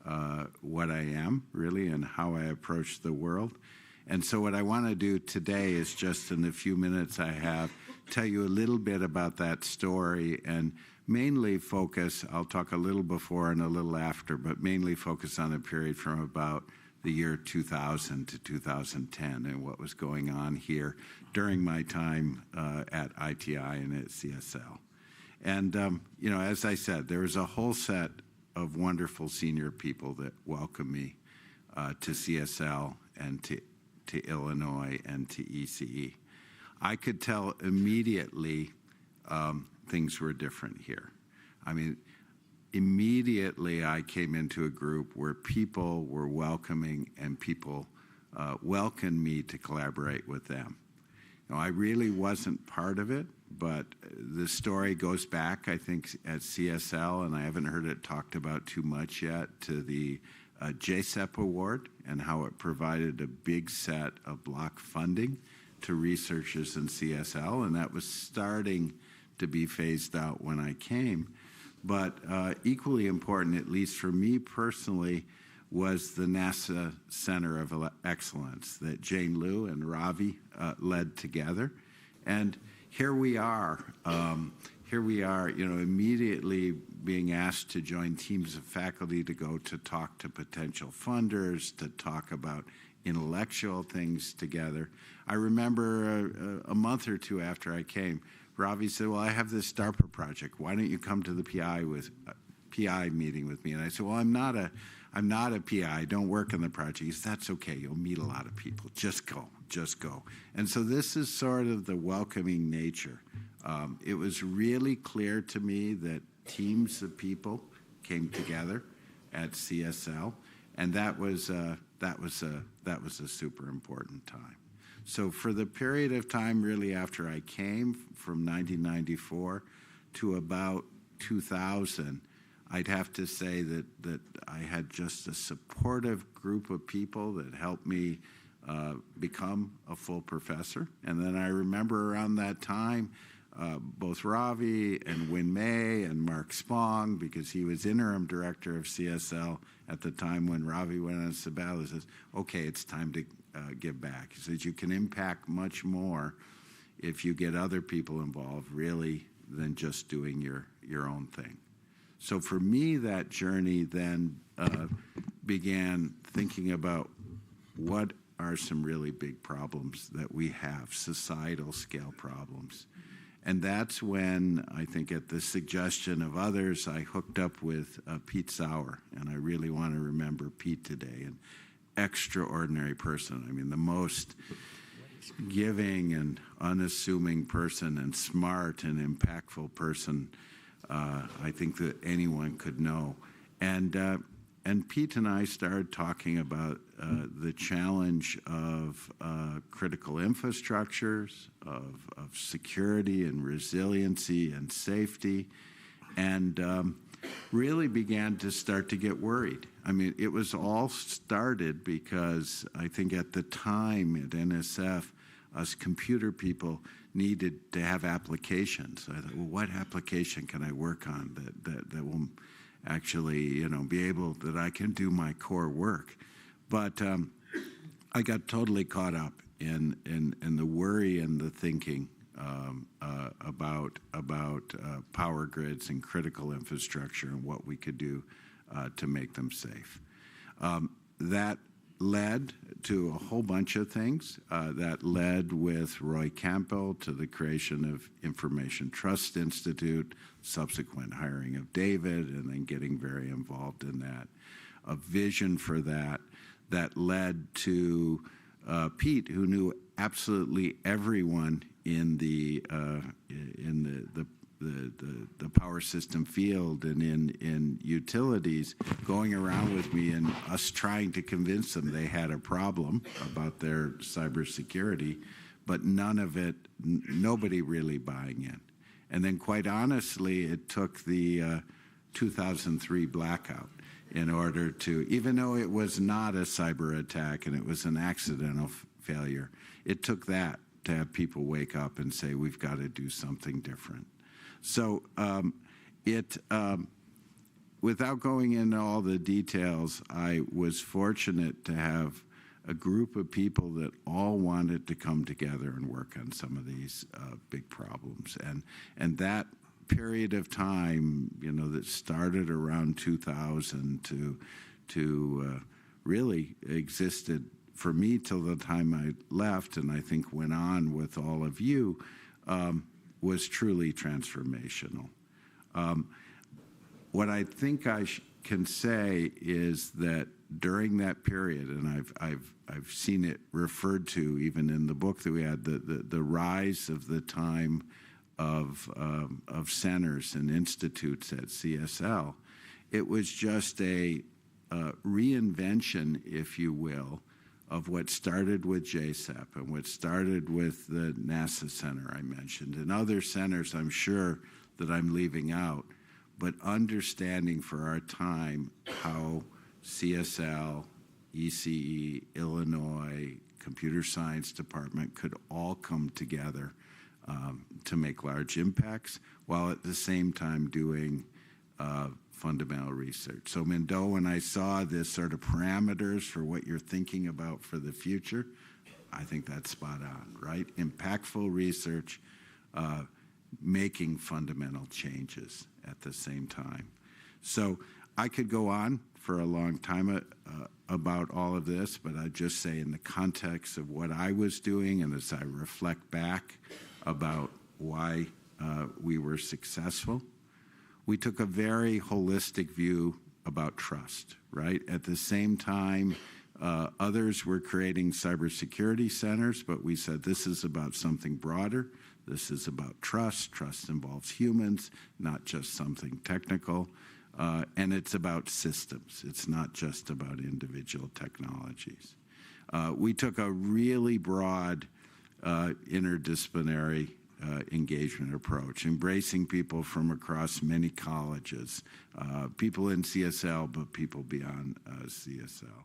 am, really, and how I approach the world. And so what I want to do today is just in the few minutes I have, tell you a little bit about that story and mainly focus, I'll talk a little before and a little after, but mainly focus on a period from about the year 2000 to 2010 and what was going on here during my time at ITI and at CSL. And, you know, as I said, there was a whole set of wonderful senior people that welcomed me to CSL and to Illinois and to ECE. I could tell immediately things were different here. I mean, immediately I came into a group where people were welcoming and people welcomed me to collaborate with them. Now, I really wasn't part of it, but the story goes back, I think, at CSL, and I haven't heard it talked about too much yet, to the JSEP award and how it provided a big set of block funding to researchers in CSL, and that was starting to be phased out when I came. But equally important, at least for me personally, was the NASA Center of Excellence that Jane Liu and Ravi led together. And here we are, immediately being asked to join teams of faculty to go to talk to potential funders, to talk about intellectual things together. I remember a month or two after I came, Ravi said, well, I have this DARPA project. Why don't you come to the PI meeting with me? And I said, well, I'm not a PI. I don't work on the project. He said, that's okay. You'll meet a lot of people. Just go. And so this is sort of the welcoming nature. It was really clear to me that teams of people came together at CSL, and that was a super important time. So for the period of time really after I came, from 1994 to about 2000, I'd have to say that I had just a supportive group of people that helped me become a full professor. And then I remember around that time, both Ravi and Wen-mei and Mark Spong, because he was interim director of CSL at the time when Ravi went on sabbatical, he says, okay, it's time to give back. He says, you can impact much more if you get other people involved, really, than just doing your own thing. So for me, that journey then began thinking about what are some really big problems that we have, societal scale problems. And that's when, I think at the suggestion of others, I hooked up with Pete Sauer. And I really want to remember Pete today, an extraordinary person. I mean, the most giving and unassuming person and smart and impactful person I think that anyone could know. And Pete and I started talking about the challenge of critical infrastructures, of security and resiliency and safety, and really began to start to get worried. I mean, it was all started because I think at the time at NSF, us computer people needed to have applications. I thought, well, what application can I work on that will actually, be able, that I can do my core work? But I got totally caught up in the worry and the thinking about power grids and critical infrastructure and what we could do to make them safe. That led to a whole bunch of things. That led with Roy Campbell to the creation of Information Trust Institute, subsequent hiring of David, and then getting very involved in that. A vision for that led to Pete, who knew absolutely everyone in the power system field and in utilities, going around with me and us trying to convince them they had a problem about their cybersecurity, but nobody really buying in. And then quite honestly, it took the 2003 blackout in order to, even though it was not a cyber attack and it was an accidental failure, it took that to have people wake up and say, we've got to do something different. So without going into all the details, I was fortunate to have a group of people that all wanted to come together and work on some of these big problems. And that period of time, that started around 2000 to really existed for me till the time I left, and I think went on with all of you, was truly transformational. What I think I can say is that during that period, and I've seen it referred to even in the book that we had, the rise of the time of centers and institutes at CSL, It was just a reinvention, if you will, of what started with JSEP and what started with the NASA Center I mentioned, and other centers I'm sure that I'm leaving out, but understanding for our time how CSL, ECE, Illinois, Computer Science Department could all come together to make large impacts while at the same time doing fundamental research. So Mindo, when I saw this sort of parameters for what you're thinking about for the future, I think that's spot on, right? Impactful research, making fundamental changes at the same time. So I could go on for a long time about all of this, but I'd just say in the context of what I was doing and as I reflect back about why we were successful, we took a very holistic view about trust, right? At the same time, others were creating cybersecurity centers, but we said this is about something broader. This is about trust. Trust involves humans, not just something technical. And it's about systems. It's not just about individual technologies. We took a really broad interdisciplinary engagement approach, embracing people from across many colleges, people in CSL, but people beyond CSL.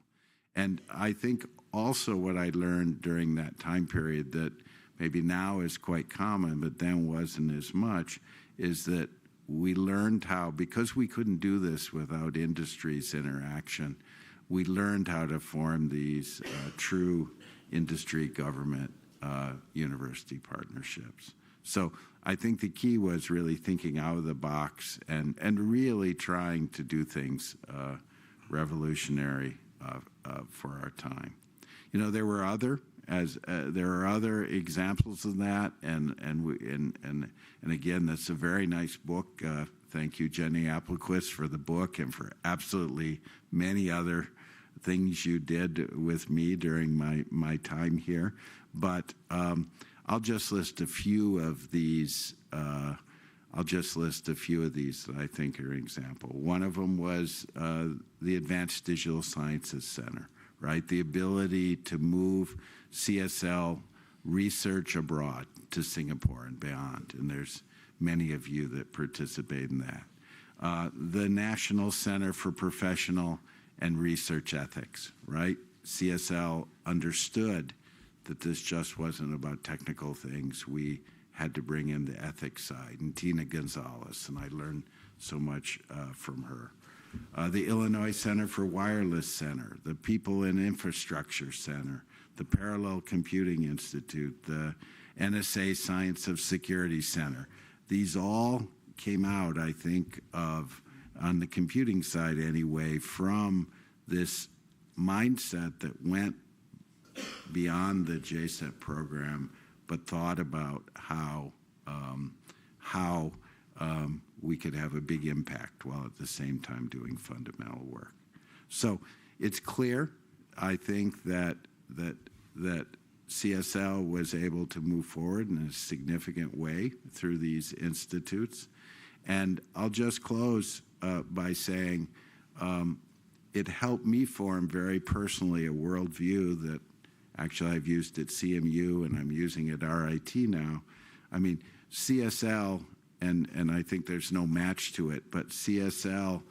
And I think also what I learned during that time period that maybe now is quite common, but then wasn't as much, is that we learned how, because we couldn't do this without industry's interaction, we learned how to form these true industry government university partnerships. So I think the key was really thinking out of the box and really trying to do things revolutionary for our time. You know, there were other examples of that, and again, that's a very nice book. Thank you, Jenny Applequist, for the book and for absolutely many other things you did with me during my time here. But I'll just list a few of these. That I think are an example. One of them was the Advanced Digital Sciences Center, right? The ability to move CSL research abroad to Singapore and beyond. And there's many of you that participate in that. The National Center for Professional and Research Ethics, right? CSL understood that this just wasn't about technical things. We had to bring in the ethics side. And Tina Gonzalez, and I learned so much from her. The Illinois Center for Wireless Center, the People in Infrastructure Center, the Parallel Computing Institute, the NSA Science of Security Center. These all came out, I think, on the computing side anyway, from this mindset that went beyond the JSEP program, but thought about how we could have a big impact while at the same time doing fundamental work. So it's clear, I think, that CSL was able to move forward in a significant way through these institutes. And I'll just close by saying it helped me form very personally a worldview that actually I've used at CMU and I'm using at RIT now. I mean, CSL, and I think there's no match to it, but CSL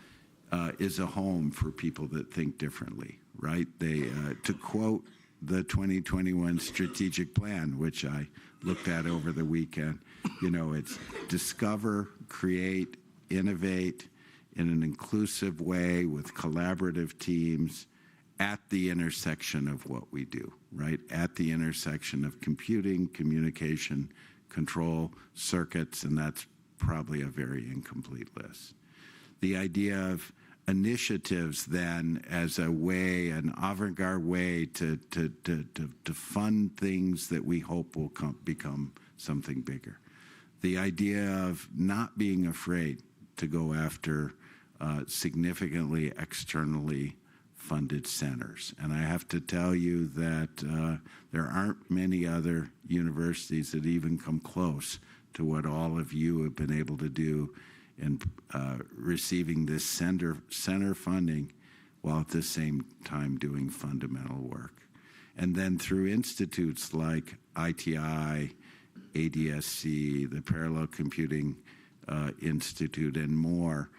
is a home for people that think differently, right? They, to quote the 2021 strategic plan, which I looked at over the weekend, you know, it's discover, create, innovate in an inclusive way with collaborative teams at the intersection of what we do, right? At the intersection of computing, communication, control, circuits, and that's probably a very incomplete list. The idea of initiatives then as a way, an avant-garde way to fund things that we hope will become something bigger. The idea of not being afraid to go after significantly externally funded centers. And I have to tell you that there aren't many other universities that even come close to what all of you have been able to do in receiving this center funding while at the same time doing fundamental work. And then through institutes like ITI, ADSC, the Parallel Computing Institute, and more,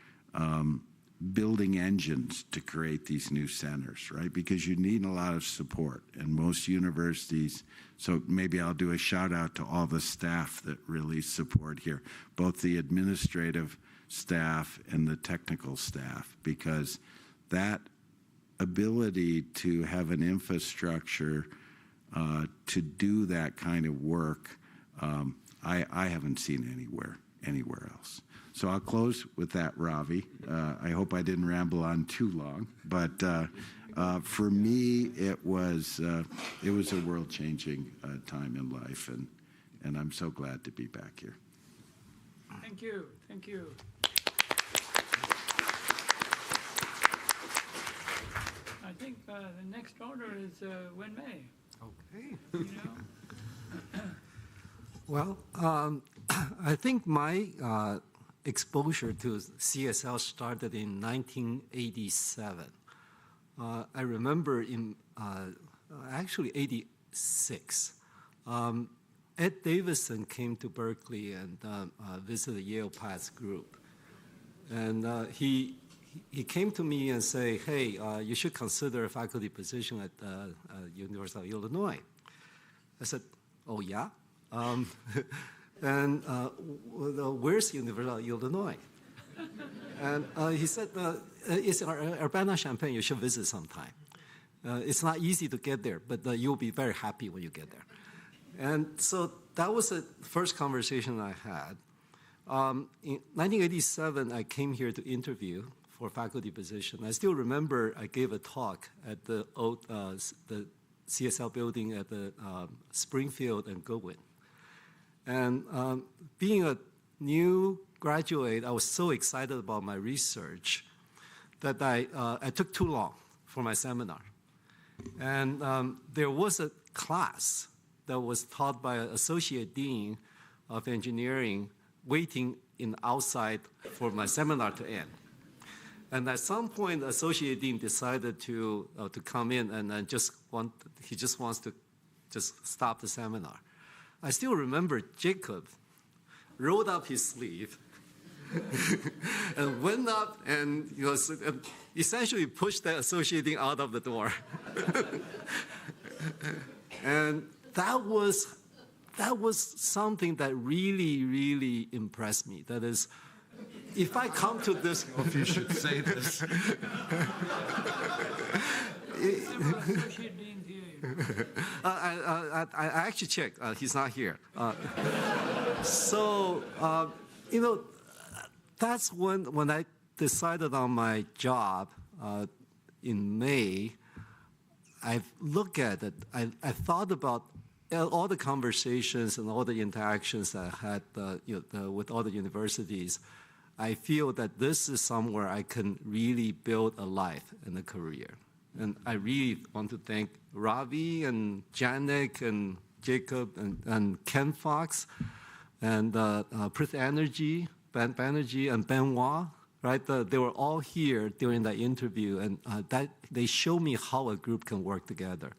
building engines to create these new centers, right? Because you need a lot of support, and most universities, so maybe I'll do a shout out to all the staff that really support here, both the administrative staff and the technical staff, because that ability to have an infrastructure to do that kind of work, I haven't seen anywhere else. So I'll close with that, Ravi. I hope I didn't ramble on too long, but for me, it was a world-changing time in life, and I'm so glad to be back here. Thank you. Thank you. I think the next order is Wen-mei. Okay. You know? Well, I think my exposure to CSL started in 1987. I remember in actually 86. Ed Davison came to Berkeley and visited the Yale Path group. And he came to me and said, hey, you should consider a faculty position at the University of Illinois. I said, oh, yeah? And where's the University of Illinois? And he said, it's Urbana-Champaign, you should visit sometime. It's not easy to get there, but you'll be very happy when you get there. And so that was the first conversation I had. In 1987, I came here to interview for faculty position. I still remember I gave a talk at the old the CSL building at the Springfield and Goodwin. And being a new graduate, I was so excited about my research that I took too long for my seminar. And there was a class that was taught by an associate dean of engineering waiting outside for my seminar to end. And at some point, the associate dean decided to come in and then he just wants to just stop the seminar. I still remember Jacob rolled up his sleeve and went up and essentially pushed the associate dean out of the door. And that was something that really, really impressed me. That is, if I come to this... If you should say this. I actually checked. He's not here. That's when I decided on my job in May. I looked at it. I thought about all the conversations and all the interactions I had with all the universities. I feel that this is somewhere I can really build a life and a career. And I really want to thank Ravi and Janek and Jacob and Ken Fox and Prith Banerjee, Banerjee and Benoit, right? They were all here during that interview, and that they showed me how a group can work together.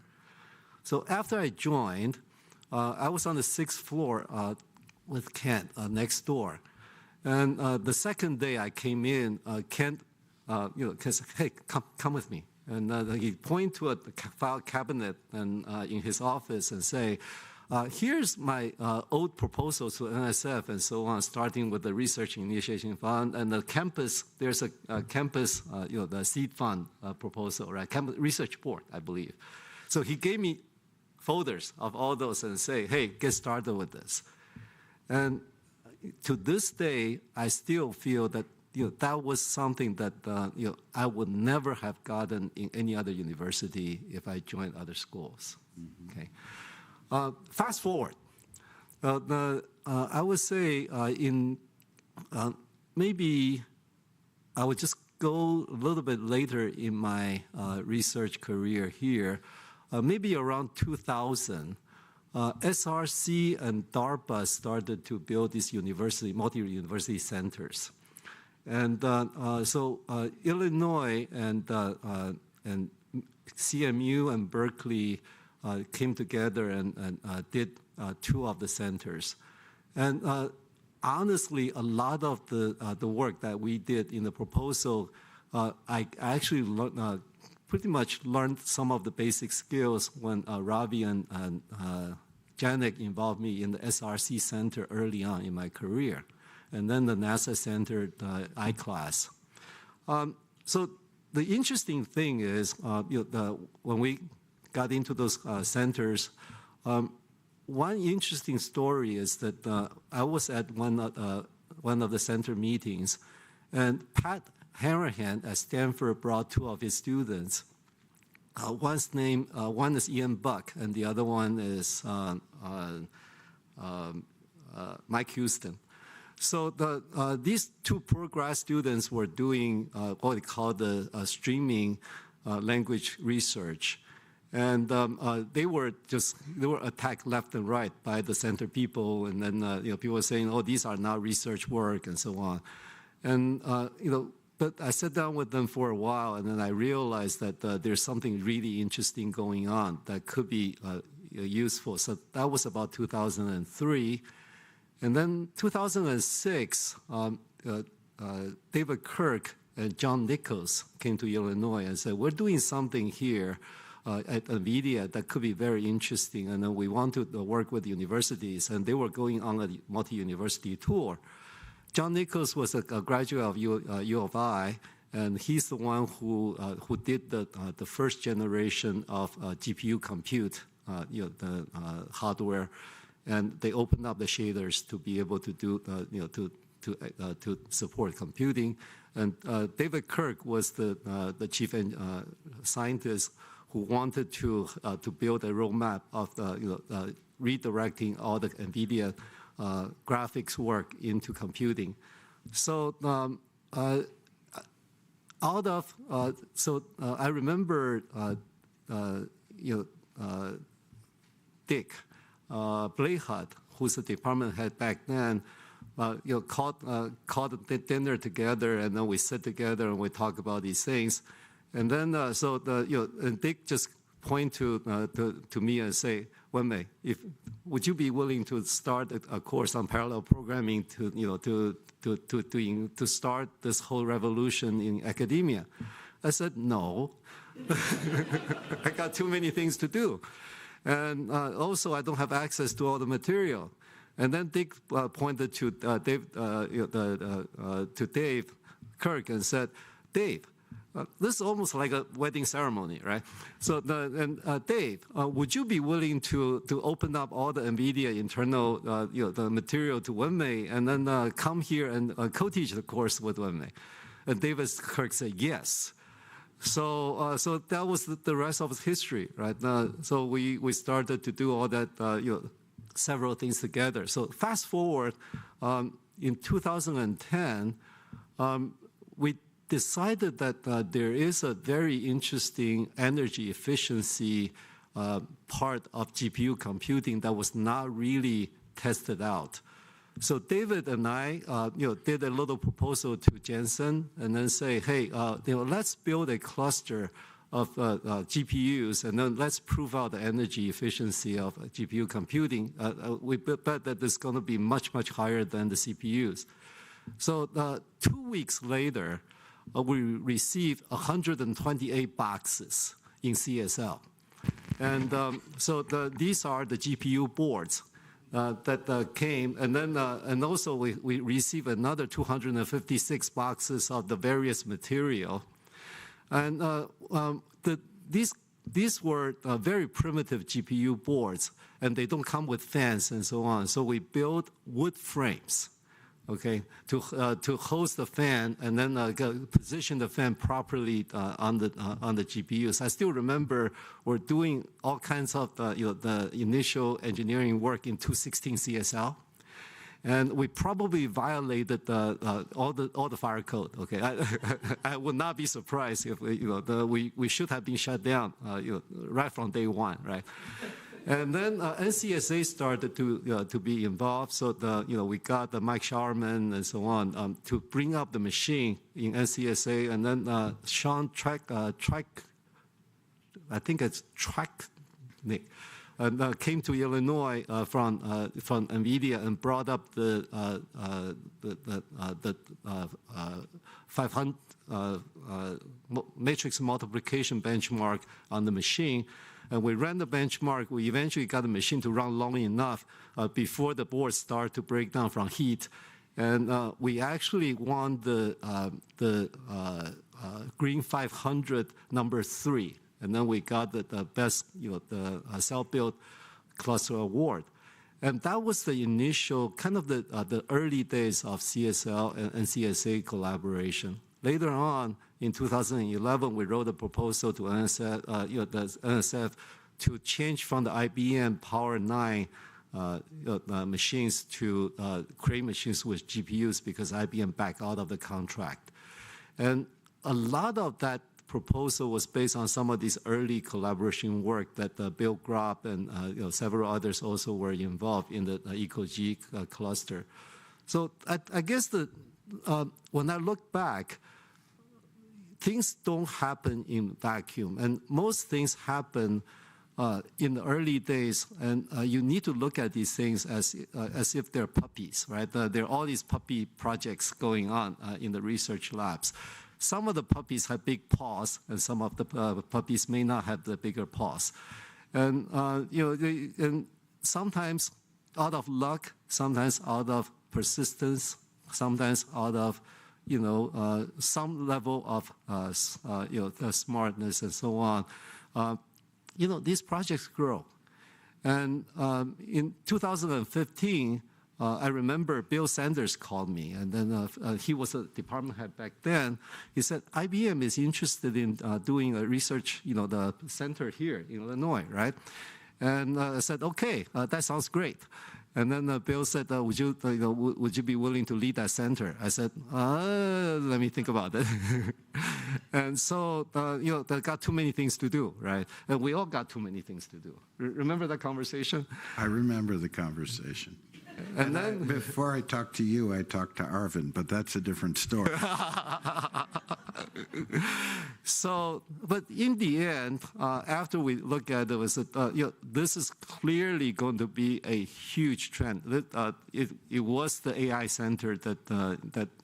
So after I joined, I was on the 6th floor with Kent next door. And the second day I came in, Kent said, hey, come with me. And he pointed to a file cabinet and in his office and say, here's my old proposals to NSF and so on, starting with the Research Initiation Fund and the campus. There's a campus, the seed fund proposal, right? Campus Research Board, I believe. So he gave me folders of all those and say, hey, get started with this. And to this day, I still feel that that was something that I would never have gotten in any other university if I joined other schools. Mm-hmm. Okay. Fast forward. I would say maybe I would just go a little bit later in my research career here, maybe around 2000. SRC and DARPA started to build these multi-university centers. And so Illinois and CMU and Berkeley came together and did 2 of the centers. And honestly, a lot of the work that we did in the proposal, I actually pretty much learned some of the basic skills when Ravi and Janek involved me in the SRC Center early on in my career, and then the NASA Center I-class. So the interesting thing is, when we got into those centers, one interesting story is that I was at one of the center meetings, and Pat Hanrahan at Stanford brought 2 of his students. One is Ian Buck, and the other one is Mike Houston. So these 2 poor grad students were doing what they call the streaming language research. And they were attacked left and right by the center people, and then people were saying, "Oh, these are not research work," and so on. And but I sat down with them for a while, and then I realized that there's something really interesting going on that could be useful. So that was about 2003, and then 2006, David Kirk and John Nichols came to Illinois and said, "We're doing something here at NVIDIA that could be very interesting, and then we want to work with universities," and they were going on a multi-university tour. John Nichols was a graduate of U of I, and he's the one who did the first generation of GPU compute, the hardware, and they opened up the shaders to be able to do, to support computing. And David Kirk was the chief scientist who wanted to build a roadmap of redirecting all the NVIDIA graphics work into computing. So I remember Dick Blahut, who's the department head back then, called the dinner together, and then we sit together and we talk about these things. And then and Dick just point to me and say, "Wen-mei, would you be willing to start a course on parallel programming to start this whole revolution in academia?" I said, "No, I got too many things to do, and also I don't have access to all the material." And then Dick pointed to Dave Kirk and said, "Dave, this is almost like a wedding ceremony, right? So, Dave, would you be willing to open up all the NVIDIA internal the material to Wen-mei, and then come here and co-teach the course with Wen-mei?" And David Kirk said yes. So that was the rest of his history, right? So we started to do all that, several things together. So fast forward, in 2010, we decided that there is a very interesting energy efficiency part of GPU computing that was not really tested out. So David and I, did a little proposal to Jensen and then say, "Hey, let's build a cluster of GPUs, and then let's prove out the energy efficiency of GPU computing. We bet that it's going to be much, much higher than the CPUs." So 2 weeks later, we received 128 boxes in CSL. And these are the GPU boards that came. And then and also we received another 256 boxes of the various material. And these were very primitive GPU boards, and they don't come with fans and so on. So we built wood frames, okay, to host the fan, and then position the fan properly on the GPUs. I still remember we're doing all kinds of the initial engineering work in 216 CSL, and we probably violated all the fire code. Okay, I would not be surprised if we should have been shut down right from day one, right? And then NCSA started to be involved. So we got the Mike Showerman and so on to bring up the machine in NCSA. And then Sean I think it's Tracknick, came to Illinois from NVIDIA and brought up the 500 matrix multiplication benchmark on the machine. And we ran the benchmark. We eventually got the machine to run long enough before the board started to break down from heat. And we actually won the Green 500 #3. And then we got the best, the self-built cluster award. And that was the initial, kind of the early days of CSL and NCSA collaboration. Later on, in 2011, we wrote a proposal to NSF, the NSF to change from the IBM Power 9 machines to Cray machines with GPUs because IBM backed out of the contract. And a lot of that proposal was based on some of this early collaboration work that Bill Grob and several others also were involved in the EcoG cluster. So I guess when I look back, things don't happen in vacuum, and most things happen in the early days, and you need to look at these things as if they're puppies, right? There are all these puppy projects going on in the research labs. Some of the puppies have big paws, and some of the puppies may not have the bigger paws. And and sometimes out of luck, sometimes out of persistence, sometimes out of some level of smartness and so on. These projects grow. And in 2015. I remember Bill Sanders called me, and then he was a department head back then. He said, IBM is interested in doing a research, the center here in Illinois, right? And I said, okay, that sounds great. And then Bill said, would you be willing to lead that center? I said, let me think about it. And so, they got too many things to do, right? And we all got too many things to do. Remember that conversation? I remember the conversation. And then before I talked to you, I talked to Arvind, but that's a different story. So, but in the end, after we look at it, this is clearly going to be a huge trend. It was the AI center that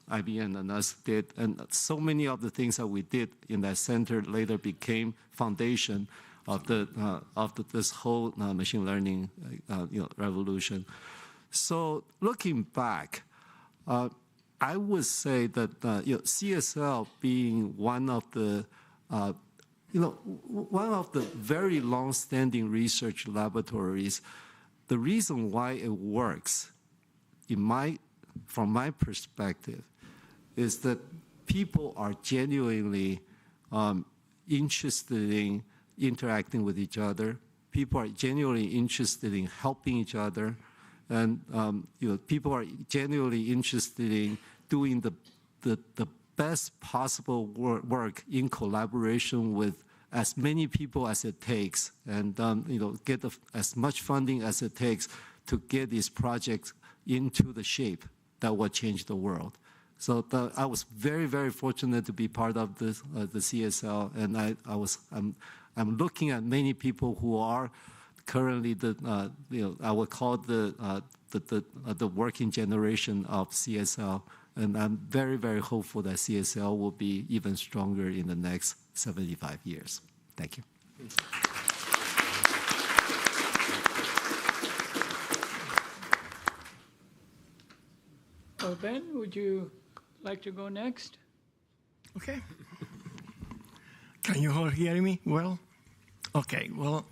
IBM and us did, and so many of the things that we did in that center later became foundation of this whole machine learning revolution. So looking back, I would say that CSL being one of the very long-standing research laboratories, the reason why it works, from my perspective, is that people are genuinely interested in interacting with each other. People are genuinely interested in helping each other. And people are genuinely interested in doing the best possible work in collaboration with as many people as it takes, and get as much funding as it takes to get these projects into the shape that will change the world. So I was very, very fortunate to be part of the CSL, and I'm looking at many people who are currently I would call the working generation of CSL, and I'm very, very hopeful that CSL will be even stronger in the next 75 years. Thank you. Well, Ben, would you like to go next? Okay. Can you all hear me well? Okay, well,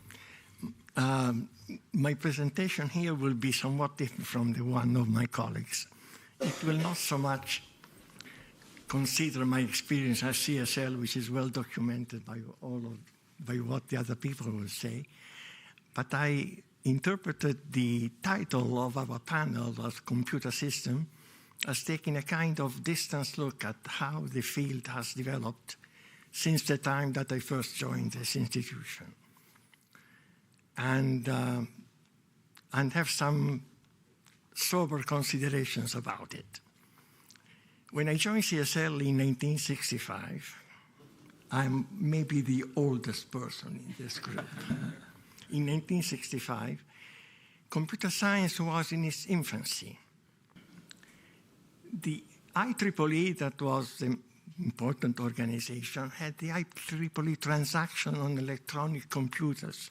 my presentation here will be somewhat different from the one of my colleagues. It will not so much consider my experience at CSL, which is well documented by what the other people will say, but I interpreted the title of our panel as computer system as taking a kind of distance look at how the field has developed since the time that I first joined this institution. and have some sober considerations about it. When I joined CSL in 1965, I'm maybe the oldest person in this group. In 1965, computer science was in its infancy. The IEEE, that was the important organization, had the IEEE transaction on electronic computers.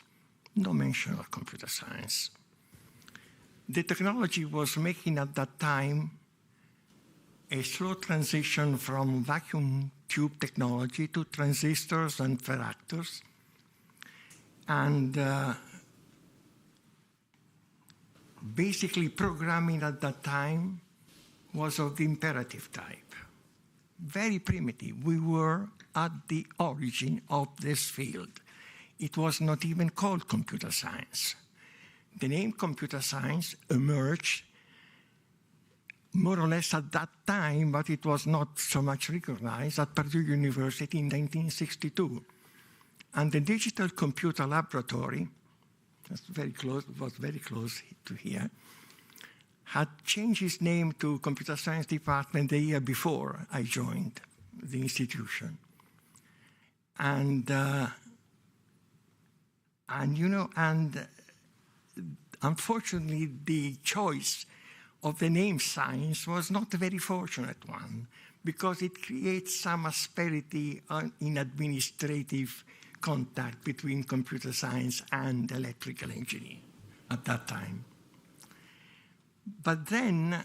No mention of computer science. The technology was making at that time a slow transition from vacuum tube technology to transistors and ferractors. And basically programming at that time was of the imperative type. Very primitive. We were at the origin of this field. It was not even called computer science. The name computer science emerged more or less at that time, but it was not so much recognized at Purdue University in 1962. And the Digital Computer Laboratory, was very close to here, had changed its name to Computer Science Department the year before I joined the institution. And unfortunately, the choice of the name science was not a very fortunate one, because it creates some asperity in administrative contact between computer science and electrical engineering at that time. But then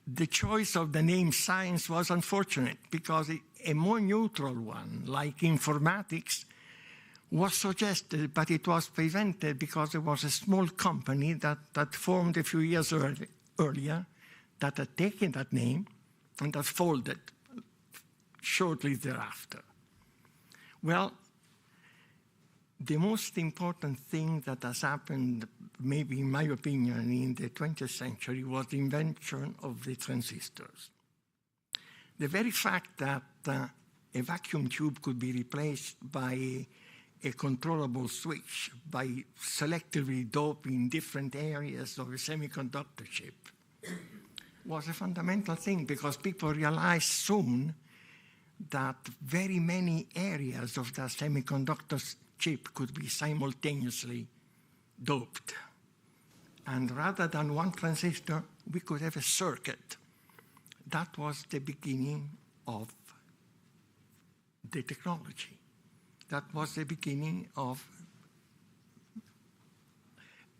the choice of the name science was unfortunate, because a more neutral one, like informatics, was suggested, but it was prevented because there was a small company that formed a few years earlier that had taken that name and that folded shortly thereafter. Well, the most important thing that has happened, maybe in my opinion, in the 20th century was the invention of the transistors. The very fact that a vacuum tube could be replaced by a controllable switch, by selectively doping different areas of a semiconductor chip, was a fundamental thing, because people realized soon that very many areas of the semiconductor chip could be simultaneously doped. And rather than one transistor, we could have a circuit. That was the beginning of the technology. That was the beginning of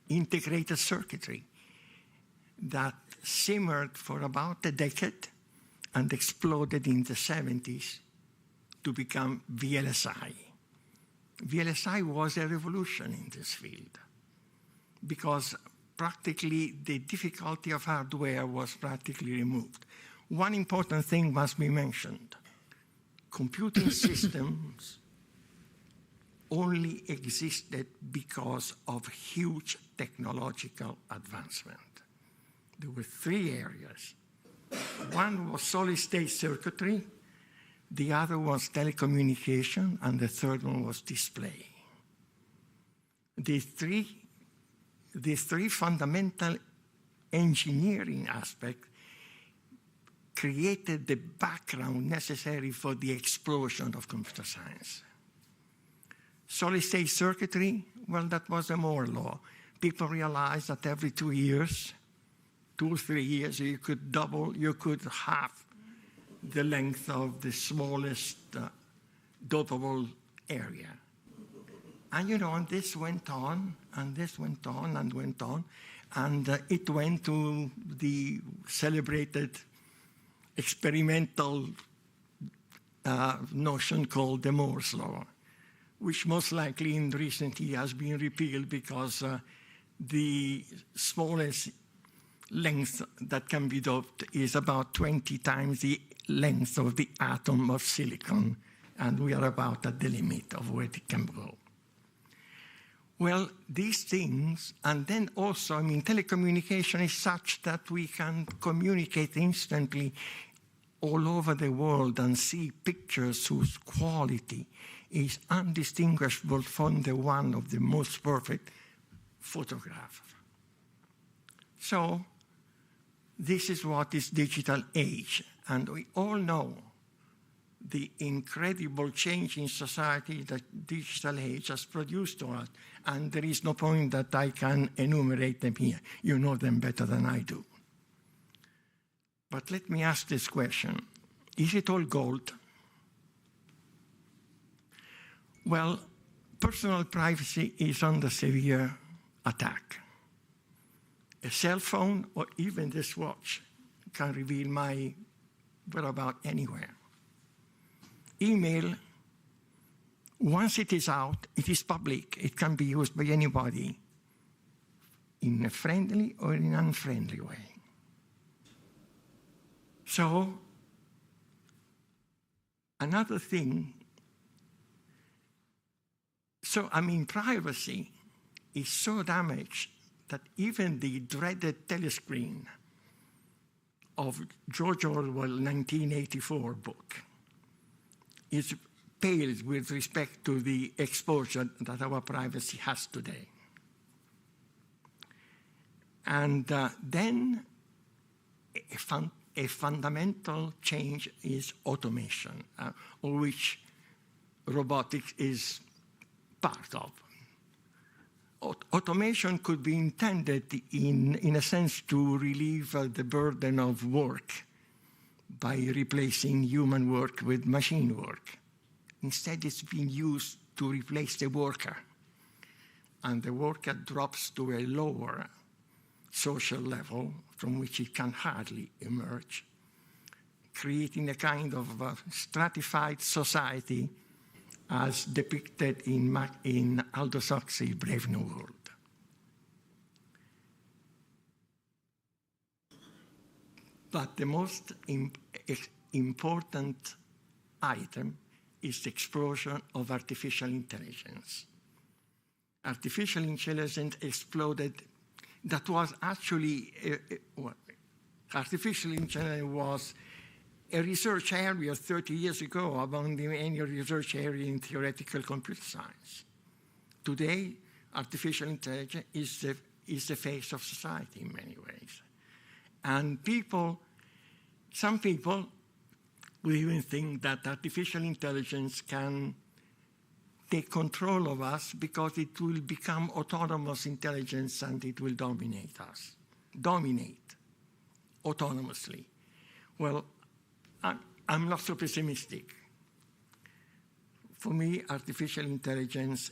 integrated circuitry that simmered for about a decade and exploded in the 70s to become VLSI. VLSI was a revolution in this field, because practically the difficulty of hardware was practically removed. One important thing must be mentioned. Computing systems only existed because of huge technological advancement. There were three areas. One was solid-state circuitry, the other was telecommunication, and the third one was display. These three fundamental engineering aspects created the background necessary for the explosion of computer science. Solid-state circuitry, well, that was a Moore law. People realized that every 2 years, 2 or 3 years, you could halve the length of the smallest dopable area. And and this went on, and this went on, and went on, and it went to the celebrated experimental notion called the Moore's law, which most likely in recent years has been repealed because the smallest length that can be doped is about 20 times the length of the atom of silicon, and we are about at the limit of where it can go. Well, these things, and then also, telecommunication is such that we can communicate instantly all over the world and see pictures whose quality is undistinguishable from the one of the most perfect photographer. So this is what is digital age, and we all know the incredible change in society that digital age has produced on us, and there is no point that I can enumerate them here. You know them better than I do. But let me ask this question. Is it all gold? Well, personal privacy is under severe attack. A cell phone or even this watch can reveal my whereabouts anywhere. Email, once it is out, it is public. It can be used by anybody in a friendly or in an unfriendly way. So, another thing, privacy is so damaged that even the dreaded telescreen of George Orwell's 1984 book is pales with respect to the exposure that our privacy has today. And then a fundamental change is automation, of which robotics is part of. Automation could be intended in a sense to relieve the burden of work by replacing human work with machine work. Instead, it's being used to replace the worker, and the worker drops to a lower social level from which it can hardly emerge, creating a kind of stratified society as depicted in Aldous Huxley's Brave New World. But the most important item is the explosion of artificial intelligence. Artificial intelligence exploded. That was actually, artificial intelligence was a research area 30 years ago among the many research area in theoretical computer science. Today, artificial intelligence is the face of society in many ways. And some people will even think that artificial intelligence can take control of us because it will become autonomous intelligence and it will dominate us. Dominate autonomously. Well, I'm not so pessimistic. For me, artificial intelligence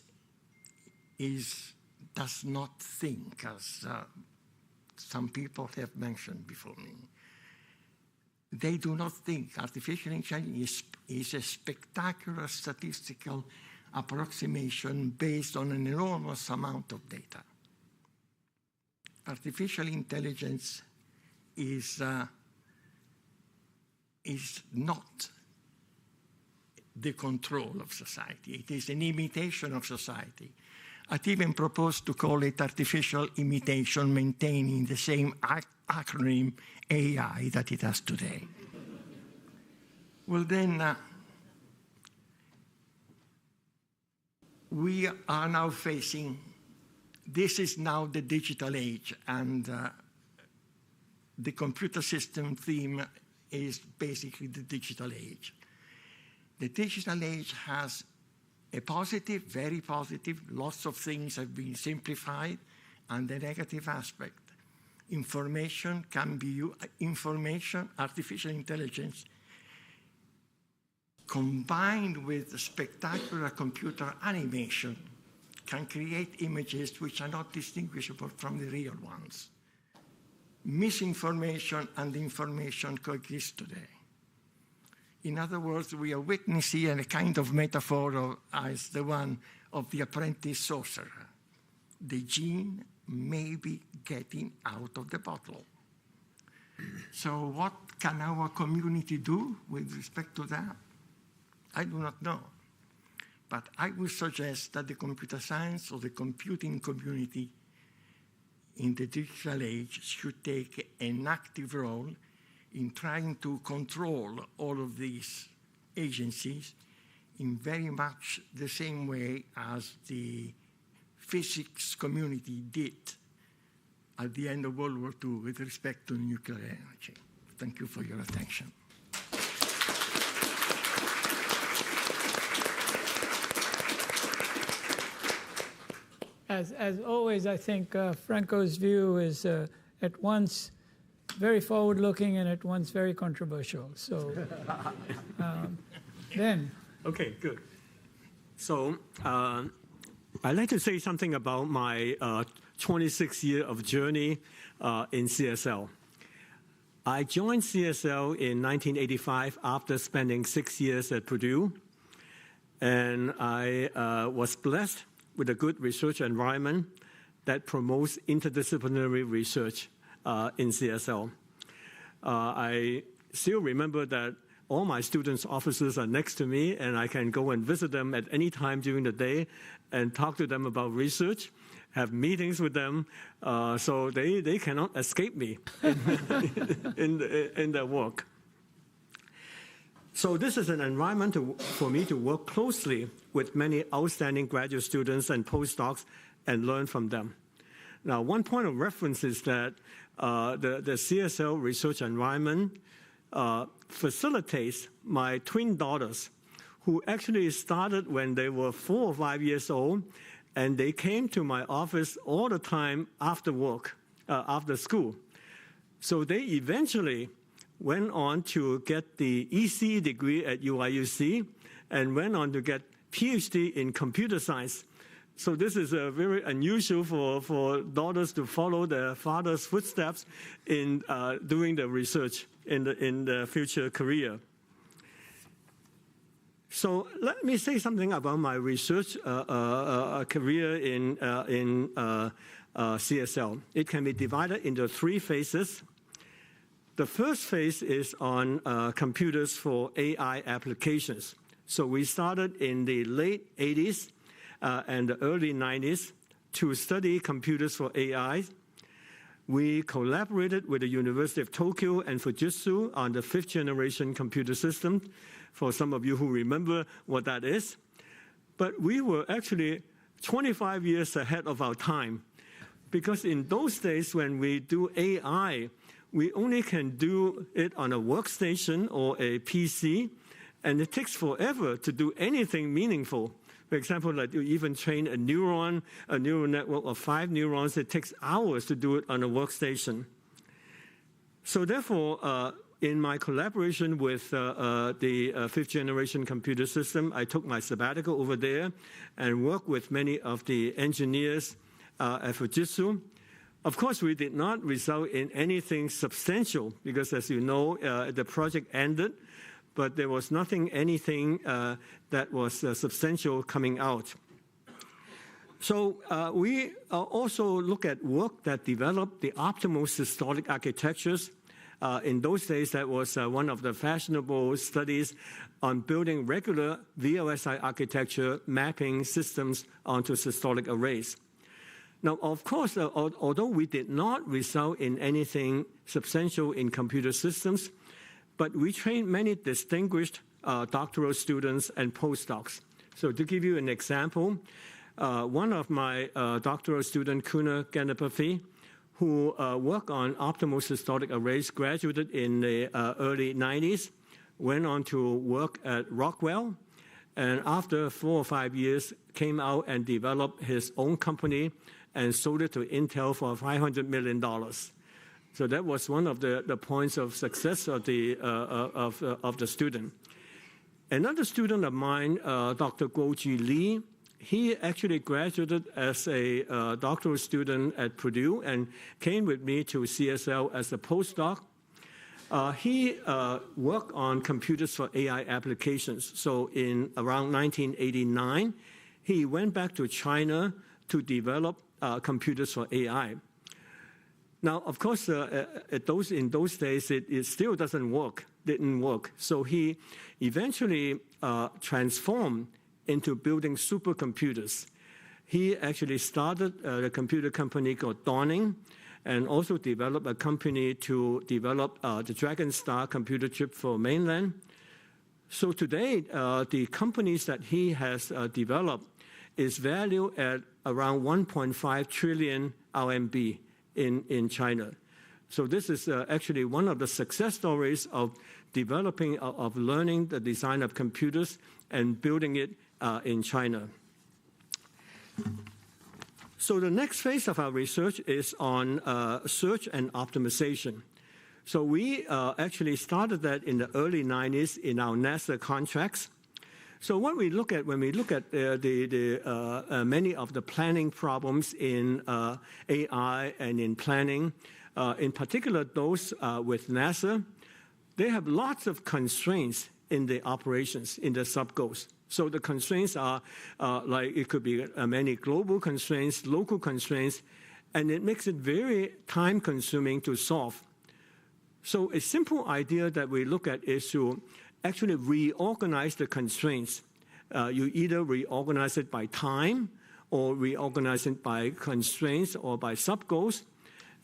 does not think, as some people have mentioned before me. They do not think. Artificial intelligence is a spectacular statistical approximation based on an enormous amount of data. Artificial intelligence is not the control of society. It is an imitation of society. I'd even propose to call it artificial imitation, maintaining the same acronym AI that it has today. Well, then, we are now facing, this is now the digital age, and the computer system theme is basically the digital age. The digital age has a positive, very positive, lots of things have been simplified, and the negative aspect. Information can be artificial intelligence, combined with spectacular computer animation, can create images which are not distinguishable from the real ones. Misinformation and information coexist today. In other words, we are witnessing a kind of metaphor as the one of the apprentice sorcerer. The genie may be getting out of the bottle. So what can our community do with respect to that? I do not know. But I would suggest that the computer science or the computing community in the digital age should take an active role in trying to control all of these agencies in very much the same way as the physics community did at the end of World War II with respect to nuclear energy. Thank you for your attention. As always, I think Franco's view is at once very forward-looking and at once very controversial. So, then. Okay, good. So, I'd like to say something about my 26 year of journey in CSL. I joined CSL in 1985 after spending 6 years at Purdue, and I was blessed with a good research environment that promotes interdisciplinary research in CSL. I still remember that all my students' offices are next to me, and I can go and visit them at any time during the day and talk to them about research, have meetings with them, so they cannot escape me in their work. So this is an environment for me to work closely with many outstanding graduate students and postdocs and learn from them. Now, one point of reference is that the CSL research environment facilitates my twin daughters, who actually started when they were 4 or 5 years old, and they came to my office all the time after work, after school. So they eventually went on to get the EC degree at UIUC and went on to get PhD in computer science. So this is very unusual for daughters to follow their father's footsteps in doing the research in the future career. So let me say something about my research career in CSL. It can be divided into 3 phases. The first phase is on computers for AI applications. So we started in the late 80s and the early 90s to study computers for AI. We collaborated with the University of Tokyo and Fujitsu on the 5th generation computer system, for some of you who remember what that is. But we were actually 25 years ahead of our time, because in those days when we do AI, we only can do it on a workstation or a PC, and it takes forever to do anything meaningful. For example, like you even train a neural network of 5 neurons, it takes hours to do it on a workstation. So therefore, in my collaboration with the 5th generation computer system, I took my sabbatical over there and worked with many of the engineers at Fujitsu. Of course, we did not result in anything substantial because, as you know, the project ended, but there was anything that was substantial coming out. So we also look at work that developed the optimal systolic architectures. In those days, that was one of the fashionable studies on building regular VLSI architecture mapping systems onto systolic arrays. Now, of course, although we did not result in anything substantial in computer systems, but we trained many distinguished doctoral students and postdocs. So to give you an example, one of my doctoral students, Kuna Ganapathy, who worked on optimal systolic arrays, graduated in the early 90s, went on to work at Rockwell, and after 4 or 5 years, came out and developed his own company and sold it to Intel for $500 million. So that was one of the points of success of the student. Another student of mine, Dr. Guoji Li, he actually graduated as a doctoral student at Purdue and came with me to CSL as a postdoc. He worked on computers for AI applications. So in around 1989, he went back to China to develop computers for AI. Now, of course, in those days, it still didn't work. So he eventually transformed into building supercomputers. He actually started a computer company called Dawning, and also developed a company to develop the Dragon Star computer chip for mainland. So today, the companies that he has developed is valued at around 1.5 trillion RMB in China. So this is actually one of the success stories of developing, of learning the design of computers and building it in China. So the next phase of our research is on search and optimization. So we actually started that in the early 90s in our NASA contracts. So what we look at when we look at many of the planning problems in AI and in planning, in particular those with NASA, they have lots of constraints in the operations, in the sub-goals. So the constraints are like it could be many global constraints, local constraints, and it makes it very time-consuming to solve. So a simple idea that we look at is to actually reorganize the constraints. You either reorganize it by time or reorganize it by constraints or by sub-goals.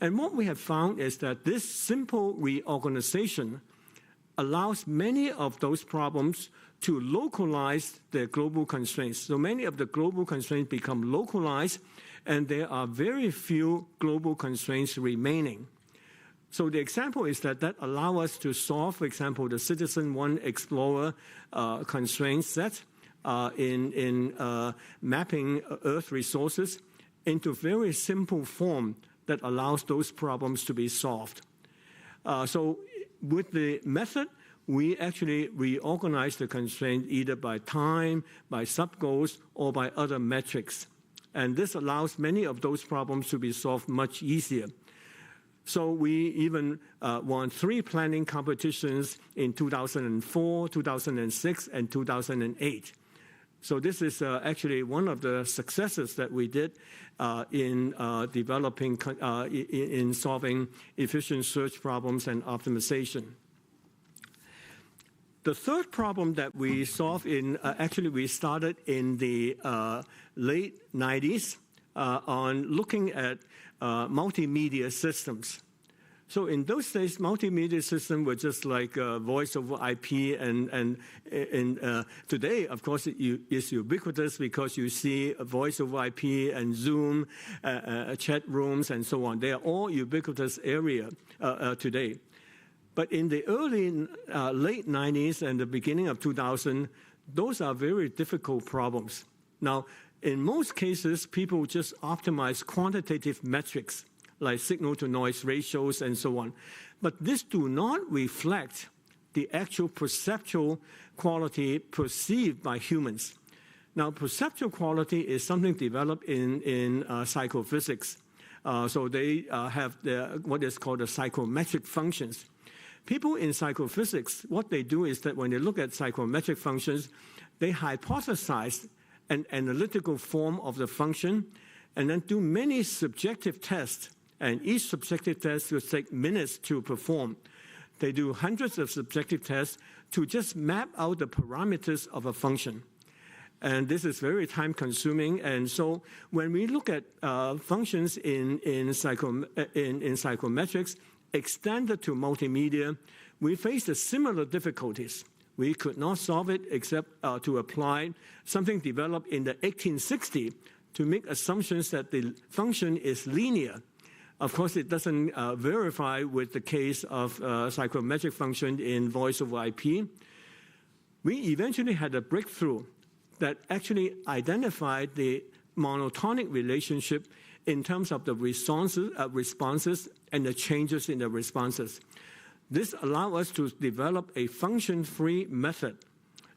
And what we have found is that this simple reorganization allows many of those problems to localize the global constraints. So many of the global constraints become localized, and there are very few global constraints remaining. So the example is that allows us to solve, for example, the Citizen-1 Explorer constraint set in mapping Earth resources into very simple form that allows those problems to be solved. So with the method, we actually reorganize the constraint either by time, by sub-goals, or by other metrics. And this allows many of those problems to be solved much easier. So we even won 3 planning competitions in 2004, 2006, and 2008. So this is actually one of the successes that we did in developing, in solving efficient search problems and optimization. The third problem that we solved actually we started in the late 90s on looking at multimedia systems. So in those days, multimedia systems were just like voice over IP, and today, of course, it's ubiquitous because you see a voice over IP and Zoom, chat rooms, and so on. They are all ubiquitous area today. But in the early, late 90s and the beginning of 2000, those are very difficult problems. Now, in most cases, people just optimize quantitative metrics like signal-to-noise ratios and so on. But this do not reflect the actual perceptual quality perceived by humans. Now, perceptual quality is something developed in psychophysics. So they have what is called the psychometric functions. People in psychophysics, what they do is that when they look at psychometric functions, they hypothesize an analytical form of the function and then do many subjective tests. And each subjective test will take minutes to perform. They do hundreds of subjective tests to just map out the parameters of a function. And this is very time-consuming. And so when we look at functions in psychometrics extended to multimedia, we face the similar difficulties. We could not solve it except to apply something developed in the 1860s to make assumptions that the function is linear. Of course, it doesn't verify with the case of psychometric function in voice over IP. We eventually had a breakthrough that actually identified the monotonic relationship in terms of the responses and the changes in the responses. This allowed us to develop a function-free method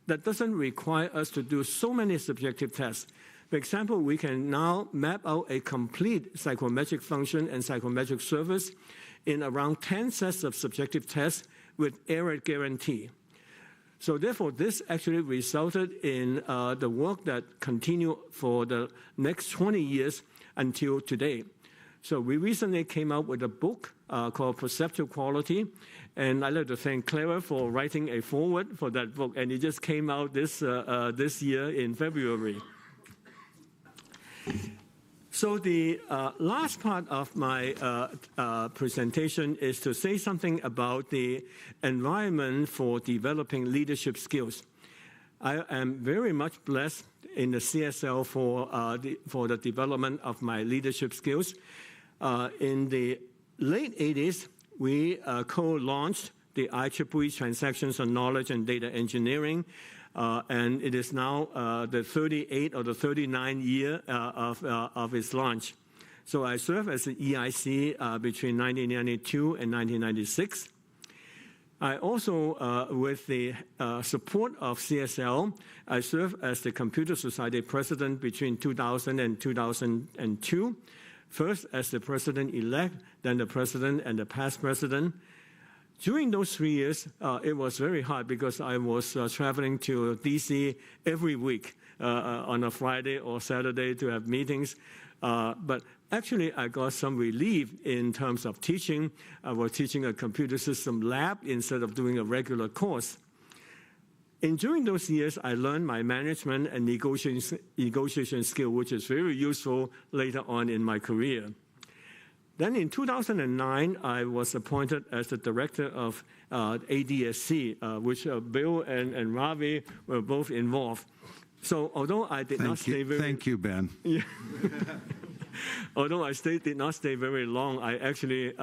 that doesn't require us to do so many subjective tests. For example, we can now map out a complete psychometric function and psychometric surface in around 10 sets of subjective tests with error guarantee. So therefore, this actually resulted in the work that continued for the next 20 years until today. So we recently came out with a book called Perceptual Quality, and I'd like to thank Klara for writing a foreword for that book, and it just came out this year in February. So the last part of my presentation is to say something about the environment for developing leadership skills. I am very much blessed in the CSL for the development of my leadership skills. In the late 80s, we co-launched the IEEE Transactions on Knowledge and Data Engineering, and it is now the 38th or the 39th year of its launch. So I served as an EIC between 1992 and 1996. I also, with the support of CSL, I served as the Computer Society president between 2000 and 2002. First as the president-elect, then the president and the past president. During those 3 years, it was very hard because I was traveling to DC every week on a Friday or Saturday to have meetings. But actually, I got some relief in terms of teaching. I was teaching a computer system lab instead of doing a regular course. And during those years, I learned my management and negotiation skill, which is very useful later on in my career. Then in 2009, I was appointed as the director of ADSC, which Bill and Ravi were both involved. So although I did not stay very... Thank you, Ben. Yeah. Although I did not stay very long, I actually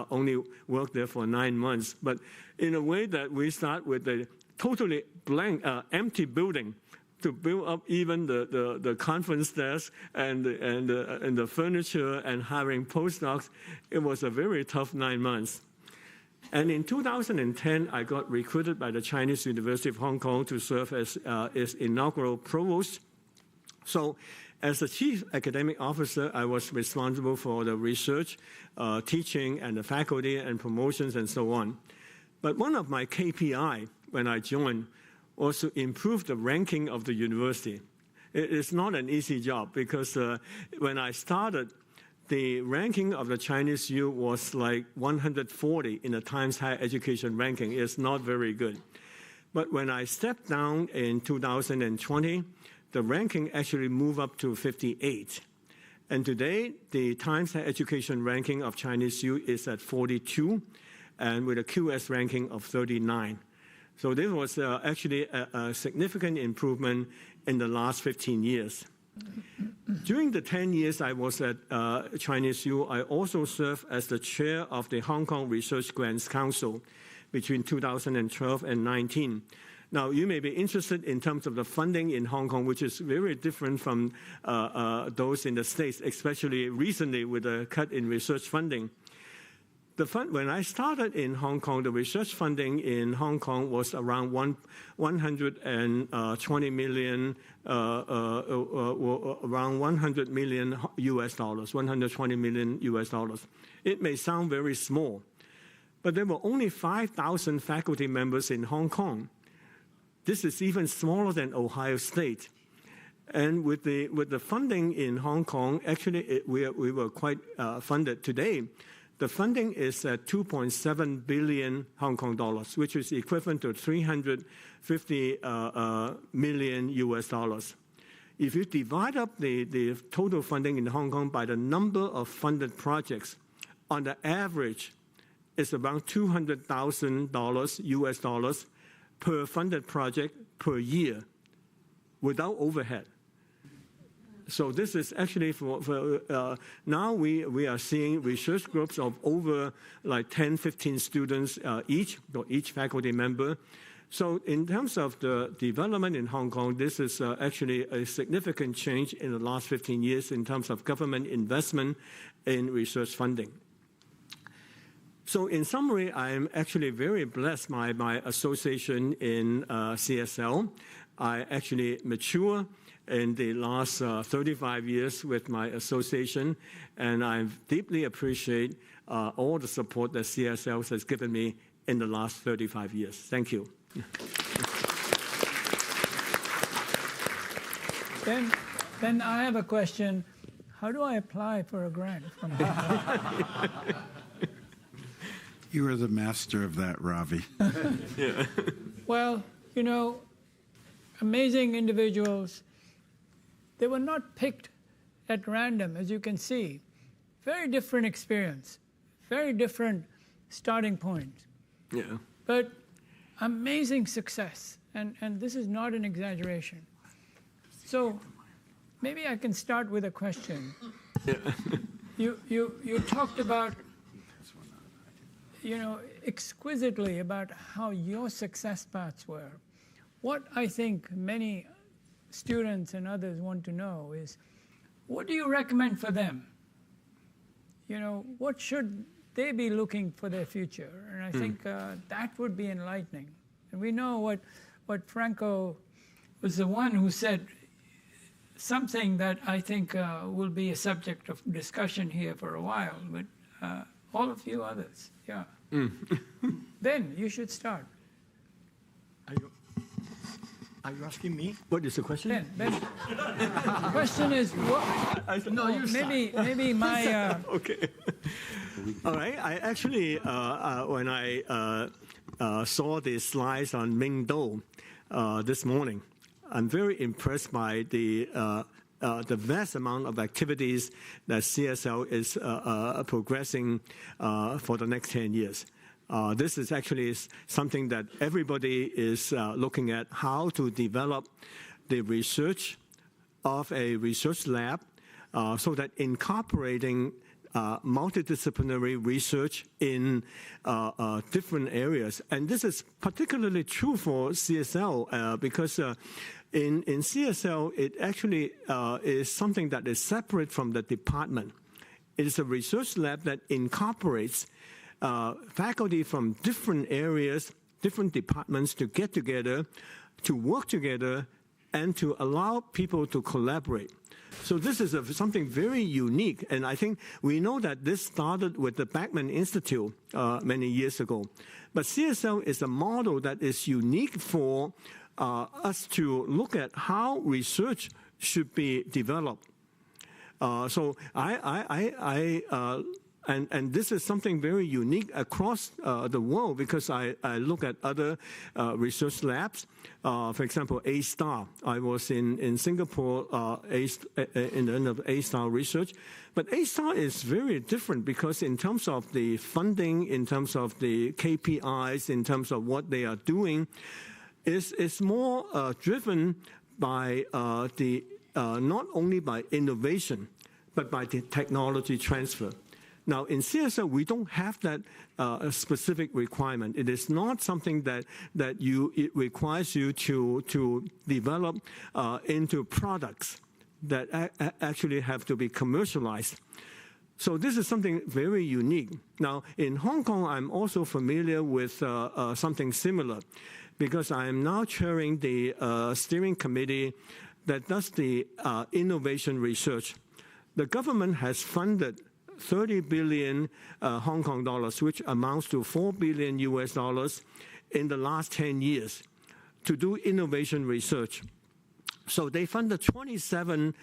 only worked there for 9 months. But in a way that we start with a totally blank, empty building to build up even the conference desk and the furniture and hiring postdocs, it was a very tough 9 months. And in 2010, I got recruited by the Chinese University of Hong Kong to serve as its inaugural provost. So as the chief academic officer, I was responsible for the research, teaching, and the faculty and promotions and so on. But one of my KPI when I joined was to improve the ranking of the university. It is not an easy job because when I started, the ranking of the Chinese U was like 140 in the Times Higher Education ranking. It's not very good. But when I stepped down in 2020, the ranking actually moved up to 58. And today, the Times Higher Education ranking of Chinese U is at 42, and with a QS ranking of 39. So this was actually a significant improvement in the last 15 years. During the 10 years I was at Chinese U, I also served as the chair of the Hong Kong Research Grants Council between 2012 and 2019. Now, you may be interested in terms of the funding in Hong Kong, which is very different from those in the States, especially recently with the cut in research funding. When I started in Hong Kong, the research funding in Hong Kong was around 120 million, around 100 million US dollars, 120 million US dollars. It may sound very small, but there were only 5,000 faculty members in Hong Kong. This is even smaller than Ohio State. And with the funding in Hong Kong, actually we were quite funded today. The funding is at 2.7 billion Hong Kong dollars, which is equivalent to 350 million US dollars. If you divide up the total funding in Hong Kong by the number of funded projects, on the average, it's around $200,000 US dollars per funded project per year without overhead. So this is actually now we are seeing research groups of over like 10, 15 students each faculty member. So in terms of the development in Hong Kong, this is actually a significant change in the last 15 years in terms of government investment in research funding. So in summary, I am actually very blessed by my association in CSL. I actually mature in the last 35 years with my association, and I deeply appreciate all the support that CSL has given me in the last 35 years. Thank you. Then I have a question. How do I apply for a grant from You are the master of that, Ravi. Yeah. Well, you know, amazing individuals. They were not picked at random, as you can see. Very different experience, very different starting point. Yeah. But amazing success, and this is not an exaggeration. So maybe I can start with a question. Yeah. You talked about, exquisitely about how your success paths were. What I think many students and others want to know is, what do you recommend for them? What should they be looking for their future? And I think that would be enlightening. And we know what Franco was the one who said something that I think will be a subject of discussion here for a while, but all of you others, yeah. Then you should start. Are you asking me? What is the question? Ben. The question is, maybe my... Okay. All right. I actually, when I saw the slides on Minh this morning, I'm very impressed by the vast amount of activities that CSL is progressing for the next 10 years. This is actually something that everybody is looking at, how to develop the research of a research lab so that incorporating multidisciplinary research in different areas. And this is particularly true for CSL because in CSL, it actually is something that is separate from the department. It is a research lab that incorporates faculty from different areas, different departments to get together, to work together, and to allow people to collaborate. So this is something very unique, and I think we know that this started with the Beckman Institute many years ago. But CSL is a model that is unique for us to look at how research should be developed. So And this is something very unique across the world because I look at other research labs. For example, A-Star. I was in Singapore in the end of A-Star research. But A-Star is very different because in terms of the funding, in terms of the KPIs, in terms of what they are doing, is more driven by not only by innovation, but by the technology transfer. Now, in CSL, we don't have that specific requirement. It is not something that it requires you to develop into products that actually have to be commercialized. So this is something very unique. Now, in Hong Kong, I'm also familiar with something similar because I am now chairing the steering committee that does the innovation research. The government has funded 30 billion Hong Kong dollars, which amounts to $4 billion US dollars in the last 10 years to do innovation research. So they funded 27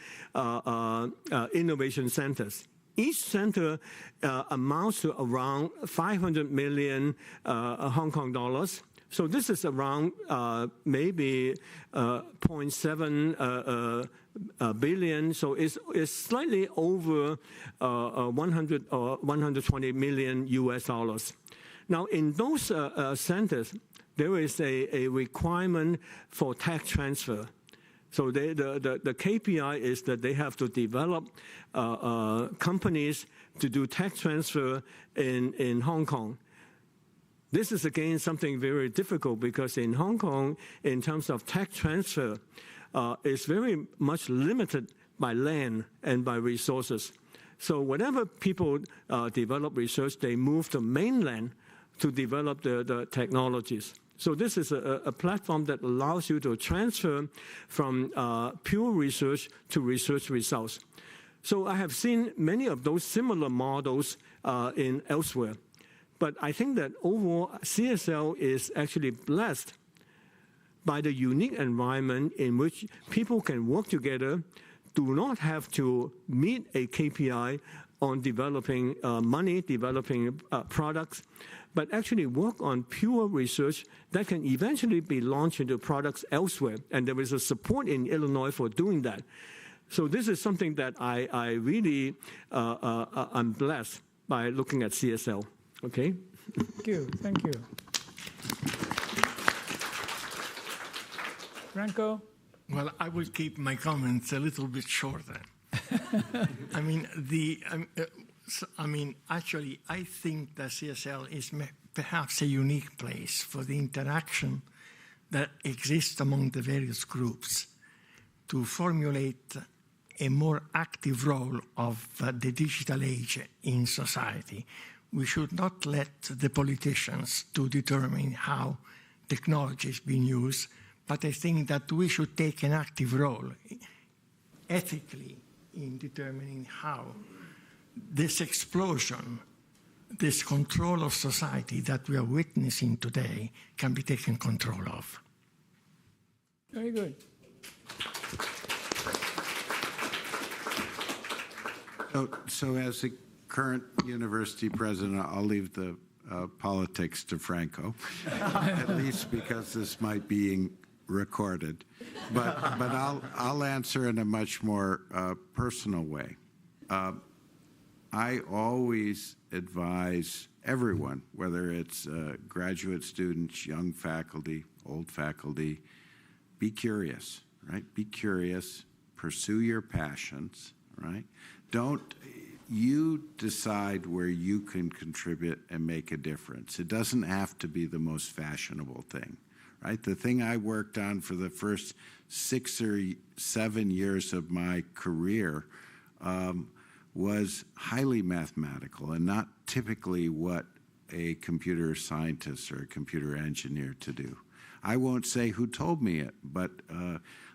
innovation centers. Each center amounts to around 500 million Hong Kong dollars. So this is around maybe 0.7 billion. So it's slightly over 100 or 120 million US dollars. Now, in those centers, there is a requirement for tech transfer. So the KPI is that they have to develop companies to do tech transfer in Hong Kong. This is, again, something very difficult because in Hong Kong, in terms of tech transfer, it's very much limited by land and by resources. So whenever people develop research, they move to mainland to develop the technologies. So this is a platform that allows you to transfer from pure research to research results. So I have seen many of those similar models in elsewhere. But I think that overall, CSL is actually blessed by the unique environment in which people can work together, do not have to meet a KPI on developing money, developing products, but actually work on pure research that can eventually be launched into products elsewhere. And there is a support in Illinois for doing that. So this is something that I really I'm blessed by looking at CSL. Okay. Thank you. Thank you. Franco? Well, I will keep my comments a little bit shorter. Actually, I think that CSL is perhaps a unique place for the interaction that exists among the various groups to formulate a more active role of the digital age in society. We should not let the politicians to determine how technology is being used, but I think that we should take an active role ethically in determining how this explosion, this control of society that we are witnessing today can be taken control of. Very good. So as the current university president, I'll leave the politics to Franco, at least because this might be recorded. But I'll answer in a much more personal way. I always advise everyone, whether it's graduate students, young faculty, old faculty, be curious, right? Be curious, pursue your passions, right? You decide where you can contribute and make a difference. It doesn't have to be the most fashionable thing, right? The thing I worked on for the first 6 or 7 years of my career was highly mathematical and not typically what a computer scientist or a computer engineer to do. I won't say who told me it, but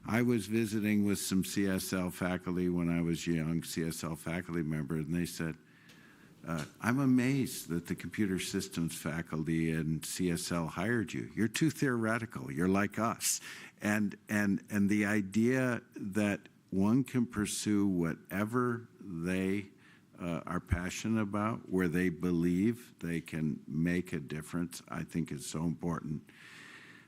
I was visiting with some CSL faculty when I was a young CSL faculty member, and they said, I'm amazed that the computer systems faculty and CSL hired you. You're too theoretical. You're like us. And the idea that one can pursue whatever they are passionate about, where they believe they can make a difference, I think is so important.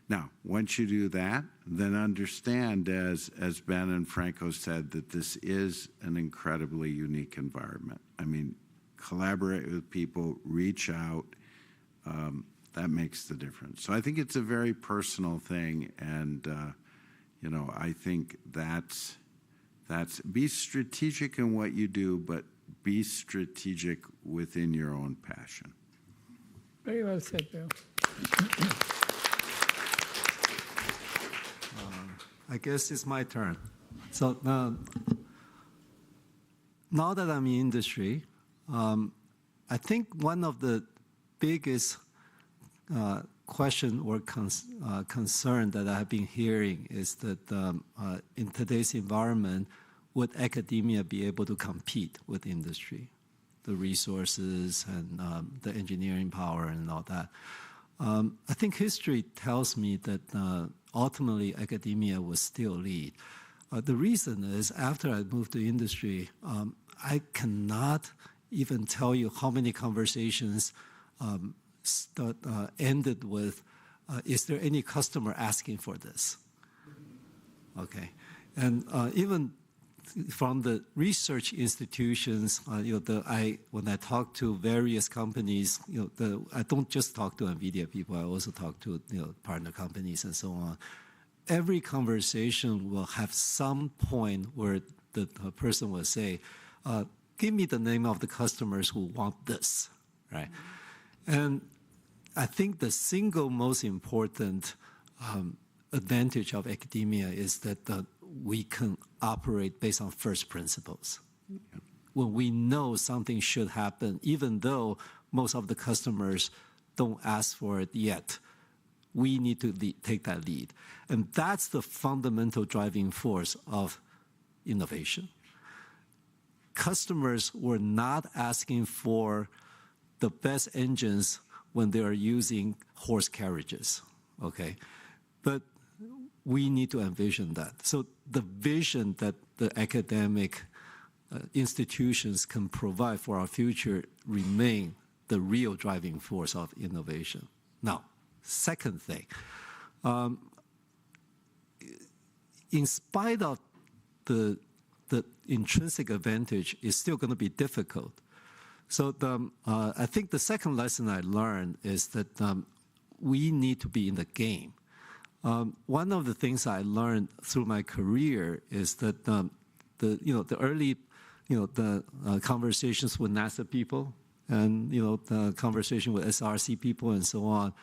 Now, once you do that, then understand, as Ben and Franco said, that this is an incredibly unique environment. I mean, collaborate with people, reach out, that makes the difference. So I think it's a very personal thing, and I think that's be strategic in what you do, but be strategic within your own passion. Very well said, Bill. I guess it's my turn. So now that I'm in industry, I think one of the biggest question or concern that I have been hearing is that in today's environment, would academia be able to compete with industry, the resources and the engineering power and all that? I think history tells me that ultimately academia will still lead. The reason is after I moved to industry, I cannot even tell you how many conversations ended with, is there any customer asking for this? Okay. And even from the research institutions, when I talk to various companies, I don't just talk to NVIDIA people. I also talk to partner companies and so on. Every conversation will have some point where the person will say, "Give me the name of the customers who want this," right? And I think the single most important advantage of academia is that we can operate based on first principles. When we know something should happen, even though most of the customers don't ask for it yet, we need to take that lead. And that's the fundamental driving force of innovation. Customers were not asking for the best engines when they are using horse carriages, okay? But we need to envision that. So the vision that the academic institutions can provide for our future remain the real driving force of innovation. Now, second thing, in spite of the the intrinsic advantage is still going to be difficult. So I think the second lesson I learned is that we need to be in the game. One of the things I learned through my career is that the early conversations with NASA people and the conversation with SRC people and so on,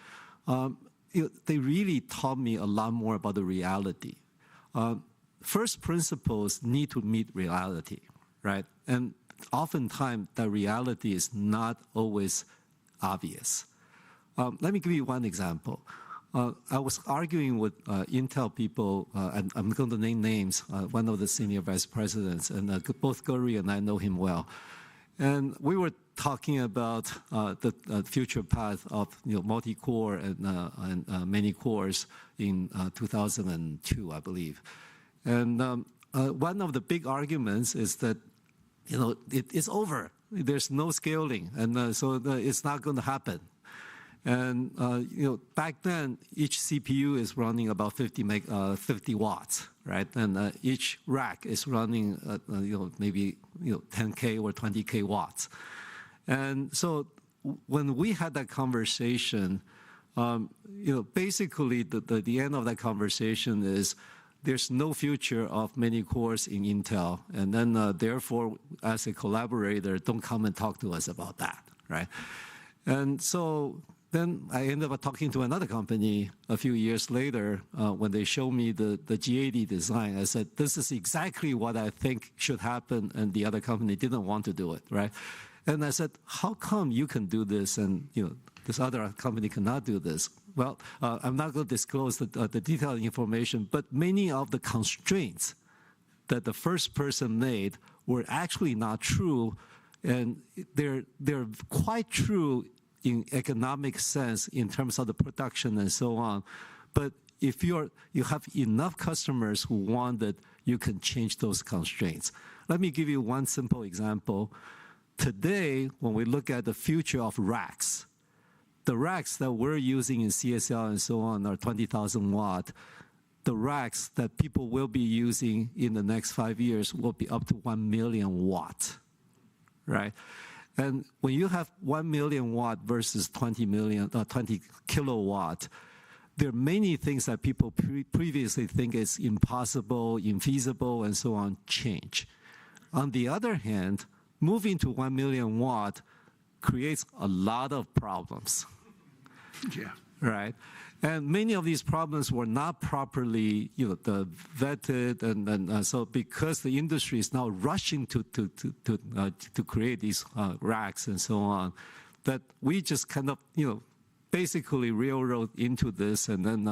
they really taught me a lot more about the reality. First principles need to meet reality, right? And oftentimes the reality is not always obvious. Let me give you one example. I was arguing with Intel people, and I'm going to name names, one of the senior vice presidents, and both Gary and I know him well. And we were talking about the future path of multi-core and many cores in 2002, I believe. And one of the big arguments is that it's over. There's no scaling, and so it's not going to happen. And back then, each CPU is running about 50 watts, right? And each rack is running maybe 10K or 20K watts. And so when we had that conversation, basically the end of that conversation is there's no future of many cores in Intel, and then therefore, as a collaborator, don't come and talk to us about that, right? And so then I ended up talking to another company a few years later when they showed me the G80 design. I said, this is exactly what I think should happen, and the other company didn't want to do it, right? And I said, how come you can do this and this other company cannot do this? Well, I'm not going to disclose the detailed information, but many of the constraints that the first person made were actually not true, and they're quite true in economic sense in terms of the production and so on. But if you have enough customers who want it, you can change those constraints. Let me give you one simple example. Today, when we look at the future of racks, the racks that we're using in CSL and so on are 20,000 watt. The racks that people will be using in the next 5 years will be up to 1 million watt, right? And when you have 1 million watt versus 20 kilowatt, there are many things that people previously think is impossible, infeasible, and so on change. On the other hand, moving to 1 million watt creates a lot of problems. Yeah. Right? And many of these problems were not properly vetted, and so because the industry is now rushing to create these racks and so on, that we just kind of basically railroad into this, and then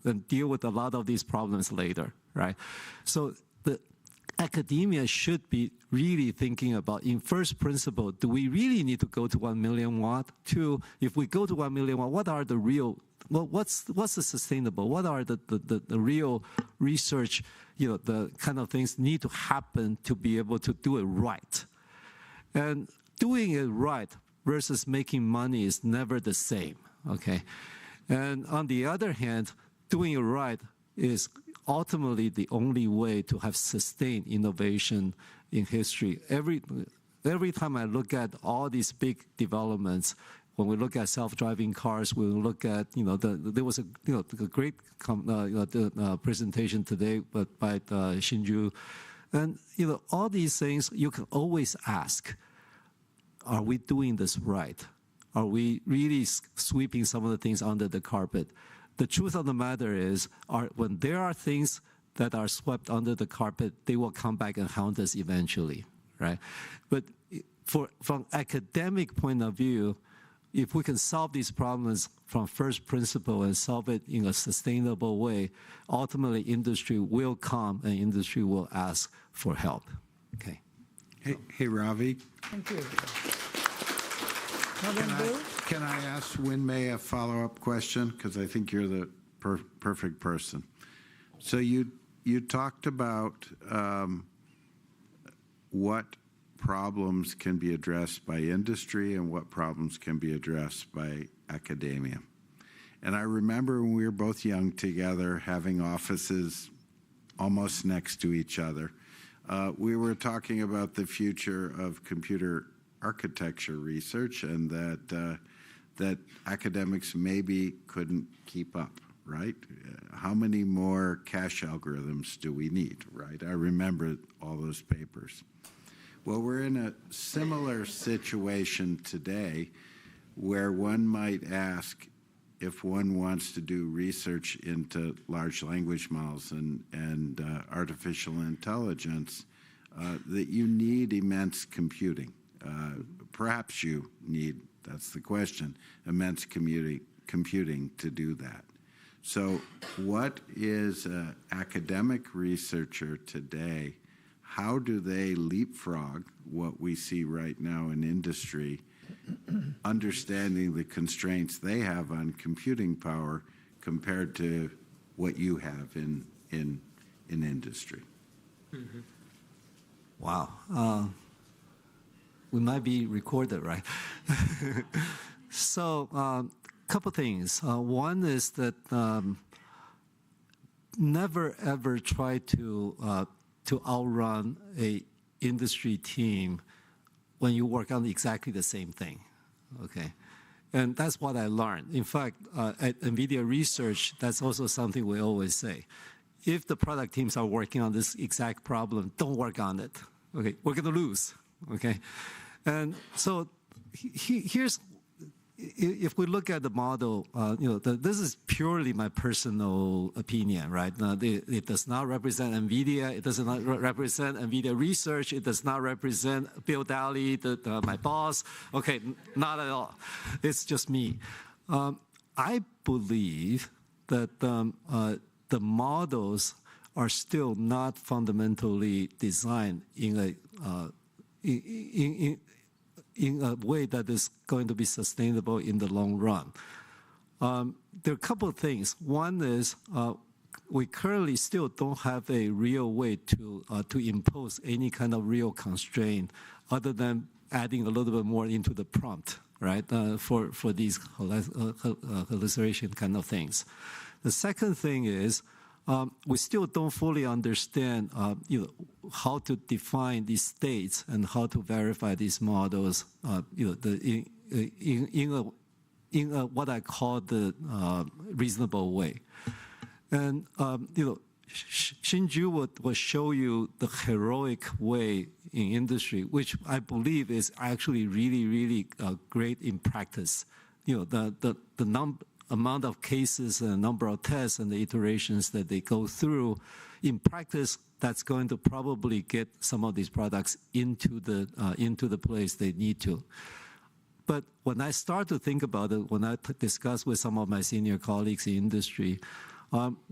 then deal with a lot of these problems later, right? So the academia should be really thinking about, in first principle, do we really need to go to 1 million watt? Two, if we go to 1 million watt, what are the real, what's the sustainable? What are the real research, the kind of things need to happen to be able to do it right? And doing it right versus making money is never the same, okay? And on the other hand, doing it right is ultimately the only way to have sustained innovation in history. Every time I look at all these big developments, when we look at self-driving cars, we look at there was a great presentation today, by Xinzhou, and all these things you can always ask: are we doing this right? Are we really sweeping some of the things under the carpet? The truth of the matter is, when there are things that are swept under the carpet, they will come back and haunt us eventually, right? But from academic point of view, if we can solve these problems from first principle and solve it in a sustainable way, ultimately industry will come and industry will ask for help. Okay. Hey, Ravi. Thank you. Can I ask Wen-mei a follow-up question? Because I think you're the perfect person. So you talked about what problems can be addressed by industry and what problems can be addressed by academia. And I remember when we were both young together, having offices almost next to each other. we were talking about the future of computer architecture research and that academics maybe couldn't keep up, right? How many more cache algorithms do we need, right? I remember all those papers. Well, we're in a similar situation today where one might ask if one wants to do research into large language models and artificial intelligence, that you need immense computing. Perhaps you need, that's the question, immense computing to do that. So what is an academic researcher today? How do they leapfrog what we see right now in industry, understanding the constraints they have on computing power compared to what you have in industry? Mm-hmm. Wow. We might be recorded, right? So, couple things. One is that never ever try to outrun a industry team when you work on exactly the same thing, okay? And that's what I learned. In fact, at NVIDIA Research, that's also something we always say. If the product teams are working on this exact problem, don't work on it, okay? We're gonna lose, okay? And so here's, if we look at the model, this is purely my personal opinion, right? It does not represent NVIDIA. It does not represent NVIDIA Research. It does not represent Bill Daly, my boss. Okay, not at all. It's just me. I believe that the models are still not fundamentally designed in a way that is going to be sustainable in the long run. There are a couple of things. One is we currently still don't have a real way to impose any kind of real constraint other than adding a little bit more into the prompt, right, for these hallucination kind of things. The second thing is we still don't fully understand how to define these states and how to verify these models in a what I call the reasonable way. And Xinzhou will show you the heroic way in industry, which I believe is actually really, really great in practice. The amount of cases and number of tests and the iterations that they go through, in practice, that's going to probably get some of these products into the place they need to. But when I start to think about it, when I discuss with some of my senior colleagues in industry,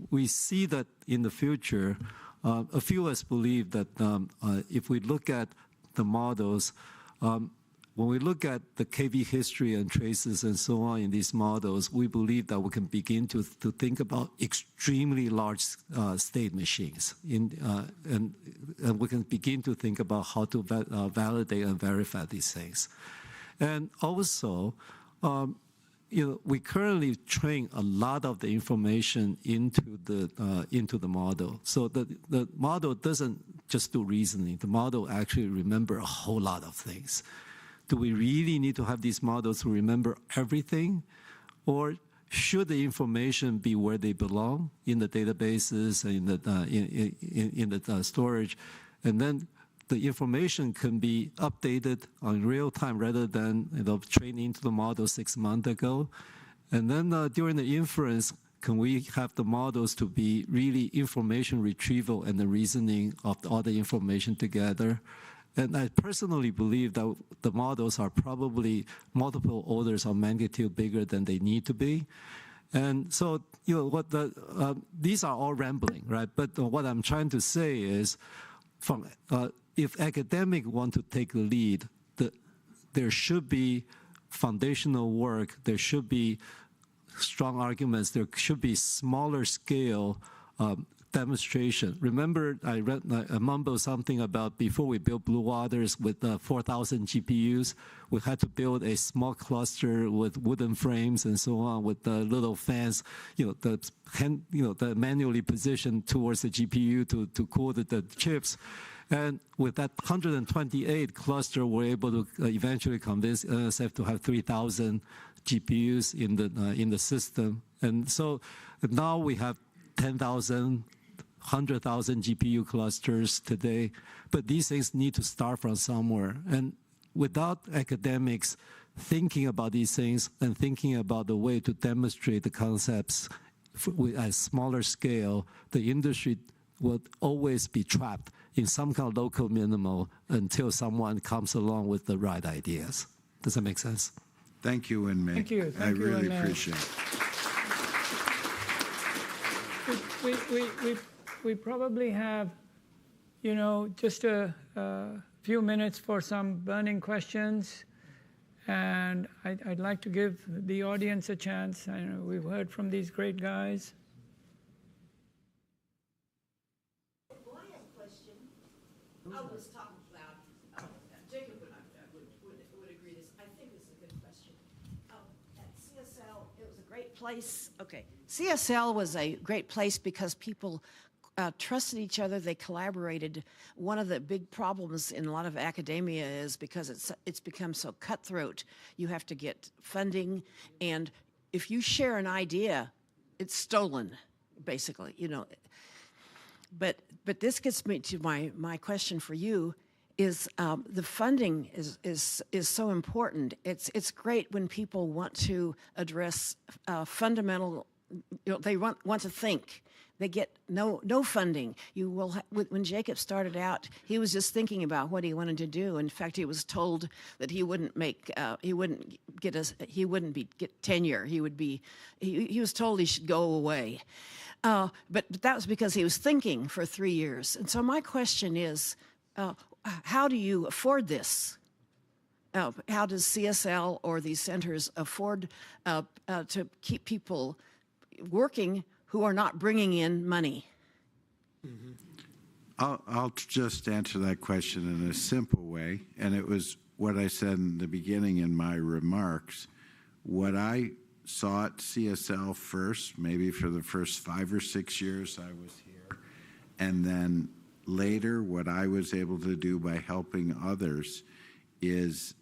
we see that in the future, a few of us believe that if we look at the models, when we look at the KV history and traces and so on in these models, we believe that we can begin to think about extremely large state machines. And we can begin to think about how to validate and verify these things. And also, we currently train a lot of the information into the model. So the model doesn't just do reasoning. The model actually remembers a whole lot of things. Do we really need to have these models to remember everything? Or should the information be where they belong, in the databases, in the storage? And then the information can be updated on real time rather than training into the model 6 months ago. And then during the inference, can we have the models to be really information retrieval and the reasoning of all the information together? And I personally believe that the models are probably multiple orders of magnitude bigger than they need to be. And so, these are all rambling, right? But what I'm trying to say is, if academics want to take the lead, there should be foundational work, there should be strong arguments, there should be smaller scale demonstration. Remember, I mumbled something about before we built Blue Waters with 4,000 GPUs, we had to build a small cluster with wooden frames and so on, with the little fans, the manually positioned towards the GPU to cool the chips. And with that 128 cluster, we're able to eventually convince NSF to have 3,000 GPUs in the system. And so now we have 10,000, 100,000 GPU clusters today. But these things need to start from somewhere. And without academics thinking about these things and thinking about the way to demonstrate the concepts at smaller scale, the industry will always be trapped in some kind of local minimal until someone comes along with the right ideas. Does that make sense? Thank you, Wen-mei. Thank you. I really appreciate it. We probably have, just a few minutes for some burning questions. And I'd like to give the audience a chance. I know we've heard from these great guys. I was talking about, Jacob would agree this. I think this is a good question. At CSL, it was a great place. Okay, CSL was a great place because people trusted each other. They collaborated. One of the big problems in a lot of academia is because it's become so cutthroat. You have to get funding, and if you share an idea, it's stolen, basically. But this gets me to my question for you is the funding is so important. It's great when people want to address fundamental, they want to think. They get no funding. You will when Jacob started out, he was just thinking about what he wanted to do. In fact, he was told that he wouldn't get tenure. He was told he should go away. But that was because he was thinking for 3 years. And so my question is, how do you afford this? How does CSL or these centers afford to keep people working who are not bringing in money? Mm-hmm. I'll just answer that question in a simple way. And it was what I said in the beginning in my remarks. What I saw at CSL first, maybe for the first 5 or 6 years I was here, and then later what I was able to do by helping others is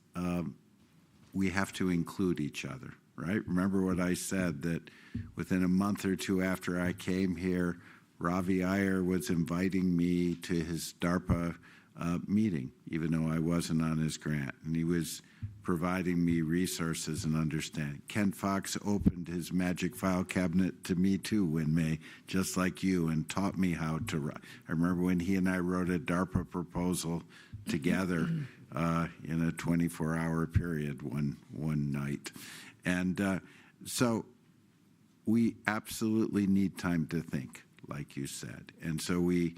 we have to include each other, right? Remember what I said, that within a month or two after I came here, Ravi Iyer was inviting me to his DARPA meeting, even though I wasn't on his grant, and he was providing me resources and understanding. Ken Fox opened his magic file cabinet to me too, Wen-mei, just like you, and taught me how to write. I remember when he and I wrote a DARPA proposal together in a 24-hour period one night. And so we absolutely need time to think, like you said. And so we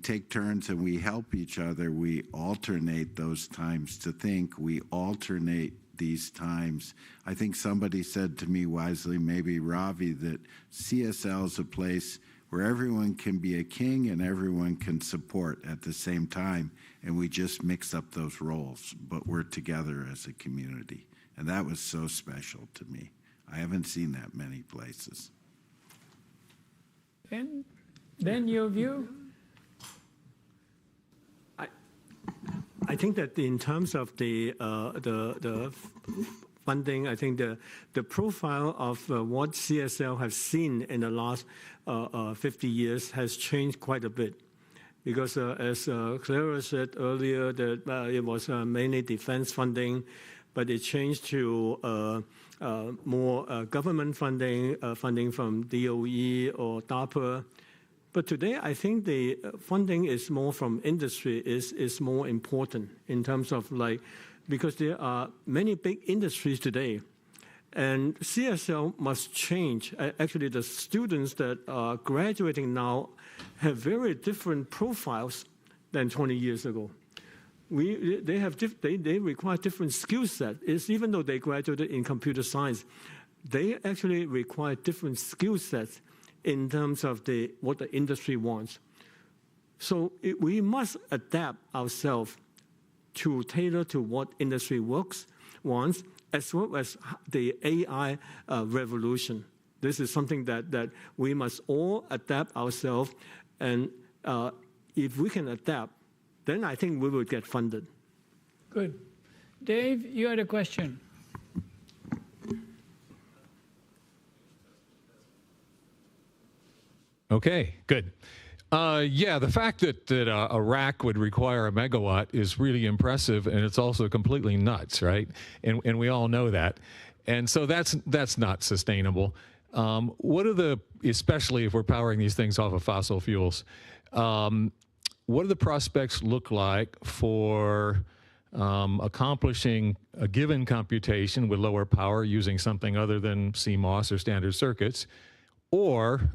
take turns and we help each other. We alternate those times to think. We alternate these times. I think somebody said to me wisely, maybe Ravi, that CSL is a place where everyone can be a king and everyone can support at the same time, and we just mix up those roles, but we're together as a community. And that was so special to me. I haven't seen that many places. And then your view? I think that in terms of the funding, I think the profile of what CSL has seen in the last 50 years has changed quite a bit. Because as Klara said earlier, that it was mainly defense funding, but it changed to more government funding, funding from DOE or DARPA. But today, I think the funding is more from industry is more important in terms of because there are many big industries today, and CSL must change. Actually, the students that are graduating now have very different profiles than 20 years ago. They require different skill sets. Even though they graduated in computer science, they actually require different skill sets in terms of what the industry wants. So we must adapt ourselves to tailor to what industry wants, as well as the AI revolution. This is something that we must all adapt ourselves, and if we can adapt, then I think we will get funded. Good. Dave, you had a question. Okay, good. Yeah, the fact that a rack would require a megawatt is really impressive, and it's also completely nuts, right? And we all know that. And so that's not sustainable. What are the, especially if we're powering these things off of fossil fuels, what do the prospects look like for accomplishing a given computation with lower power using something other than CMOS or standard circuits, or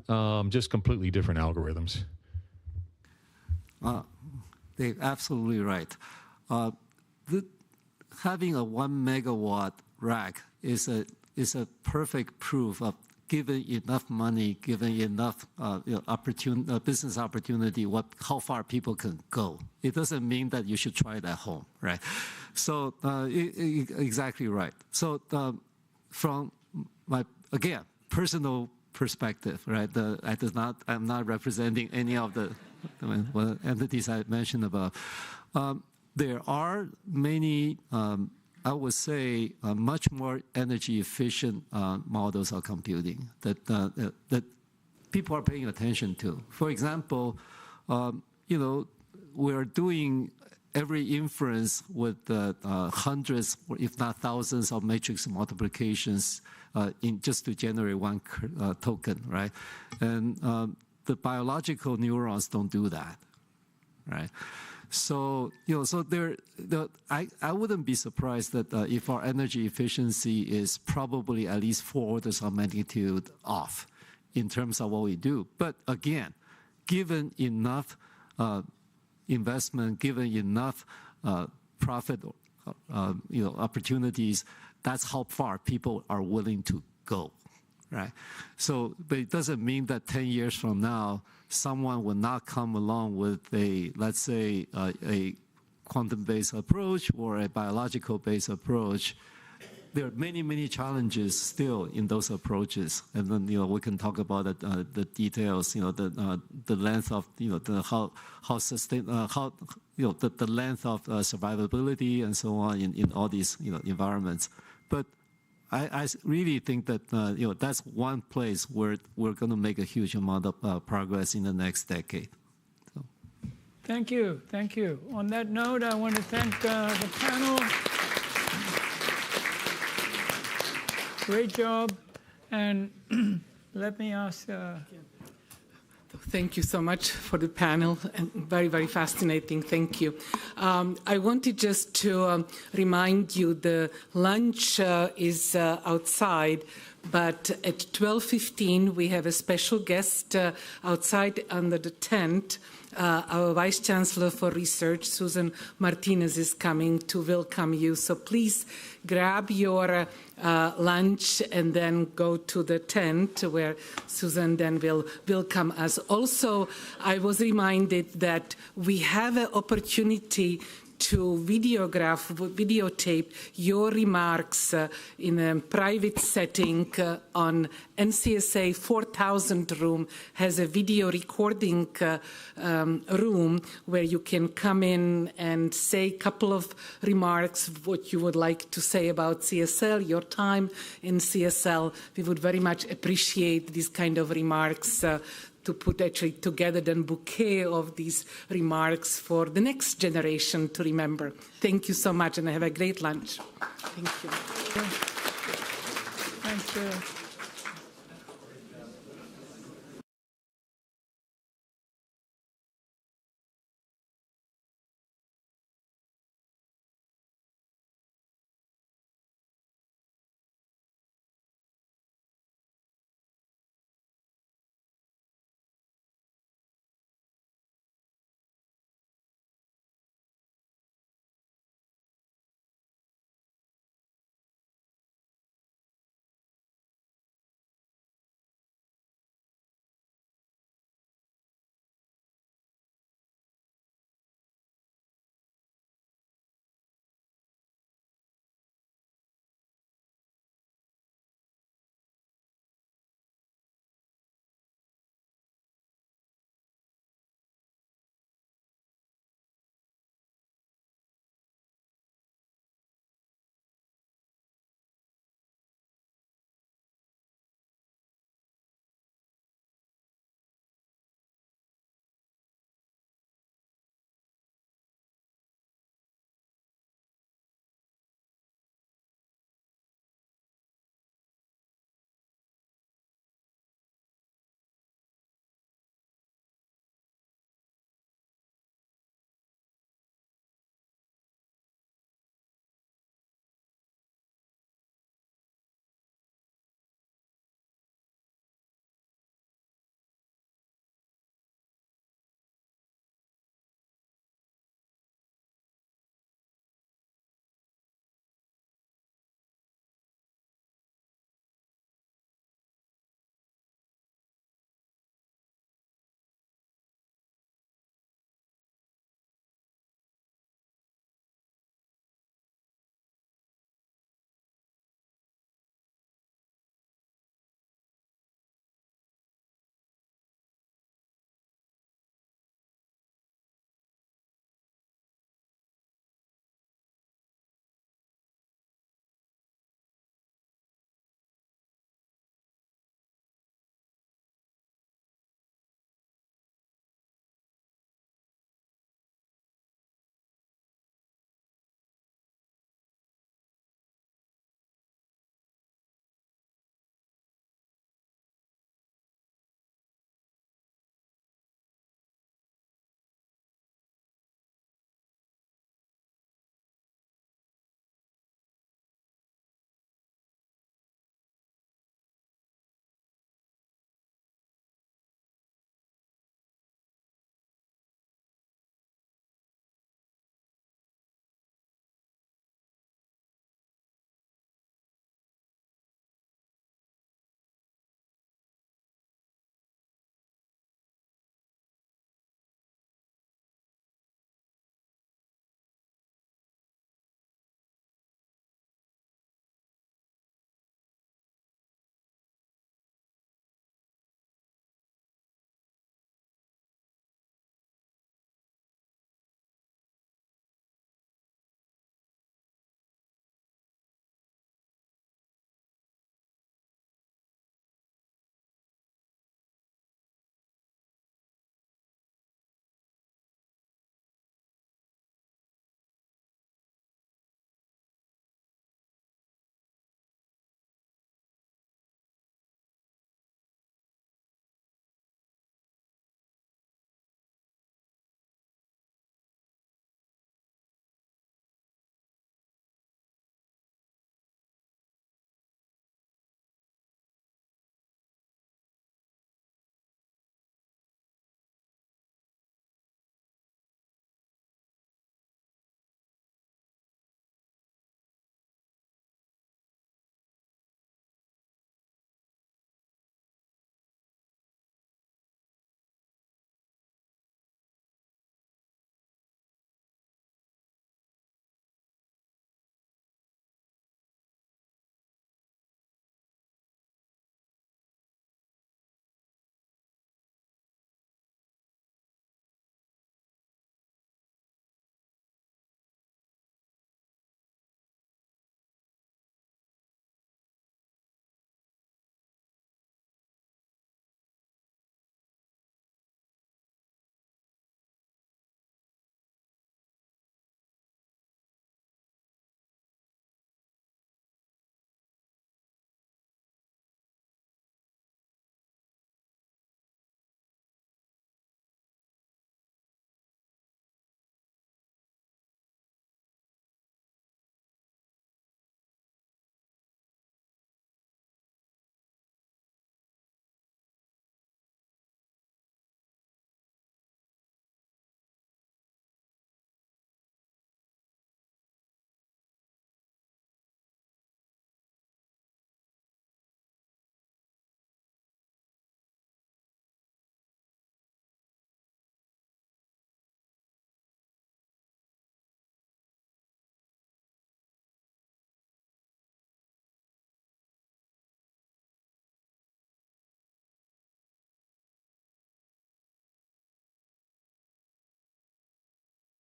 just completely different algorithms? They're absolutely right. Having a 1 megawatt rack is a perfect proof of given enough money, given enough business opportunity, how far people can go. It doesn't mean that you should try it at home, right? So exactly right. So from my, again, personal perspective, right? I'm not representing any of the entities I mentioned above. There are many, I would say, much more energy efficient models of computing that people are paying attention to. For example, we're doing every inference with hundreds, or if not thousands, of matrix multiplications just to generate one token, right? And the biological neurons don't do that, right? So I wouldn't be surprised that if our energy efficiency is probably at least 4 orders of magnitude off in terms of what we do. But again, given enough investment, given enough profit, opportunities, that's how far people are willing to go, right? So, but it doesn't mean that 10 years from now, someone will not come along with let's say, a quantum-based approach or a biological-based approach. There are many, many challenges still in those approaches, and then we can talk about the details. The length of the length of survivability and so on in all these environments. But I really think that that's one place where we're going to make a huge amount of progress in the next decade. So. Thank you. Thank you. On that note, I want to thank the panel. Great job. And let me ask... Thank you so much for the panel, and very, very fascinating. Thank you. I wanted just to remind you the lunch is outside, but at 12:15 we have a special guest outside under the tent. Our Vice Chancellor for Research, Susan Martinez, is coming to welcome you. So please grab your lunch and then go to the tent where Susan then will welcome us. Also, I was reminded that we have an opportunity to videotape your remarks in a private setting on NCSA 4000 room, has a video recording room where you can come in and say a couple of remarks, what you would like to say about CSL, your time in CSL. We would very much appreciate these kind of remarks to put actually together the bouquet of these remarks for the next generation to remember. Thank you so much, and have a great lunch. Thank you. Thanks.